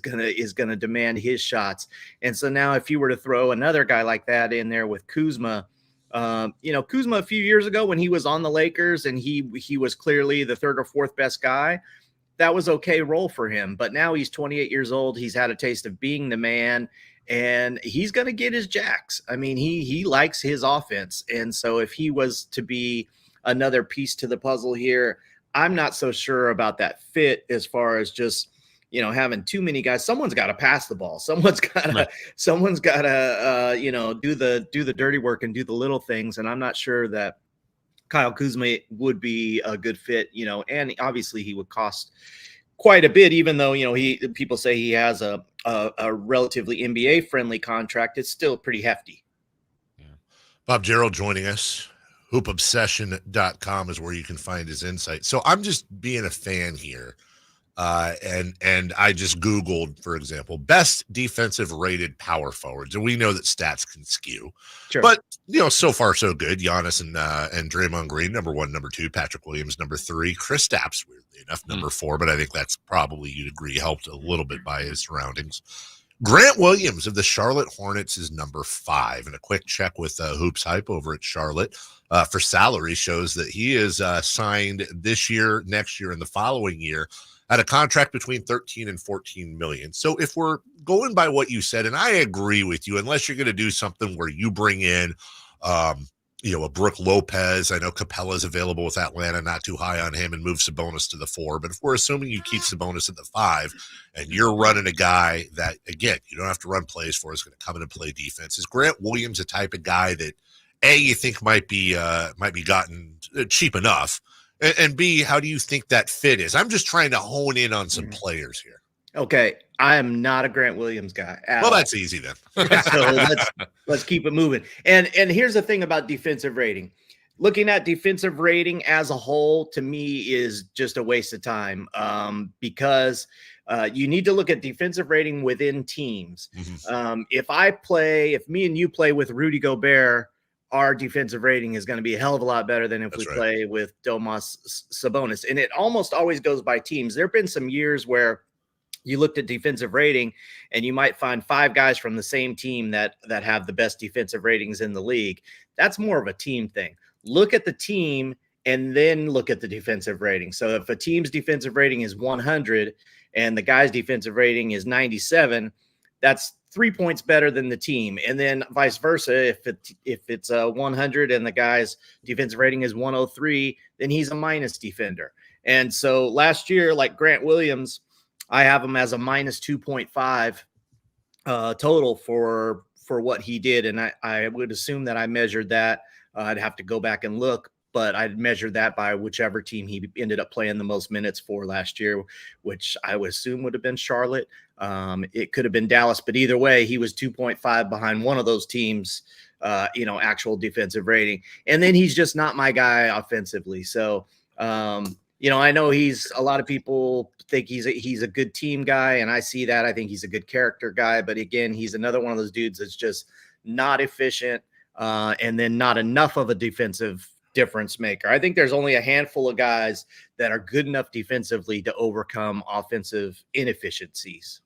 gonna demand his shots. And so now if you were to throw another guy like that in there with Kuzma, Kuzma a few years ago when he was on the Lakers and he was clearly the 3rd or 4th best guy, that was okay role for him. But now he's 28 years old. He's had a taste of being the man. And he's going to get his jacks. I mean, he likes his offense. And so if he was to be another piece to the puzzle here, I'm not so sure about that fit as far as just, having too many guys. Someone's got to pass the ball. Someone's got to do the dirty work and do the little things. And I'm not sure that Kyle Kuzma would be a good fit, and obviously he would cost quite a bit, even though, people say he has a relatively NBA friendly contract. It's still pretty hefty.
Yeah. Bob Gerald joining us. hoopobsession.com is where you can find his insight. So I'm just being a fan here. And I just Googled, for example, best defensive rated power forwards. And we know that stats can skew,
sure.
But so far so good. Giannis and Draymond Green, number 1, number 2, Patrick Williams, number 3, Kristaps, weirdly enough, number 4, but I think that's probably, you'd agree, helped a little bit by his surroundings. Grant Williams of the Charlotte Hornets is number 5, and a quick check with Hoops Hype over at Charlotte for salary shows that he is signed this year, next year, and the following year at a contract between 13 and 14 million. So if we're going by what you said, and I agree with you, unless you're going to do something where you bring in A Brooke Lopez. I know Capella's available with Atlanta, not too high on him, and move Sabonis to the 4. But if we're assuming you keep Sabonis at the 5 and you're running a guy that, again, you don't have to run plays for, is going to come in and play defense, is Grant Williams a type of guy that, A, you think might be gotten cheap enough, and B, how do you think that fit is? I'm just trying to hone in on some players here.
Okay, I am not a Grant Williams guy.
Well, that's easy then.
So let's keep it moving. And here's the thing about defensive rating. Looking at defensive rating as a whole, to me, is just a waste of time because you need to look at defensive rating within teams. If me and you play with Rudy Gobert, our defensive rating is going to be a hell of a lot better than if we play with Domas Sabonis. And it almost always goes by teams. There have been some years where you looked at defensive rating and you might find 5 guys from the same team that have the best defensive ratings in the league. That's more of a team thing. Look at the team and then look at the defensive rating. So if a team's defensive rating is 100 and the guy's defensive rating is 97, that's 3 points better than the team. And then vice versa, if it's 100 and the guy's defensive rating is 103, then he's a minus defender. And so last year, like Grant Williams, I have him as a minus 2.5 total for what he did. And I would assume that I measured that. I'd have to go back and look, but I'd measured that by whichever team he ended up playing the most minutes for last year, which I would assume would have been Charlotte. It could have been Dallas, but either way, he was 2.5 behind one of those teams, actual defensive rating. And then he's just not my guy offensively. So, I know a lot of people think he's a good team guy, and I see that. I think he's a good character guy, but again, he's another one of those dudes that's just not efficient, and then not enough of a defensive difference maker. I think there's only a handful of guys that are good enough defensively to overcome offensive inefficiencies.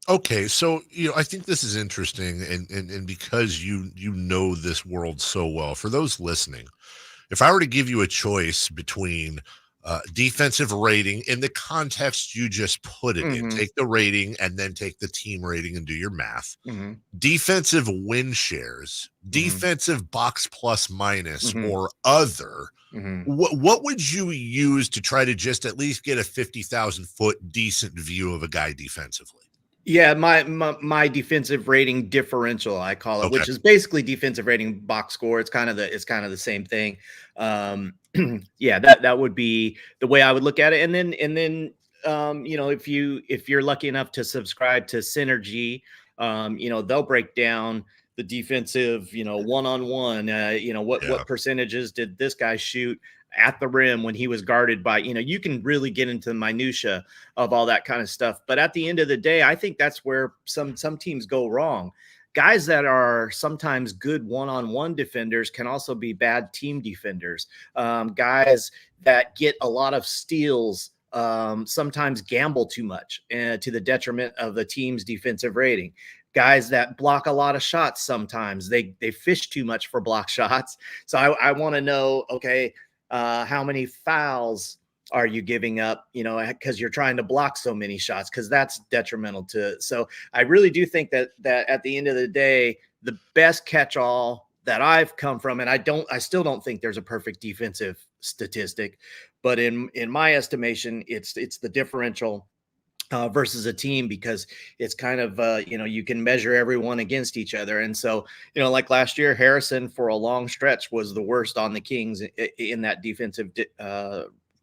Okay, so I think this is interesting, and because you know this world so well, for those listening, if I were to give you a choice between defensive rating in the context you just put it in, take the rating and then take the team rating and do your math, defensive win shares, defensive box plus minus or other, what would you use to try to just at least get a 50,000 foot decent view of a guy defensively?
Yeah, my defensive rating differential, I call it, which is basically defensive rating box score. It's kind of the same thing. Yeah, that would be the way I would look at it. And then if you're lucky enough to subscribe to Synergy, they'll break down the defensive, one-on-one, what percentages did this guy shoot at the rim when he was guarded by, you can really get into the minutia of all that kind of stuff. But at the end of the day, I think that's where some teams go wrong. Guys that are sometimes good one-on-one defenders can also be bad team defenders. Guys that get a lot of steals sometimes gamble too much to the detriment of the team's defensive rating. Guys that block a lot of shots, sometimes they fish too much for block shots. So I want to know, okay, how many fouls are you giving up, because you're trying to block so many shots, because that's detrimental to it. So I really do think that at the end of the day, the best catch-all that I've come from, and I still don't think there's a perfect defensive statistic, but in my estimation, it's the differential versus a team, because it's kind of, you can measure everyone against each other. And so, like last year, Harrison for a long stretch was the worst on the Kings in that defensive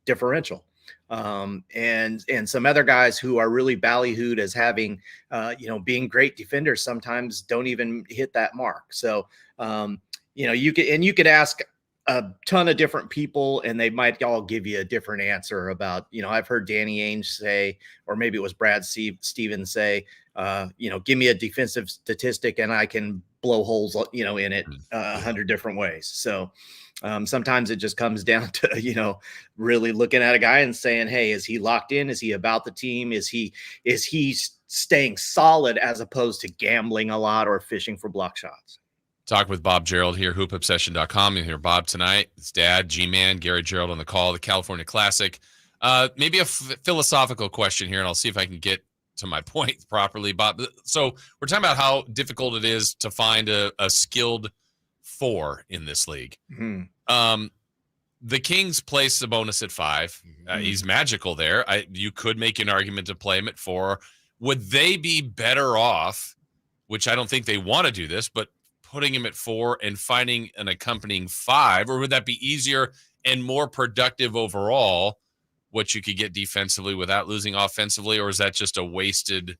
differential. And some other guys who are really ballyhooed as having, being great defenders sometimes don't even hit that mark. So, you could ask a ton of different people and they might all give you a different answer about, I've heard Danny Ainge say, or maybe it was Brad Stevens say, give me a defensive statistic and I can blow holes, in it 100 different ways. So sometimes it just comes down to, really looking at a guy and saying, hey, is he locked in? Is he about the team? Is he staying solid as opposed to gambling a lot or fishing for block shots?
Talk with Bob Gerald here, hoopobsession.com. You hear Bob tonight. His dad, G-Man, Gary Gerould on the call, the California Classic. Maybe a philosophical question here, and I'll see if I can get to my point properly, Bob. So we're talking about how difficult it is to find a skilled 4 in this league.
Mm-hmm.
The Kings place Sabonis at 5. He's magical there. You could make an argument to play him at 4. Would they be better off, which I don't think they want to do this, but putting him at 4 and finding an accompanying 5? Or would that be easier and more productive overall, what you could get defensively without losing offensively? Or is that just a wasted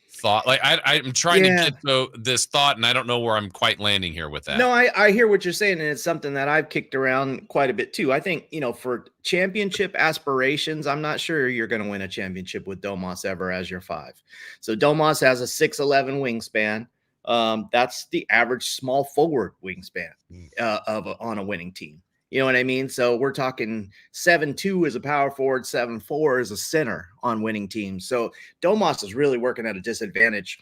thought? Like I'm trying to get to this thought, and I don't know where I'm quite landing here with that.
No, I hear what you're saying, and it's something that I've kicked around quite a bit too. I think, for championship aspirations, I'm not sure you're going to win a championship with Domas ever as your 5. So Domas has a 6'11" wingspan. That's the average small forward wingspan on a winning team. You know what I mean? So we're talking 7'2" as a power forward, 7'4" as a center on winning teams. So Domas is really working at a disadvantage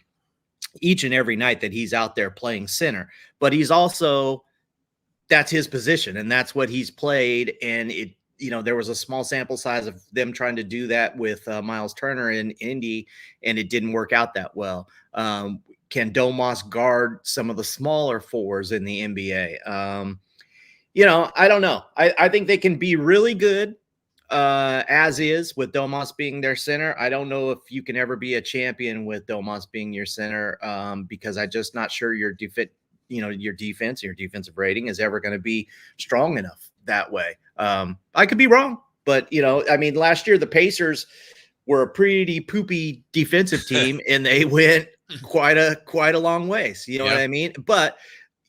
each and every night that he's out there playing center. But he's also, that's his position, and that's what he's played. And there was a small sample size of them trying to do that with Miles Turner in Indy, and it didn't work out that well. Can Domas guard some of the smaller 4s in the NBA? I don't know. I think they can be really good as is with Domas being their center. I don't know if you can ever be a champion with Domas being your center because I'm just not sure your defense, your defensive rating is ever going to be strong enough that way. I could be wrong, but last year the Pacers were a pretty poopy defensive team and they went quite a long ways. You know what I mean? But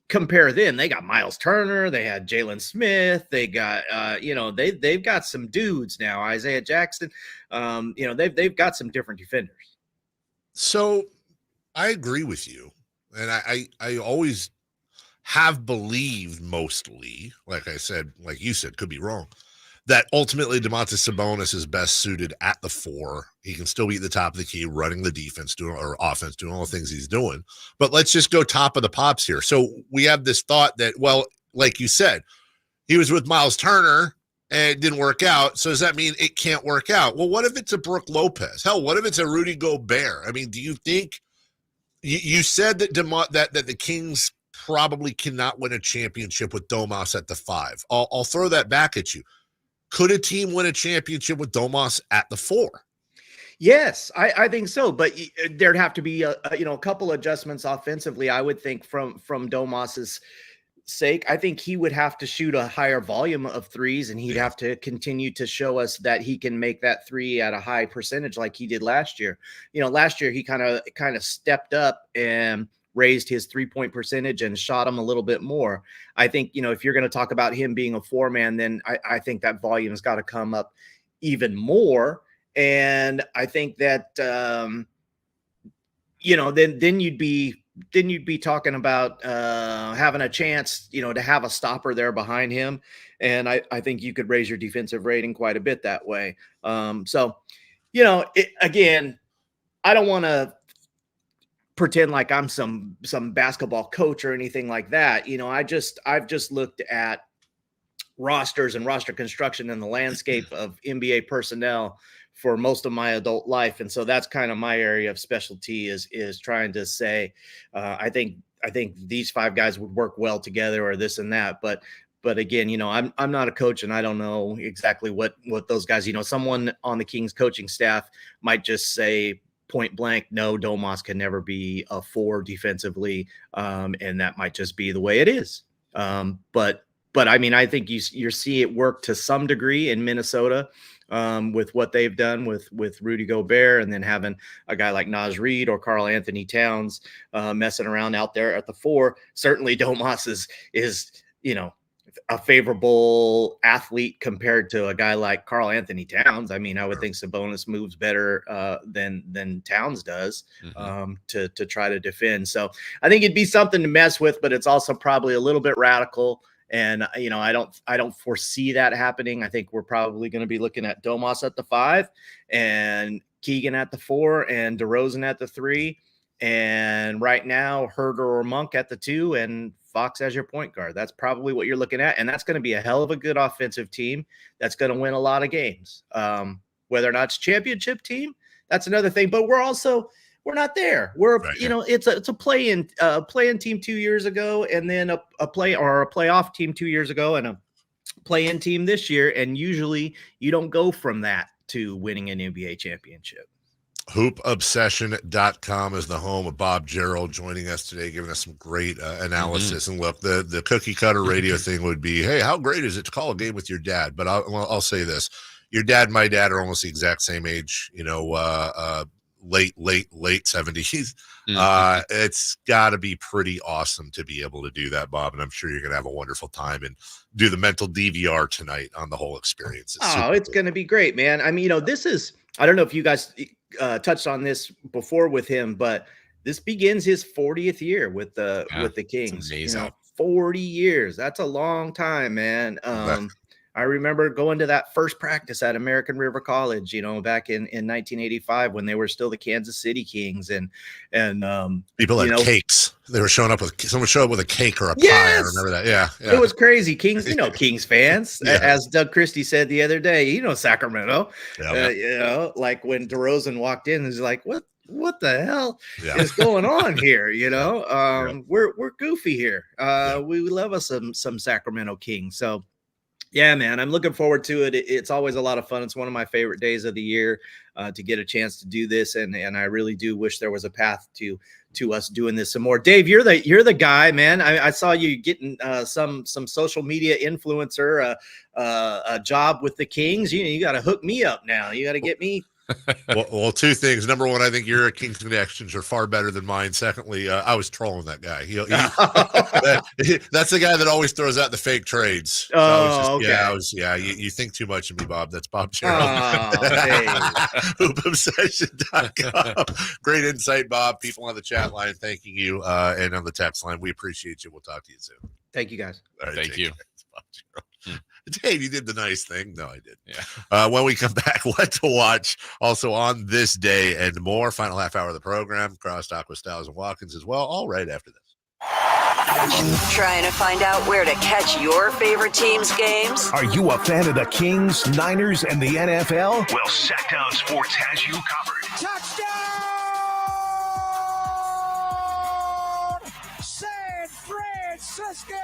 compare them, they got Miles Turner, they had Jalen Smith, they got they've got some dudes now, Isaiah Jackson. They've got some different defenders.
So I agree with you, and I always have believed, mostly, like I said, like you said, could be wrong, that ultimately Domantas Sabonis is best suited at the 4. He can still be at the top of the key, running the defense, or offense, doing all the things he's doing. But let's just go top of the pops here. So we have this thought that, well, like you said, he was with Miles Turner and it didn't work out. So does that mean it can't work out? Well, what if it's a Brook Lopez? Hell, what if it's a Rudy Gobert? I mean, do you think you said that that the Kings probably cannot win a championship with Domas at the 5? I'll throw that back at you. Could a team win a championship with Domas at the 4?
Yes, I think so, but there'd have to be a couple adjustments offensively. I would think from Domas's sake, I think he would have to shoot a higher volume of threes, and he'd have to continue to show us that he can make that 3 at a high percentage like he did last year. Last year he kind of stepped up and raised his 3-point percentage and shot him a little bit more. I think, if you're going to talk about him being a 4-man, then I think that volume has got to come up even more. And I think that, then you'd be talking about having a chance, to have a stopper there behind him. And I think you could raise your defensive rating quite a bit that way. Again, I don't want to pretend like I'm some basketball coach or anything like that. I've just looked at rosters and roster construction in the landscape of NBA personnel for most of my adult life. And so that's kind of my area of specialty is trying to say, I think these 5 guys would work well together or this and that. But again, I'm not a coach and I don't know exactly what those guys, someone on the Kings coaching staff might just say point blank, no, Domas can never be a 4 defensively. And that might just be the way it is. But I think you see it work to some degree in Minnesota with what they've done with Rudy Gobert, and then having a guy like Naz Reid or Karl Anthony Towns messing around out there at the 4. Certainly Domas is a favorable athlete compared to a guy like Karl Anthony Towns. I would think Sabonis moves better than Towns does to try to defend. So I think it'd be something to mess with, but it's also probably a little bit radical. And, I don't foresee that happening. I think we're probably going to be looking at Domas at the 5 and Keegan at the 4 and DeRozan at the 3. And right now, Herder or Monk at the 2 and Fox as your point guard. That's probably what you're looking at. And that's going to be a hell of a good offensive team that's going to win a lot of games. Whether or not it's championship team, that's another thing. But we're also we're not there. We're
Right,
you know, it's a play-in team 2 years ago, and then a playoff team 2 years ago, and a play-in team this year. And usually you don't go from that to winning an NBA championship.
HoopObsession.com is the home of Bob Gerald joining us today, giving us some great analysis. And look, the cookie cutter radio thing would be, hey, how great is it to call a game with your dad? But I'll say this. Your dad and my dad are almost the exact same age, you know, late 70s. It's got to be pretty awesome to be able to do that, Bob. And I'm sure you're going to have a wonderful time and do the mental DVR tonight on the whole experience.
It's going to be great, man. I mean, you know, this is, I don't know if you guys touched on this before with him, but this begins his 40th year with the Kings.
Amazing.
You know, 40 years. That's a long time, man. I remember going to that first practice at American River College, you know, back in 1985 when they were still the Kansas City Kings, and
people had cakes. They were showing up with someone showed up with a cake or a pie. I remember that. Yeah.
It was crazy. Kings, you know, Kings fans, as Doug Christie said the other day, you know, Sacramento, you know, like when DeRozan walked in, he's like, what the hell is going on here? You know, we're goofy here. We love us some Sacramento Kings. So yeah, man, I'm looking forward to it. It's always a lot of fun. It's one of my favorite days of the year to get a chance to do this. And I really do wish there was a path to us doing this some more. Dave, you're the guy, man. I saw you getting some social media influencer a job with the Kings. You got to hook me up now. You got to get me.
Well, two things. Number one, I think your Kings connections are far better than mine. Secondly, I was trolling that guy. That's the guy that always throws out the fake trades. So you think too much of me, Bob. That's Bob Gerald. HoopObsession.com. Great insight, Bob. People on the chat line thanking you, and on the text line, we appreciate you. We'll talk to you soon.
Thank you, guys.
All right,
Thank you.
Dave, you did the nice thing. No, I didn't. Yeah. When we come back, what to watch also on this day and more. Final half hour of the program. Crosstalk with Styles and Watkins as well. All right after this.
Trying to find out where to catch your favorite team's games?
Are you a fan of the Kings, Niners, and the NFL? Well, Sacktown Sports has you covered.
Touchdown! San Francisco!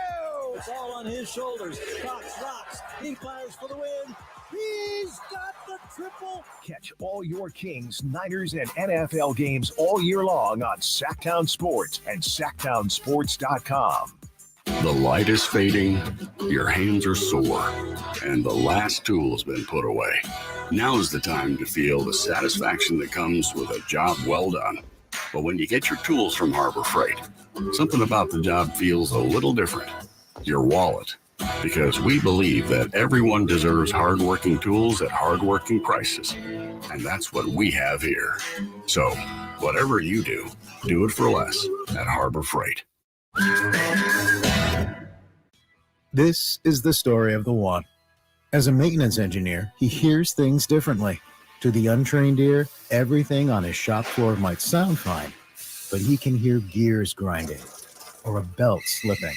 It's all on his shoulders. Cox rocks. He fires for the win. He's got the triple.
Catch all your Kings, Niners, and NFL games all year long on Sacktown Sports and SacktownSports.com.
The light is fading, your hands are sore, and the last tool has been put away. Now is the time to feel the satisfaction that comes with a job well done. But when you get your tools from Harbor Freight, something about the job feels a little different. Your wallet. Because we believe that everyone deserves hardworking tools at hardworking prices. And that's what we have here. So, whatever you do, do it for less at Harbor Freight.
This is the story of the one. As a maintenance engineer, he hears things differently. To the untrained ear, everything on his shop floor might sound fine, but he can hear gears grinding or a belt slipping.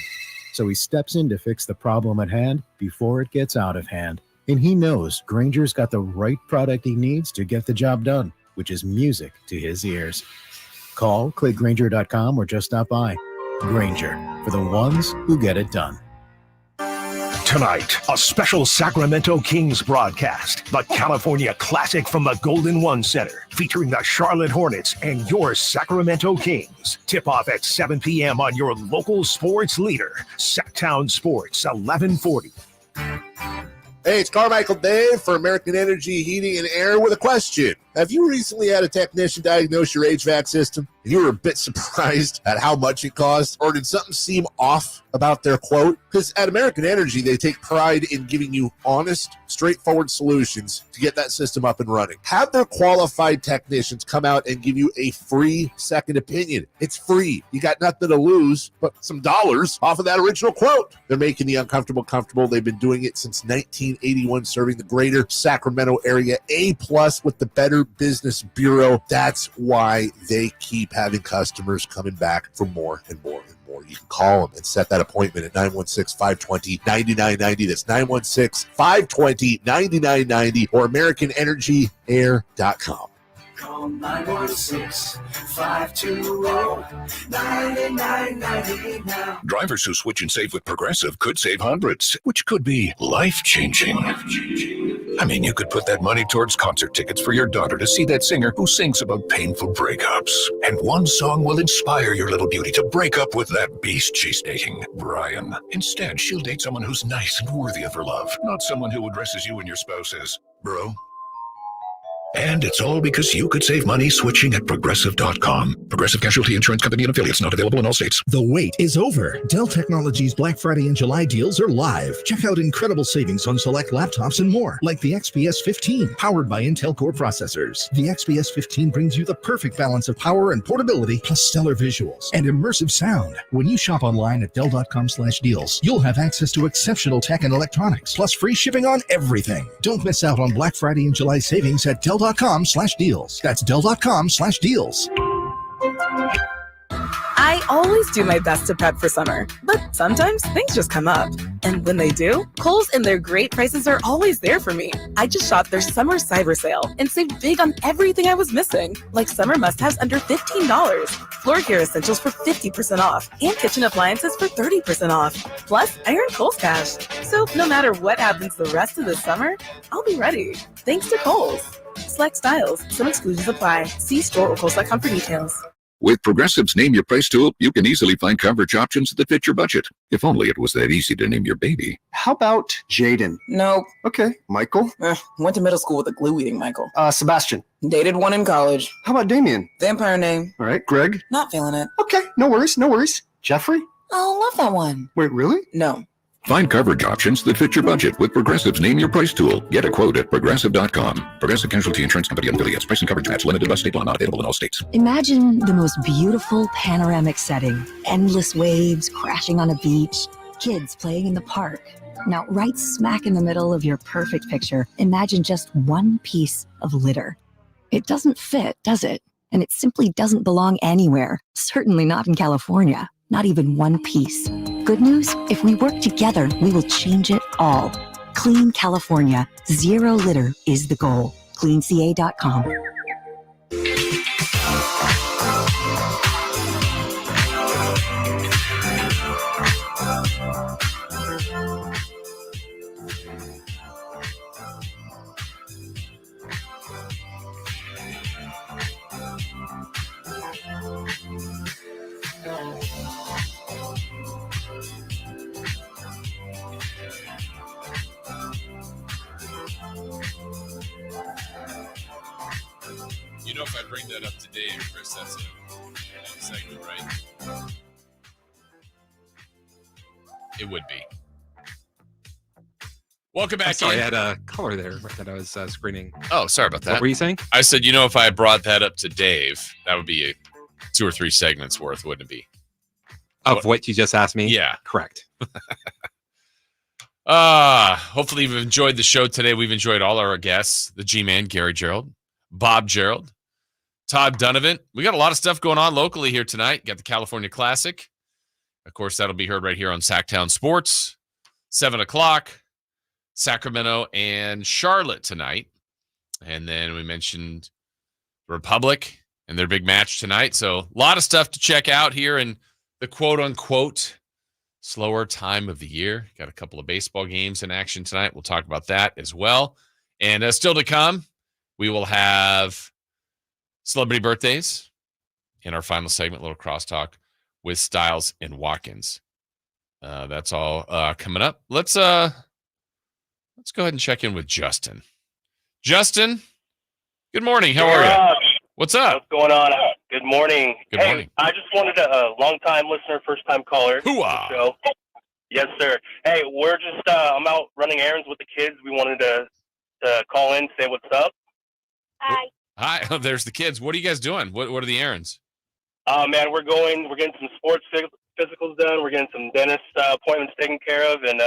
So he steps in to fix the problem at hand before it gets out of hand. And he knows Grainger's got the right product he needs to get the job done, which is music to his ears. Call, click Grainger.com, or just stop by. Grainger, for the ones who get it done.
Tonight, a special Sacramento Kings broadcast. The California Classic from the Golden One Center, featuring the Charlotte Hornets and your Sacramento Kings. Tip-off at 7 p.m. on your local sports leader, Sacktown Sports 1140.
Hey, it's Carmichael Dave for American Energy Heating and Air with a question. Have you recently had a technician diagnose your HVAC system? You were a bit surprised at how much it cost, or did something seem off about their quote? Because at American Energy, they take pride in giving you honest, straightforward solutions to get that system up and running. Have their qualified technicians come out and give you a free second opinion. It's free. You got nothing to lose but some dollars off of that original quote. They're making the uncomfortable comfortable. They've been doing it since 1981, serving the greater Sacramento area. A+ with the Better Business Bureau. That's why they keep having customers coming back for more and more and more. You can call them and set that appointment at 916-520-9990. That's 916-520-9990 or AmericanEnergyAir.com.
Call 916-520-9990 now.
Drivers who switch and save with Progressive could save hundreds, which could be life-changing. I mean, you could put that money towards concert tickets for your daughter to see that singer who sings about painful breakups. And one song will inspire your little beauty to break up with that beast she's dating, Brian. Instead, she'll date someone who's nice and worthy of her love, not someone who addresses you and your spouse as bro. And it's all because you could save money switching at Progressive.com. Progressive Casualty Insurance Company and affiliates, not available in all states.
The wait is over. Dell Technologies Black Friday and July deals are live. Check out incredible savings on select laptops and more, like the XPS 15, powered by Intel Core processors. The XPS 15 brings you the perfect balance of power and portability, plus stellar visuals and immersive sound. When you shop online at Dell.com/deals, you'll have access to exceptional tech and electronics, plus free shipping on everything. Don't miss out on Black Friday and July savings at Dell.com/deals. That's Dell.com/deals.
I always do my best to prep for summer, but sometimes things just come up. And when they do, Kohl's and their great prices are always there for me. I just shopped their summer cyber sale and saved big on everything I was missing, like summer must-haves under $15, floor care essentials for 50% off, and kitchen appliances for 30% off. Plus, I earned Kohl's cash. So no matter what happens the rest of the summer, I'll be ready. Thanks to Kohl's. Select styles. Some exclusions apply. See store or Kohl's.com for details.
With Progressive's Name Your Price tool, you can easily find coverage options that fit your budget. If only it was that easy to name your baby.
How about Jaden?
Nope.
Okay. Michael?
Went to middle school with a glue-eating Michael.
Sebastian?
Dated one in college.
How about Damien?
Vampire name.
All right. Greg?
Not feeling it.
Okay. No worries. No worries. Jeffrey?
Oh, love that one.
Wait, really?
No.
Find coverage options that fit your budget with Progressive's Name Your Price tool. Get a quote at Progressive.com. Progressive Casualty Insurance Company and affiliates. Price and coverage match limited by state law, not available in all states.
Imagine the most beautiful panoramic setting. Endless waves crashing on a beach. Kids playing in the park. Now, right smack in the middle of your perfect picture, imagine just one piece of litter. It doesn't fit, does it? And it simply doesn't belong anywhere. Certainly not in California. Not even one piece. Good news? If we work together, we will change it all. Clean California. Zero litter is the goal. CleanCA.com.
You know, if I bring that up to Dave, Chris, that's a segment, right? It would be. Welcome back.
Sorry, I had a color there that I was screening.
Oh, sorry about that.
What were you saying?
I said, you know, if I brought that up to Dave, that would be 2 or 3 segments worth, wouldn't it be?
Of what you just asked me?
Yeah.
Correct.
Hopefully you've enjoyed the show today. We've enjoyed all our guests, the G-Man, Gary Gerould, Bob Gerald, Todd Dunivant. We got a lot of stuff going on locally here tonight. Got the California Classic. Of course, that'll be heard right here on Sacktown Sports, 7 o'clock. Sacramento and Charlotte tonight. And then we mentioned Republic and their big match tonight. So a lot of stuff to check out here in the quote-unquote slower time of the year. Got a couple of baseball games in action tonight. We'll talk about that as well. And still to come, we will have celebrity birthdays in our final segment, little crosstalk with Styles and Watkins. That's all coming up. Let's go ahead and check in with Justin. Justin, good morning. How are you? What's up?
What's going on? Good morning.
Good morning.
I just wanted a long-time listener, first-time caller.
Hooah.
Show. Yes, sir. Hey, we're just I'm out running errands with the kids. We wanted to call in, say what's up.
Hi. Oh, there's the kids. What are you guys doing? What are the errands?
Man, we're getting some sports physicals done. We're getting some dentist appointments taken care of, and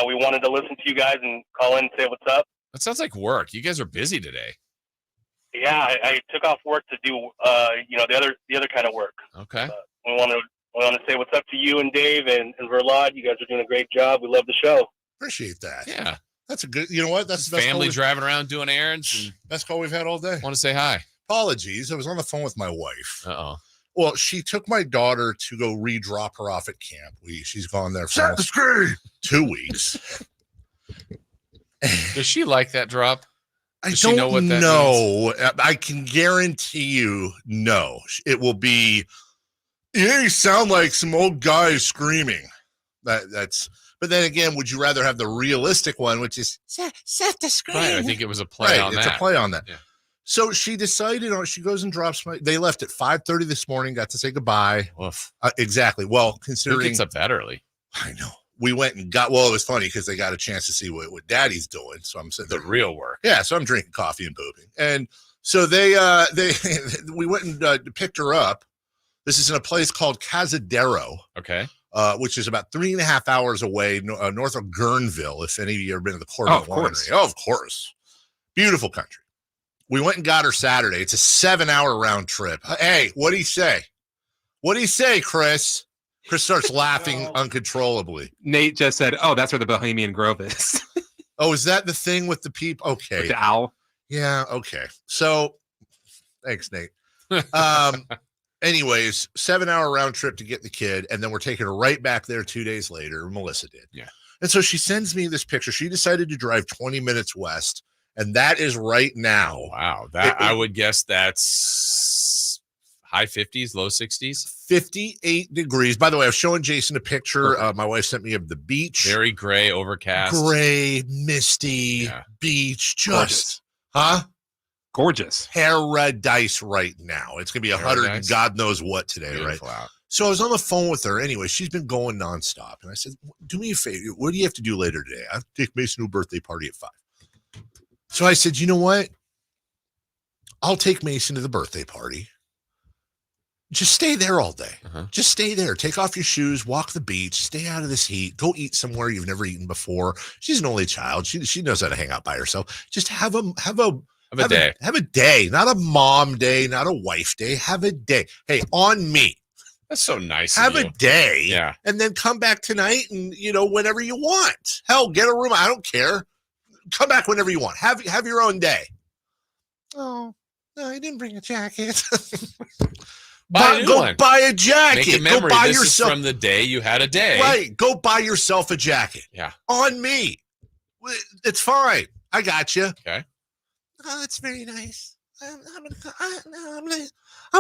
we wanted to listen to you guys and call in and say what's up.
That sounds like work. You guys are busy today.
Yeah, I took off work to do the other kind of work.
Okay.
We want to say what's up to you and Dave and Verlad. You guys are doing a great job. We love the show.
Appreciate that.
Yeah.
That's a good, you know what? That's the best
family
call
driving around doing errands. And
best call we've had all day.
Want to say hi.
Apologies. I was on the phone with my wife.
Uh-oh.
Well, she took my daughter to go re-drop her off at camp. She's gone there for 2 weeks.
Does she like that drop?
Does she know what that means? I can guarantee you, no. It will be, you sound like some old guys screaming. That's. But then again, would you rather have the realistic one, which is set the screen?
Right, I think it was a play on that.
It's a play on that.
Yeah.
So she decided she goes and drops they left at 5:30 this morning, got to say goodbye. Exactly. Well, considering.
Who gets up that early?
I know. We went and it was funny because they got a chance to see what daddy's doing. So I'm sitting
the
there.
real work.
Yeah. So I'm drinking coffee and pooping. And so we went and picked her up. This is in a place called Cazadero.
Okay.
Which is about 3.5 hours away north of Guerneville, if any of you have ever been to the Corbin Winery. Oh, of course. Beautiful country. We went and got her Saturday. It's a 7-hour round trip. Hey, what do you say? What do you say, Chris? Chris starts laughing uncontrollably.
Nate just said, "Oh, that's where the Bohemian Grove is."
Oh, is that the thing with the people? Okay.
With the owl?
Yeah, okay. So, thanks, Nate. Anyways, 7-hour round trip to get the kid, and then we're taking her right back there 2 days later. Melissa did.
Yeah.
And so she sends me this picture. She decided to drive 20 minutes west, and that is right now.
Wow. I would guess that's high 50s, low 60s.
58 degrees. By the way, I was showing Jason a picture. My wife sent me of the beach.
Very gray, overcast.
Gray, misty beach. Just,
gorgeous.
Paradise right now. It's going to be 100 and God knows what today,
Beautiful
right?
Out.
So I was on the phone with her. Anyway, she's been going nonstop. And I said, do me a favor. What do you have to do later today? I have to take Mason to a birthday party at 5. So I said, you know what? I'll take Mason to the birthday party. Just stay there all day. Just stay there. Take off your shoes, walk the beach, stay out of this heat, go eat somewhere you've never eaten before. She's an only child. She knows how to hang out by herself. Just have a day. Have a day, not a mom day, not a wife day. Have a day. Hey, on me.
That's so nice.
Have a day.
Yeah.
And then come back tonight and, whenever you want. Hell, get a room. I don't care. Come back whenever you want. Have your own day. Oh, no, I didn't bring a jacket. Go buy a jacket.
Make a memory.
Go buy
this
yourself
is from the day you had a day.
Right. Go buy yourself a jacket.
Yeah.
On me. It's fine. I got you.
Okay.
Oh, that's very nice. I'm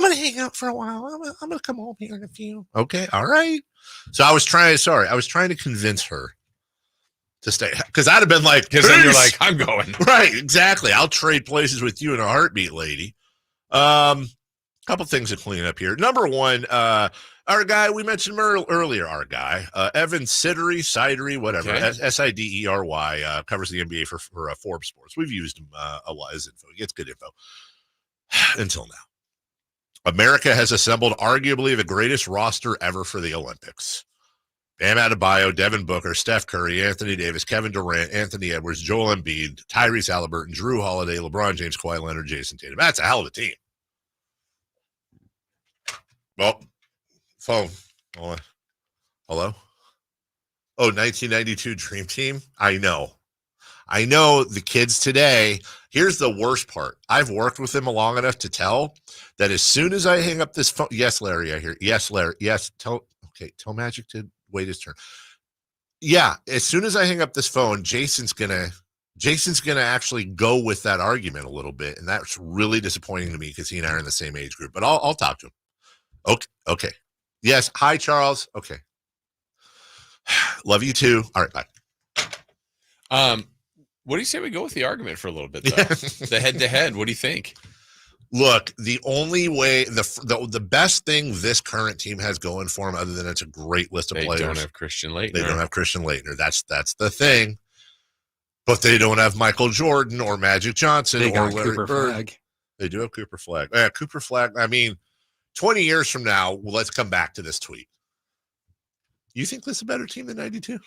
gonna hang out for a while. I'm gonna come home here in a few. Okay. All right. So I was trying to convince her to stay, because I'd have been like,
because then you're like, I'm going.
Right. Exactly. I'll trade places with you in a heartbeat, lady. Couple things to clean up here. Number one, our guy, we mentioned him earlier, Evan Sidery, whatever,
Okay.
Sidery, covers the NBA for Forbes Sports. We've used him a lot as info. He gets good info. Until now. America has assembled arguably the greatest roster ever for the Olympics. Bam Adebayo, Devin Booker, Steph Curry, Anthony Davis, Kevin Durant, Anthony Edwards, Joel Embiid, Tyrese Halliburton, Drew Holiday, LeBron James, Kawhi Leonard, Jason Tatum. That's a hell of a team. Well, phone. Hold on. Hello? Oh, 1992 Dream Team? I know the kids today. Here's the worst part. I've worked with them long enough to tell that as soon as I hang up this phone, yes, Larry, I hear. Yes, Larry. Yes. Tell Magic to wait his turn. Yeah. As soon as I hang up this phone, Jason's going to actually go with that argument a little bit. And that's really disappointing to me because he and I are in the same age group, but I'll talk to him. Okay. Yes. Hi, Charles. Okay. Love you too. All right. Bye.
What do you say we go with the argument for a little bit, though? The head-to-head. What do you think?
Look, the only way, the best thing this current team has going for them, other than it's a great list of players.
They don't have Christian Laettner.
They don't have Christian Laettner. That's the thing. But they don't have Michael Jordan or Magic Johnson
they
or
got
Larry
Cooper
Bird.
Flagg.
They do have Cooper Flagg. Yeah, Cooper Flagg. I mean, 20 years from now, let's come back to this tweet. You think this is a better team than 92?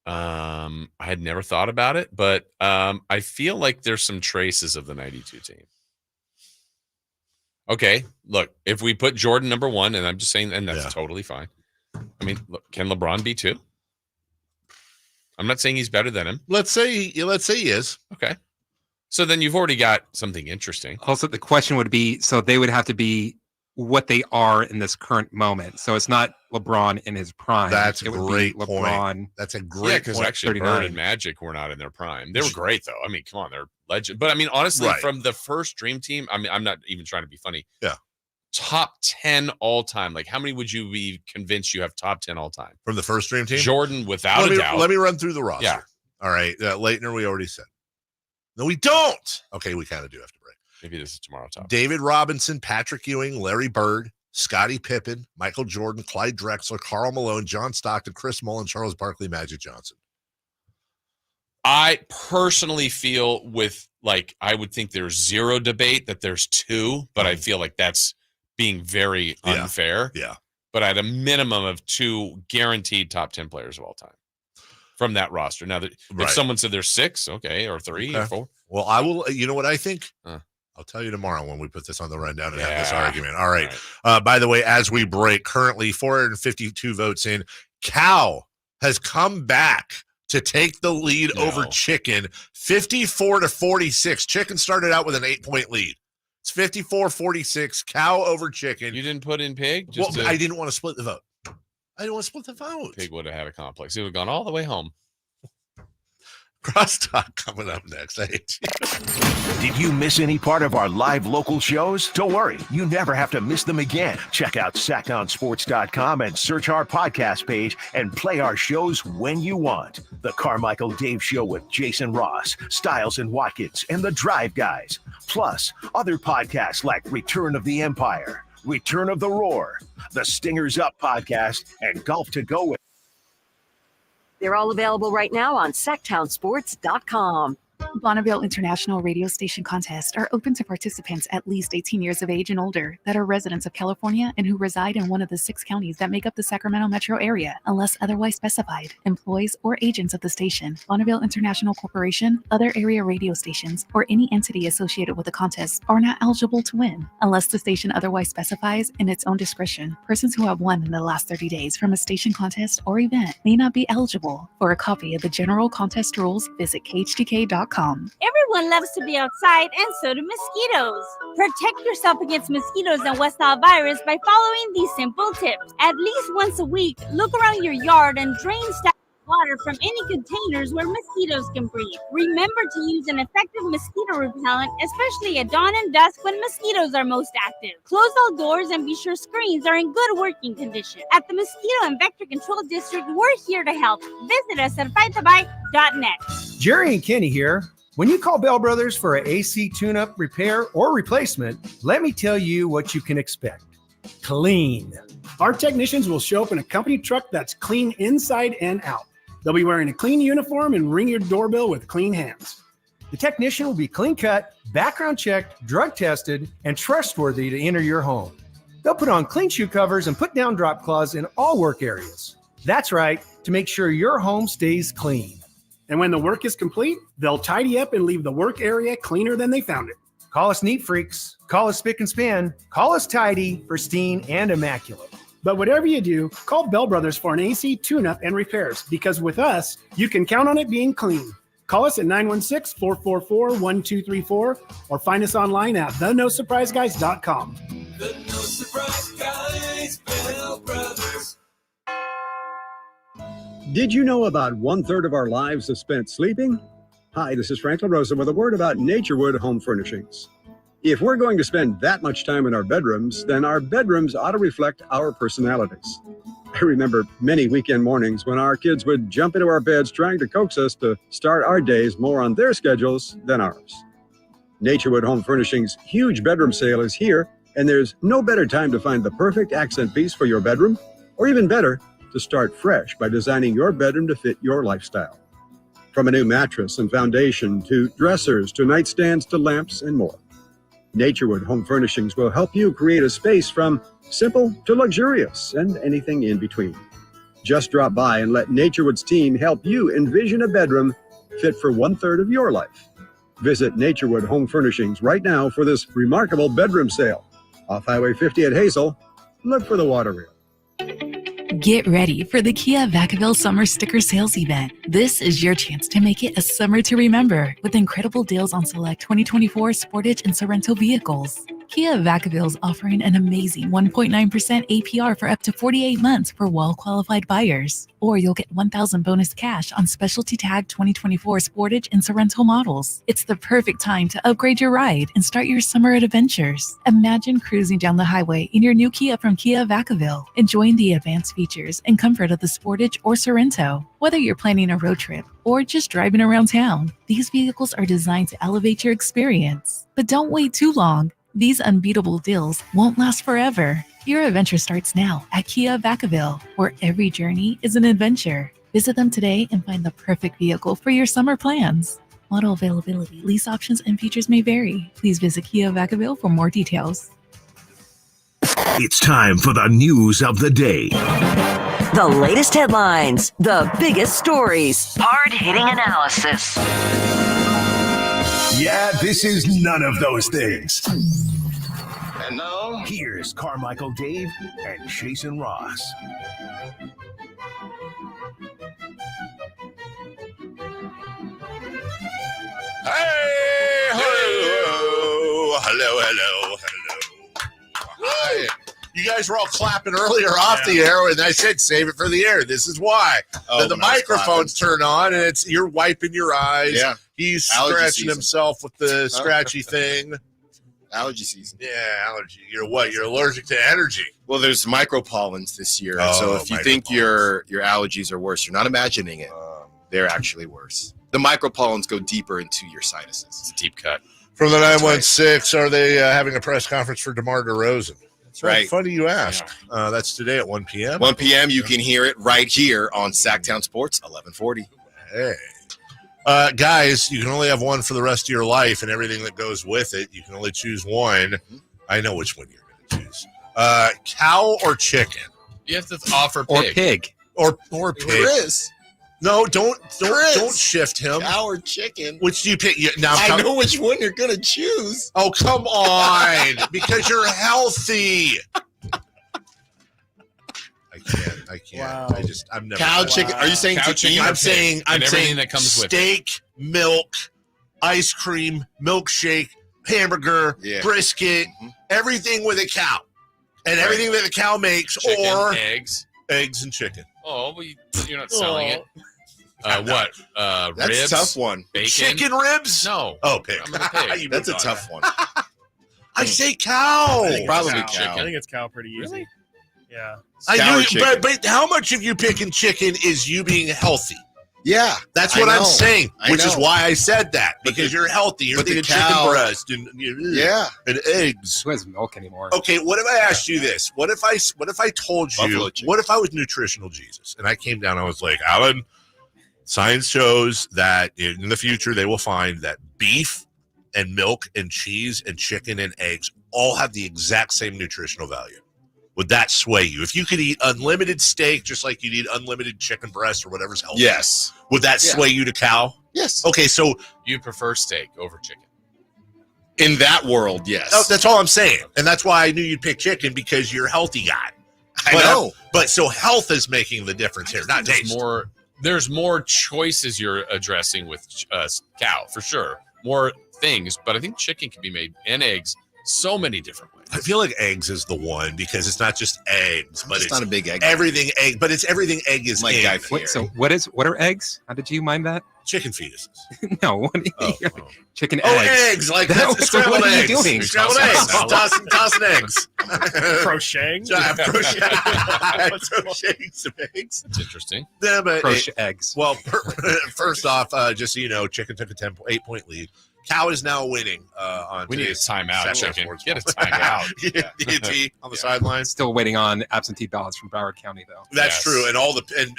I had never thought about it, but I feel like there's some traces of the 92 team. Okay, look, if we put Jordan number one, and I'm just saying, and that's totally fine. I mean, look, can LeBron be two? I'm not saying he's better than him.
Let's say he is.
Okay. So then you've already got something interesting.
Also, the question would be, so they would have to be what they are in this current moment. So it's not LeBron in his prime.
That's a
It would
great
be
point.
LeBron.
That's a great
because
point.
actually
39.
Bird and Magic were not in their prime. They were great, though. I mean, come on, they're legend. But I mean, honestly,
Right.
from the first Dream Team, I mean, I'm not even trying to be funny.
Yeah.
Top 10 all time. Like, how many would you be convinced you have top 10 all time?
From the first Dream Team?
Jordan, without a doubt.
Let me run through the roster.
Yeah.
All right. Leitner, we already said. No, we don't. Okay, we kind of do have to break.
Maybe this is tomorrow topic.
David Robinson, Patrick Ewing, Larry Bird, Scottie Pippen, Michael Jordan, Clyde Drexler, Karl Malone, John Stockton, Chris Mullin, Charles Barkley, Magic Johnson.
I personally feel I would think there's zero debate that there's two, but I feel like that's being very unfair.
Yeah.
But at a minimum of two guaranteed top 10 players of all time from that roster. Now, if someone said there's six, okay, or three or four.
Well, I will. You know what I think? I'll tell you tomorrow when we put this on the rundown and have this argument. All right. By the way, as we break, currently 452 votes in. Cow has come back to take the lead over Chicken, 54-46. Chicken started out with an 8-point lead. It's 54-46. Cow over Chicken.
You didn't put in Pig?
I didn't want to split the vote.
Pig would have had a complex. He would have gone all the way home.
Crosstalk coming up next. I hate you.
Did you miss any part of our live local shows? Don't worry, you never have to miss them again. Check out sackdownsports.com and search our podcast page and play our shows when you want. The Carmichael Dave Show with Jason Ross, Stiles and Watkins, and the Drive Guys. Plus, other podcasts like Return of the Empire, Return of the Roar, the Stingers Up podcast, and Golf to Go with.
They're all available right now on sacktownsports.com.
Bonneville International Radio Station contests are open to participants at least 18 years of age and older that are residents of California and who reside in one of the 6 counties that make up the Sacramento metro area, unless otherwise specified. Employees or agents of the station, Bonneville International Corporation, other area radio stations, or any entity associated with the contest are not eligible to win, unless the station otherwise specifies in its own discretion. Persons who have won in the last 30 days from a station contest or event may not be eligible. For a copy of the general contest rules, visit khdk.com.
Everyone loves to be outside, and so do mosquitoes. Protect yourself against mosquitoes and West Nile virus by following these simple tips. At least once a week, look around your yard and drain stagnant water from any containers where mosquitoes can breed. Remember to use an effective mosquito repellent, especially at dawn and dusk when mosquitoes are most active. Close all doors and be sure screens are in good working condition. At the Mosquito and Vector Control District, we're here to help. Visit us at fightthebite.net.
Jerry and Kenny here. When you call Bell Brothers for an AC tune-up, repair, or replacement, let me tell you what you can expect. Clean.
Our technicians will show up in a company truck that's clean inside and out. They'll be wearing a clean uniform and ring your doorbell with clean hands.
The technician will be clean cut, background checked, drug tested, and trustworthy to enter your home. They'll put on clean shoe covers and put down drop cloths in all work areas. That's right, to make sure your home stays clean.
And when the work is complete, they'll tidy up and leave the work area cleaner than they found it.
Call us neat freaks. Call us spick and span. Call us tidy, pristine, and immaculate.
But whatever you do, call Bell Brothers for an AC tune-up and repairs, because with us, you can count on it being clean. Call us at 916-444-1234 or find us online at thenosurpriseguys.com.
The No Surprise Guys, Bell Brothers.
Did you know about 1/3 of our lives is spent sleeping? Hi, this is Frank LaRosa with a word about Naturewood Home Furnishings. If we're going to spend that much time in our bedrooms, then our bedrooms ought to reflect our personalities. I remember many weekend mornings when our kids would jump into our beds trying to coax us to start our days more on their schedules than ours. Naturewood Home Furnishings' huge bedroom sale is here, and there's no better time to find the perfect accent piece for your bedroom, or even better, to start fresh by designing your bedroom to fit your lifestyle. From a new mattress and foundation to dressers to nightstands to lamps and more. Naturewood Home Furnishings will help you create a space from simple to luxurious and anything in between. Just drop by and let Naturewood's team help you envision a bedroom fit for 1/3 of your life. Visit Naturewood Home Furnishings right now for this remarkable bedroom sale. Off Highway 50 at Hazel, look for the water wheel.
Get ready for the Kia Vacaville Summer Sticker Sales Event. This is your chance to make it a summer to remember with incredible deals on select 2024 Sportage and Sorrento vehicles. Kia Vacaville is offering an amazing 1.9% APR for up to 48 months for well-qualified buyers. Or you'll get $1,000 bonus cash on specialty tag 2024 Sportage and Sorrento models. It's the perfect time to upgrade your ride and start your summer adventures. Imagine cruising down the highway in your new Kia from Kia Vacaville, enjoying the advanced features and comfort of the Sportage or Sorrento. Whether you're planning a road trip or just driving around town, these vehicles are designed to elevate your experience. But don't wait too long. These unbeatable deals won't last forever. Your adventure starts now at Kia Vacaville, where every journey is an adventure. Visit them today and find the perfect vehicle for your summer plans. Model availability, lease options, and features may vary. Please visit Kia Vacaville for more details.
It's time for the news of the day.
The latest headlines, the biggest stories, hard-hitting analysis.
Yeah, this is none of those things.
And now,
here's Carmichael Dave and Jason Ross.
Hey, hello. Hi. You guys were all clapping earlier off the air, and I said save it for the air. This is why. Then the microphones turn on, and you're wiping your eyes.
Yeah.
He's
Allergy
scratching
season.
himself with the scratchy thing.
Allergy season.
Yeah, allergy. You're what? You're allergic to energy.
Well, there's micropollens this year.
Oh,
So if you think your allergies are worse, you're not imagining it. They're actually worse. The micropollens go deeper into your sinuses.
It's a deep cut.
From the 916, are they having a press conference for DeMar DeRozan?
That's right.
Funny you ask. That's today at 1 p.m.
1 p.m. You can hear it right here on Sacktown Sports, 1140.
Hey. Guys, you can only have one for the rest of your life and everything that goes with it. You can only choose one. I know which one you're going to choose. Cow or chicken?
You have to offer pig.
Or pig.
Or pig.
Chris.
No, don't shift him.
Cow or chicken.
Which do you pick? Now,
I know which one you're going to choose.
Oh, come on. Because you're healthy. I can't.
Wow.
I'm never.
Cow, chicken. Are you saying
Cow,
chicken?
chicken,
I'm saying
everything that comes with it.
steak, milk, ice cream, milkshake, hamburger, brisket, everything with a cow. And everything that the cow makes,
Chicken,
or
eggs
and chicken.
Oh, well, you're not selling it. What?
That's
Ribs?
a tough one.
Bacon?
Chicken ribs?
No.
Oh, pig.
I'm gonna pig.
That's a tough one.
I say cow.
I think probably
Cow.
cow.
I think it's cow pretty easy. Really? Yeah.
I
Cow or
knew,
chicken.
but how much of you picking chicken is you being healthy?
Yeah.
That's
I
what I'm
know.
saying,
I
which is
know.
why I said that, because you're healthy. You're
but the
thinking
cow-
chicken breast and and eggs.
Who has milk anymore?
Okay, what if I asked you this? What if I told you?
Buffalo chicken.
What if I was nutritional Jesus and I came down? I was like, Alan, science shows that in the future they will find that beef and milk and cheese and chicken and eggs all have the exact same nutritional value. Would that sway you? If you could eat unlimited steak, just like you'd eat unlimited chicken breast or whatever's healthy,
Yes.
would that
Yeah.
sway you to cow?
Yes.
Okay, so
You prefer steak over chicken.
In that world, yes.
that's all I'm saying, and that's why I knew you'd pick chicken because you're a healthy guy.
I know.
But so health is making the difference here, not taste.
There's more choices you're addressing with cow, for sure. More things, but I think chicken can be made, and eggs, so many different ways.
I feel like eggs is the one because it's not just eggs, but it's
not a big egg.
Everything egg, but it's everything egg is
Like
in.
Guy
Wait, so what are eggs? How did you mind that?
Chicken fetuses.
No, what chicken
Oh,
eggs.
eggs, like
No,
that's
so
scrambled
what are you
eggs.
doing?
Scrambled eggs. Tossing eggs.
Crocheting?
Crocheting some eggs.
That's interesting.
Yeah, but
Crochet eggs.
Well, first off, just so you know, chicken took a 8-point lead. Cow is now winning on
We need a
today's
timeout,
Saturday
chicken.
Sports
Get a
Ball.
timeout.
DT on the sidelines.
Still waiting on absentee ballots from Broward County, though.
That's true, and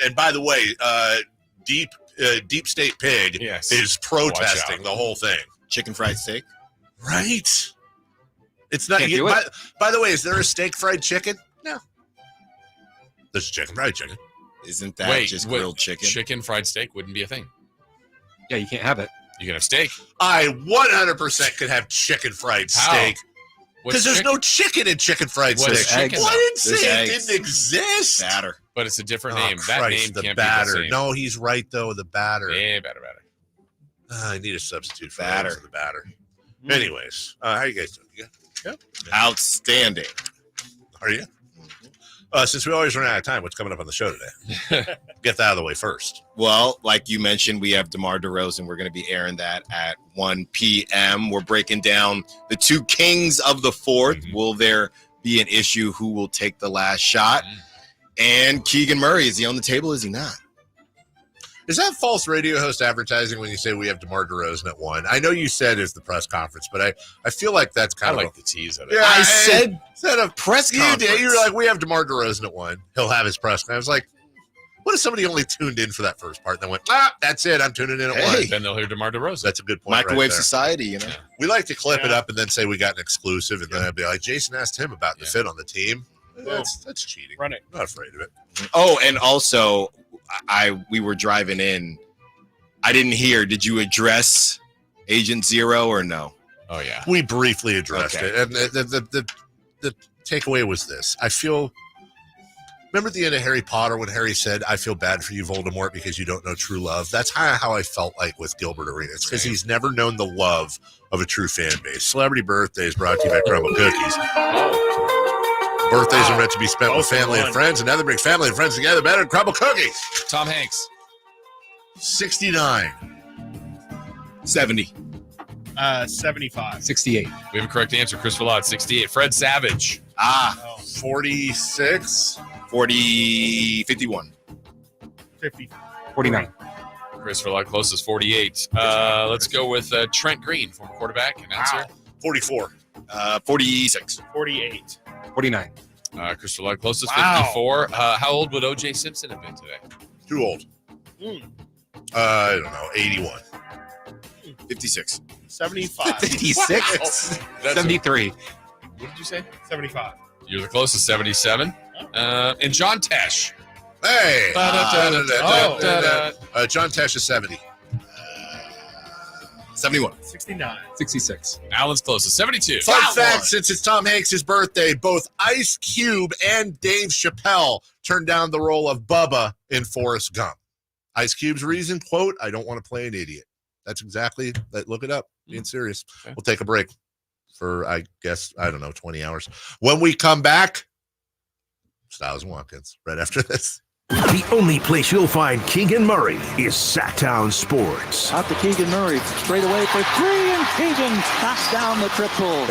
and by the way, deep state pig is protesting the whole thing.
Chicken fried steak,
right? It's not.
Can't do it.
By the way, is there a steak fried chicken? No. There's chicken fried chicken.
Isn't that just grilled chicken?
Chicken fried steak wouldn't be a thing.
Yeah, you can't have it.
You can have steak.
I 100% could have chicken fried
How?
steak.
What's
Because there's
chicken?
no chicken in chicken fried
What is
steak.
chicken?
Well, I didn't
There's
say it
eggs.
didn't exist.
Batter.
But it's a different name. That
Christ,
name
the
can't
batter.
be the same.
No, he's right though. The batter.
Yeah, batter.
I need a substitute for
Batter.
the batter. Anyways, how you guys doing? You good?
Outstanding.
Are you? Since we always run out of time, what's coming up on the show today? Get that out of the way first.
Well, like you mentioned, we have DeMar DeRozan. We're going to be airing that at 1 p.m. We're breaking down the two kings of the fourth. Will there be an issue? Who will take the last shot? And Keegan Murray, is he on the table? Is he not?
Is that false radio host advertising when you say we have DeMar DeRozan at 1? I know you said it's the press conference, but I feel like that's kind of
the tease of it.
Yeah,
I said
a
press conference.
You did. You were like, we have DeMar DeRozan at 1. He'll have his press conference. I was like, what if somebody only tuned in for that first part and then went, that's it. I'm tuning in at 1.
Then they'll hear DeMar DeRozan.
That's a good point.
Microwave
right there.
society, you know.
We like to clip it up and then say we got an exclusive, and then I'd be like, Jason asked him about the fit on the team. That's cheating.
Run it.
I'm not afraid of it.
Oh, and also, we were driving in. I didn't hear. Did you address Agent Zero or no?
Oh yeah,
we briefly addressed it, and the takeaway was this. I feel. Remember at the end of Harry Potter when Harry said, "I feel bad for you, Voldemort, because you don't know true love." That's how I felt like with Gilbert Arenas, because he's never known the love of a true fan base. Celebrity Birthdays brought to you by Crumble Cookies. Birthdays are meant to be spent with family and friends, and nothing brings family and friends together better than Crumble Cookies.
Tom Hanks.
69.
70.
75.
68.
We have a correct answer. Chris Vallot, 68. Fred Savage.
46.
51.
50.
49.
Chris Vallot closest, 48. Let's go with Trent Green, former quarterback, announcer.
44.
46.
48.
49.
Chris Vallot closest, 54. How old would O.J. Simpson have been today?
Too old. I don't know. 81.
56.
75.
56. 73.
What did you say?
75.
You're the closest, 77. And John Tesh.
Hey.
Da-da-da-da-da-da-da.
John Tesh is 70.
71.
69.
66.
Alan's closest, 72.
Fun fact, since it's Tom Hanks' birthday, both Ice Cube and Dave Chappelle turned down the role of Bubba in Forrest Gump. Ice Cube's reason, quote, "I don't want to play an idiot." That's exactly that. Look it up. Being serious. Okay. We'll take a break for, I guess, 20 hours. When we come back, Styles and Watkins right after this.
The only place you'll find Keegan Murray is Sacktown Sports.
Out to Keegan Murray, straight away for three, and Keegan knocks down the triple.